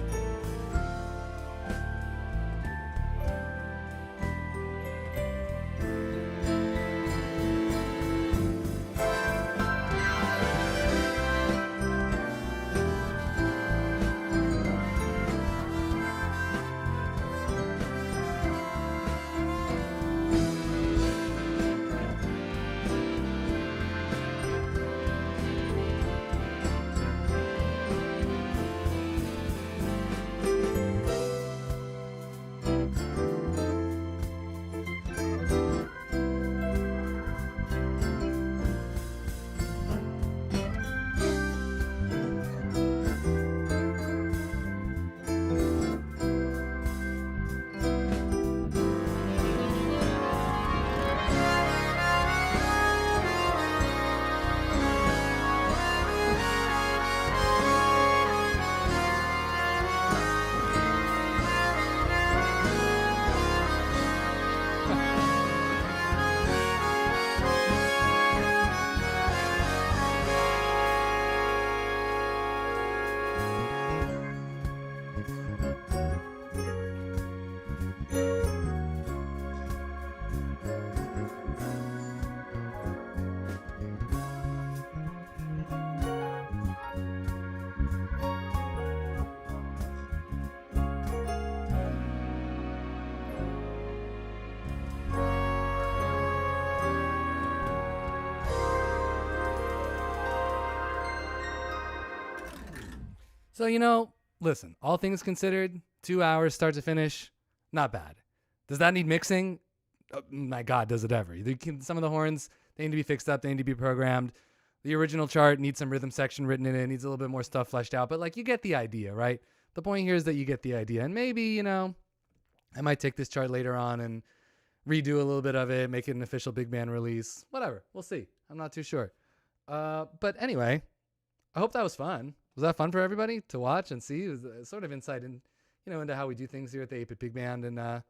So, listen, all things considered, 2 hours start to finish, not bad. Does that need mixing? Oh, my God, does it ever? Some of the horns, they need to be fixed up. They need to be programmed. The original chart needs some rhythm section written in it. Needs a little bit more stuff fleshed out. But, you get the idea, right? The point here is that you get the idea. And maybe, I might take this chart later on and redo a little bit of it, make it an official big band release. Whatever. We'll see. I'm not too sure. But anyway, I hope that was fun. Was that fun for everybody to watch and see? It was a sort of insight into how we do things here at the 8-Bit Big Band. And,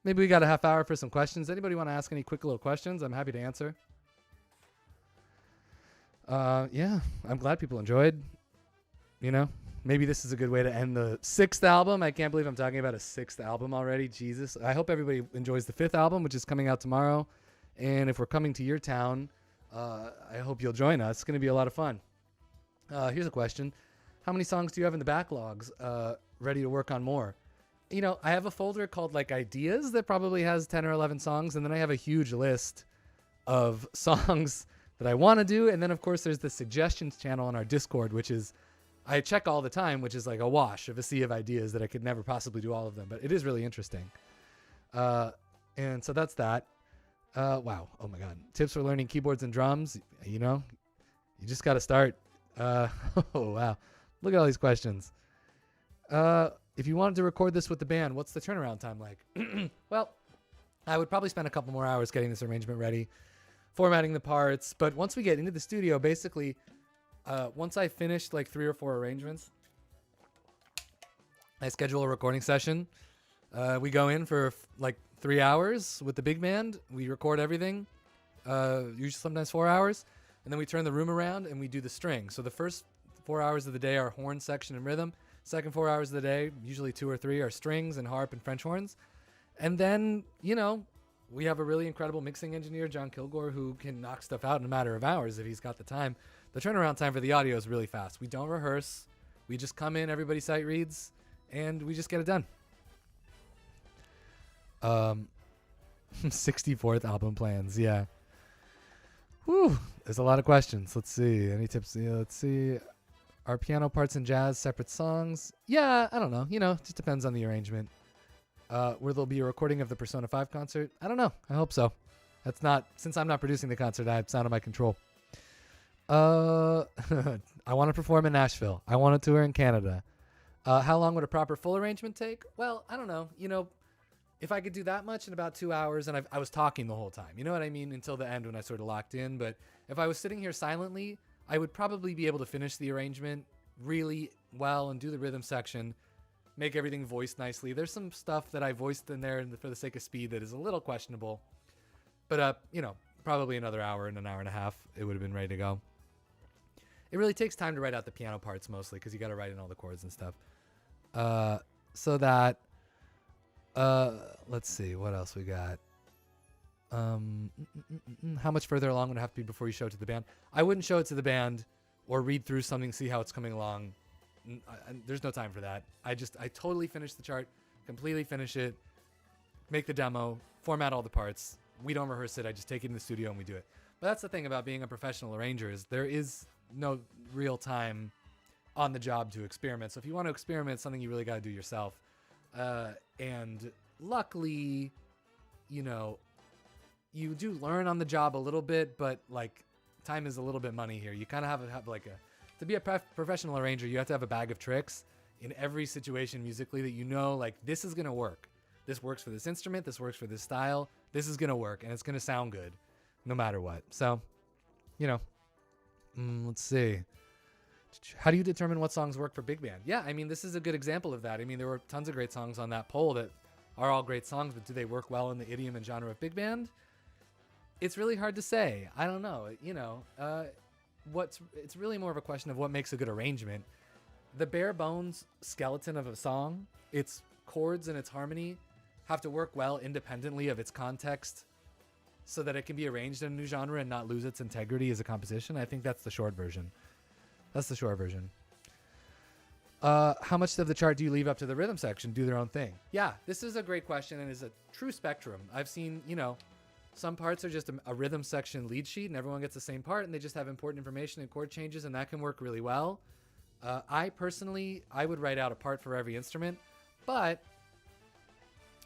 maybe we got a half hour for some questions. Anybody want to ask any quick little questions? I'm happy to answer. Yeah, I'm glad people enjoyed. Maybe this is a good way to end the 6th album. I can't believe I'm talking about a 6th album already. Jesus. I hope everybody enjoys the 5th album, which is coming out tomorrow. And if we're coming to your town, I hope you'll join us. It's going to be a lot of fun. Here's a question. How many songs do you have in the backlogs ready to work on more? I have a folder called Ideas that probably has 10 or 11 songs. And then I have a huge list of songs that I want to do. And then, of course, there's the suggestions channel on our Discord, which is I check all the time, which is like a wash of a sea of ideas that I could never possibly do all of them. But it is really interesting. And so that's that. Wow. Oh, my God. Tips for learning keyboards and drums. You just got to start. Oh, wow. Look at all these questions. If you wanted to record this with the band, what's the turnaround time like? Well, I would probably spend a couple more hours getting this arrangement ready, formatting the parts. But once we get into the studio, basically, once I finish 3 or 4 arrangements, I schedule a recording session. We go in for 3 hours with the big band. We record everything, usually sometimes 4 hours. And then we turn the room around and we do the string. So the first 4 hours of the day are horn section and rhythm. Second 4 hours of the day, usually 2 or 3, are strings and harp and French horns. And then, we have a really incredible mixing engineer, John Kilgore, who can knock stuff out in a matter of hours if he's got the time. The turnaround time for the audio is really fast. We don't rehearse. We just come in, everybody sight reads, and we just get it done. 64th album plans, yeah. Whew, there's a lot of questions. Let's see. Any tips? Yeah, let's see. Are piano parts in jazz separate songs? Yeah, I don't know. Just depends on the arrangement. Where there'll be a recording of the Persona 5 concert? I don't know. I hope so. Since I'm not producing the concert, it's out of my control. I want to perform in Nashville. I want to tour in Canada. How long would a proper full arrangement take? Well, I don't know. If I could do that much in about 2 hours, and I was talking the whole time, you know what I mean? Until the end when I sort of locked in. But if I was sitting here silently, I would probably be able to finish the arrangement really well and do the rhythm section, make everything voiced nicely. There's some stuff that I voiced in there for the sake of speed that is a little questionable. But, probably another hour and an hour and a half, it would have been ready to go. It really takes time to write out the piano parts mostly because you got to write in all the chords and stuff. So that, let's see, what else we got? How much further along would it have to be before you show it to the band? I wouldn't show it to the band or read through something, see how it's coming along. There's no time for that. I totally finish the chart, completely finish it, make the demo, format all the parts. We don't rehearse it. I just take it in the studio and we do it. But that's the thing about being a professional arranger is there is no real time on the job to experiment. So if you want to experiment, it's something you really got to do yourself. And luckily, you do learn on the job a little bit, but like time is a little bit money here. You kind of have to be a professional arranger, you have to have a bag of tricks in every situation musically that like this is going to work. This works for this instrument. This works for this style. This is going to work and it's going to sound good no matter what. So, let's see. How do you determine what songs work for big band? Yeah, this is a good example of that. There were tons of great songs on that poll that are all great songs, but do they work well in the idiom and genre of big band? It's really hard to say. I don't know. It's really more of a question of what makes a good arrangement. The bare bones skeleton of a song, its chords and its harmony have to work well independently of its context so that it can be arranged in a new genre and not lose its integrity as a composition. I think that's the short version. How much of the chart do you leave up to the rhythm section? Do their own thing? Yeah, this is a great question and is a true spectrum. I've seen, some parts are just a rhythm section lead sheet and everyone gets the same part and they just have important information and chord changes and that can work really well. I would write out a part for every instrument, but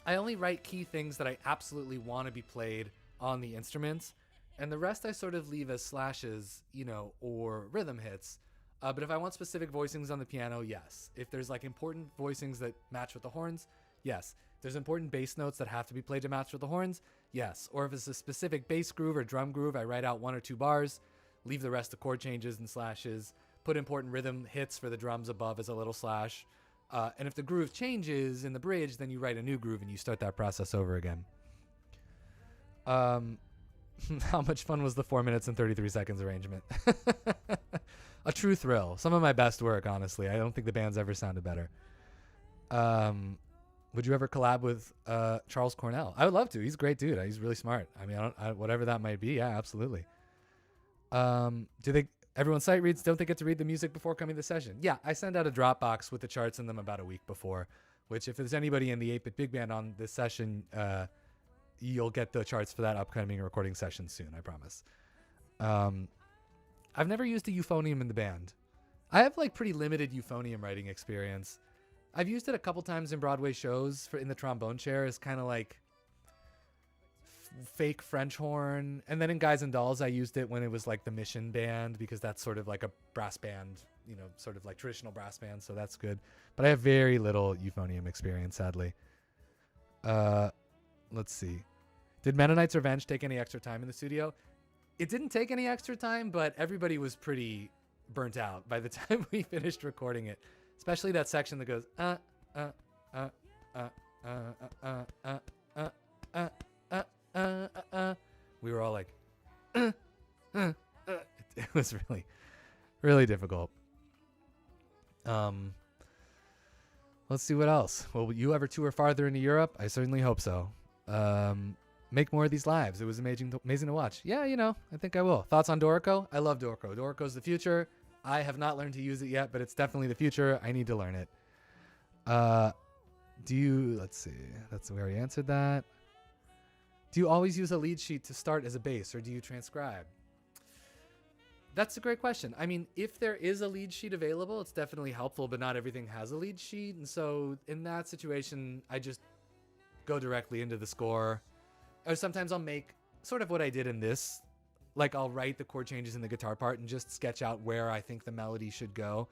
I only write key things that I absolutely want to be played on the instruments, and the rest I sort of leave as slashes, or rhythm hits. But if I want specific voicings on the piano, yes. If there's like important voicings that match with the horns, yes. If there's important bass notes that have to be played to match with the horns, yes. Or if it's a specific bass groove or drum groove, I write out 1 or 2 bars, leave the rest to chord changes and slashes, put important rhythm hits for the drums above as a little slash. And if the groove changes in the bridge, then you write a new groove and you start that process over again. How much fun was the 4 minutes and 33 seconds arrangement? A true thrill. Some of my best work, honestly. I don't think the band's ever sounded better. Would you ever collab with Charles Cornell? I would love to. He's a great dude. He's really smart. Whatever that might be. Yeah, absolutely. Everyone's sight reads, don't they get to read the music before coming to the session? Yeah, I send out a Dropbox with the charts in them about a week before, which if there's anybody in the 8-Bit Big Band on this session, you'll get the charts for that upcoming recording session soon, I promise. I've never used a euphonium in the band. I have pretty limited euphonium writing experience. I've used it a couple times in Broadway shows in the trombone chair as kind of fake French horn. And then in Guys and Dolls, I used it when it was the Mission Band because that's sort of like a brass band, sort of like traditional brass band. So that's good. But I have very little euphonium experience, sadly. Let's see. Did Mennonite's Revenge take any extra time in the studio? It didn't take any extra time, but everybody was pretty burnt out by the time we finished recording it. Especially that section that goes, we were all like, It was really, really difficult. Let's see what else. Will you ever tour farther into Europe? I certainly hope so. Make more of these lives. It was amazing to watch. Yeah, I think I will. Thoughts on Dorico? I love Dorico. Dorico's the future. I have not learned to use it yet, but it's definitely the future. I need to learn it. Let's see. That's where we answered that. Do you always use a lead sheet to start as a bass, or do you transcribe? That's a great question. I mean, if there is a lead sheet available, it's definitely helpful, but not everything has a lead sheet. And so in that situation, I just go directly into the score. Or sometimes I'll make sort of what I did in this. Like I'll write the chord changes in the guitar part and just sketch out where I think the melody should go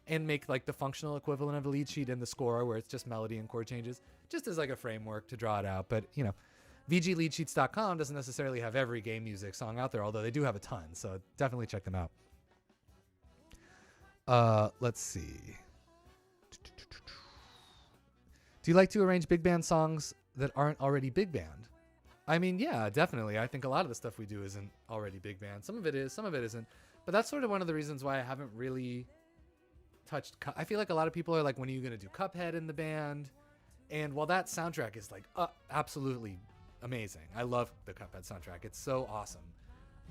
and make like the functional equivalent of a lead sheet in the score where it's just melody and chord changes, just as like a framework to draw it out. But, you know, VGLeadsheets.com doesn't necessarily have every game music song out there, although they do have a ton. So definitely check them out. Let's see. Do you like to arrange big band songs that aren't already big band? I mean, yeah, definitely. I think a lot of the stuff we do isn't already big band. Some of it is, some of it isn't. But that's sort of one of the reasons why I haven't really touched. I feel like a lot of people are like, when are you going to do Cuphead in the band? And while that soundtrack is like absolutely amazing, I love the Cuphead soundtrack. It's so awesome.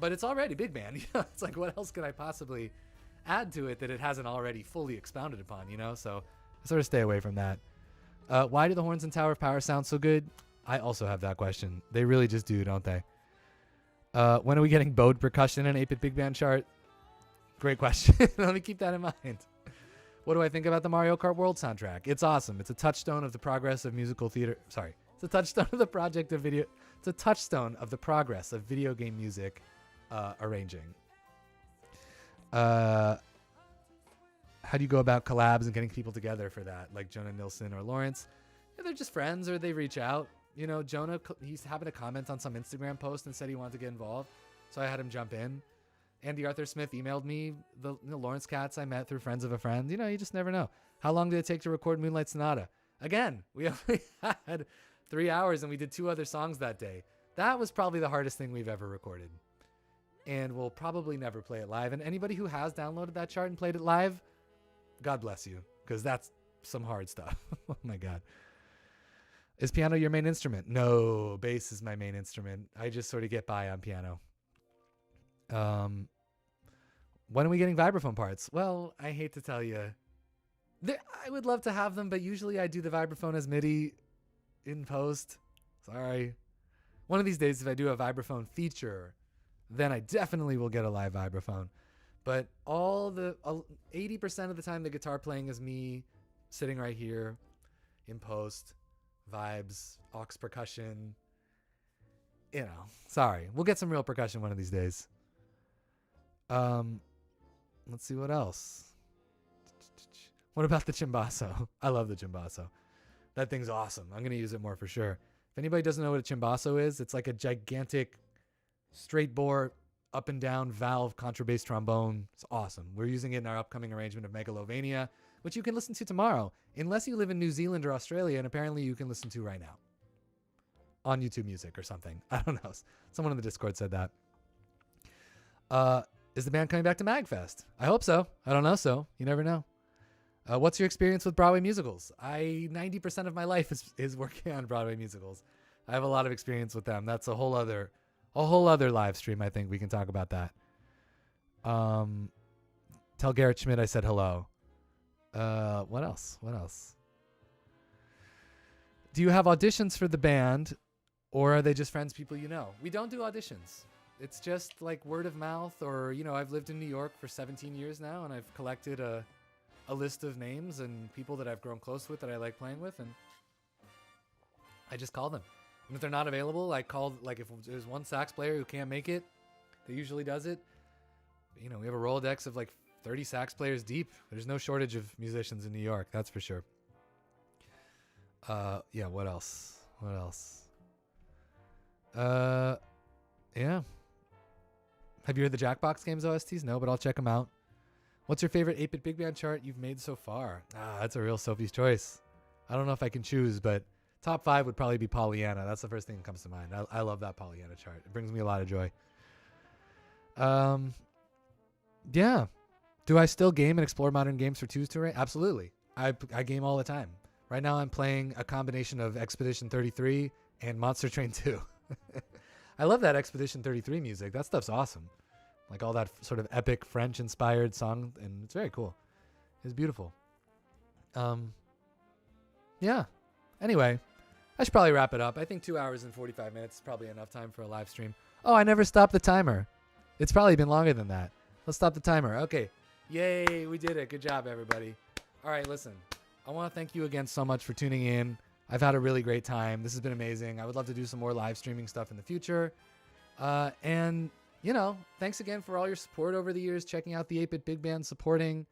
But it's already big band. You know, it's like, what else could I possibly add to it that it hasn't already fully expounded upon, you know? So I sort of stay away from that. Why do the horns in Tower of Power sound so good? I also have that question. They really just do, don't they? When are we getting bowed percussion in an 8-bit big band chart? Great question. Let me keep that in mind. What do I think about the Mario Kart World soundtrack? It's awesome. It's a touchstone of the progress of musical theater. Sorry. It's a touchstone of the project of video. It's a touchstone of the progress of video game music arranging. How do you go about collabs and getting people together for that? Like Jonah Nilsson or Lawrence? Yeah, they're just friends or they reach out. You know, Jonah, he's happened to comment on some Instagram post and said he wanted to get involved. So I had him jump in. Andy Arthur Smith emailed me the Lawrence Katz I met through friends of a friend. You know, you just never know. How long did it take to record Moonlight Sonata? Again, we only had 3 hours and we did 2 other songs that day. That was probably the hardest thing we've ever recorded. And we'll probably never play it live. And anybody who has downloaded that chart and played it live, God bless you, because that's some hard stuff. Oh my God. Is piano your main instrument? No, bass is my main instrument. I just sort of get by on piano. When are we getting vibraphone parts? Well, I hate to tell you. I would love to have them, but usually I do the vibraphone as MIDI in post. Sorry. One of these days, if I do a vibraphone feature, then I definitely will get a live vibraphone. But 80% of the time, the guitar playing is me sitting right here in post. Vibes, aux percussion. You know, sorry. We'll get some real percussion one of these days. Let's see what else. What about the chimbasso? I love the chimbasso. That thing's awesome. I'm going to use it more for sure. If anybody doesn't know what a chimbasso is, it's like a gigantic straight bore up and down valve contrabass trombone. It's awesome. We're using it in our upcoming arrangement of Megalovania, which you can listen to tomorrow, unless you live in New Zealand or Australia, and apparently you can listen to right now on YouTube Music or something. I don't know. Someone in the Discord said that. Is the band coming back to MagFest? I hope so. I don't know so. You never know. What's your experience with Broadway musicals? 90% of my life is working on Broadway musicals. I have a lot of experience with them. That's a whole other live stream. I think we can talk about that. Tell Garrett Schmidt I said hello. What else? Do you have auditions for the band, or are they just friends, people you know? We don't do auditions. It's just like word of mouth, or, you know, I've lived in New York for 17 years now, and I've collected a list of names and people that I've grown close with that I like playing with, and I just call them. And if they're not available, I call, like, if there's one sax player who can't make it, that usually does it. You know, we have a Rolodex of like 30 sax players deep. There's no shortage of musicians in New York, that's for sure. Yeah, what else? Yeah. Have you heard the Jackbox Games OSTs? No, but I'll check them out. What's your favorite 8-bit big band chart you've made so far? That's a real Sophie's choice. I don't know if I can choose, but top 5 would probably be Pollyanna. That's the first thing that comes to mind. I love that Pollyanna chart. It brings me a lot of joy. Yeah. Do I still game and explore modern games for twos to arrange? Absolutely. I game all the time. Right now I'm playing a combination of Expedition 33 and Monster Train 2. I love that Expedition 33 music. That stuff's awesome. Like all that sort of epic French-inspired song, and it's very cool. It's beautiful. Yeah. Anyway, I should probably wrap it up. I think 2 hours and 45 minutes is probably enough time for a live stream. Oh, I never stopped the timer. It's probably been longer than that. Let's stop the timer. Okay. Yay, we did it. Good job, everybody. All right, listen. I want to thank you again so much for tuning in. I've had a really great time. This has been amazing. I would love to do some more live streaming stuff in the future. And, you know, thanks again for all your support over the years, checking out the 8-Bit Big Band, supporting.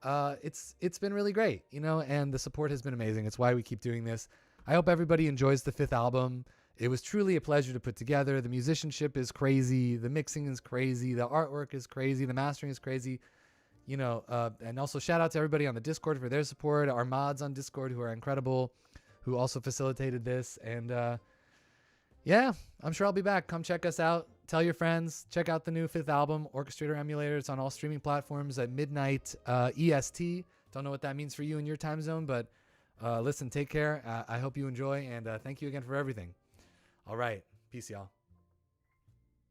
It's been really great, you know, and the support has been amazing. It's why we keep doing this. I hope everybody enjoys the 5th album. It was truly a pleasure to put together. The musicianship is crazy. The mixing is crazy. The artwork is crazy. The mastering is crazy. You know, and also shout out to everybody on the Discord for their support. Our mods on Discord who are incredible, who also facilitated this. And yeah, I'm sure I'll be back. Come check us out. Tell your friends. Check out the new 5th album, Orchestrator Emulator. It's on all streaming platforms at midnight EST. Don't know what that means for you in your time zone, but listen, take care. I hope you enjoy, and thank you again for everything. All right. Peace, y'all.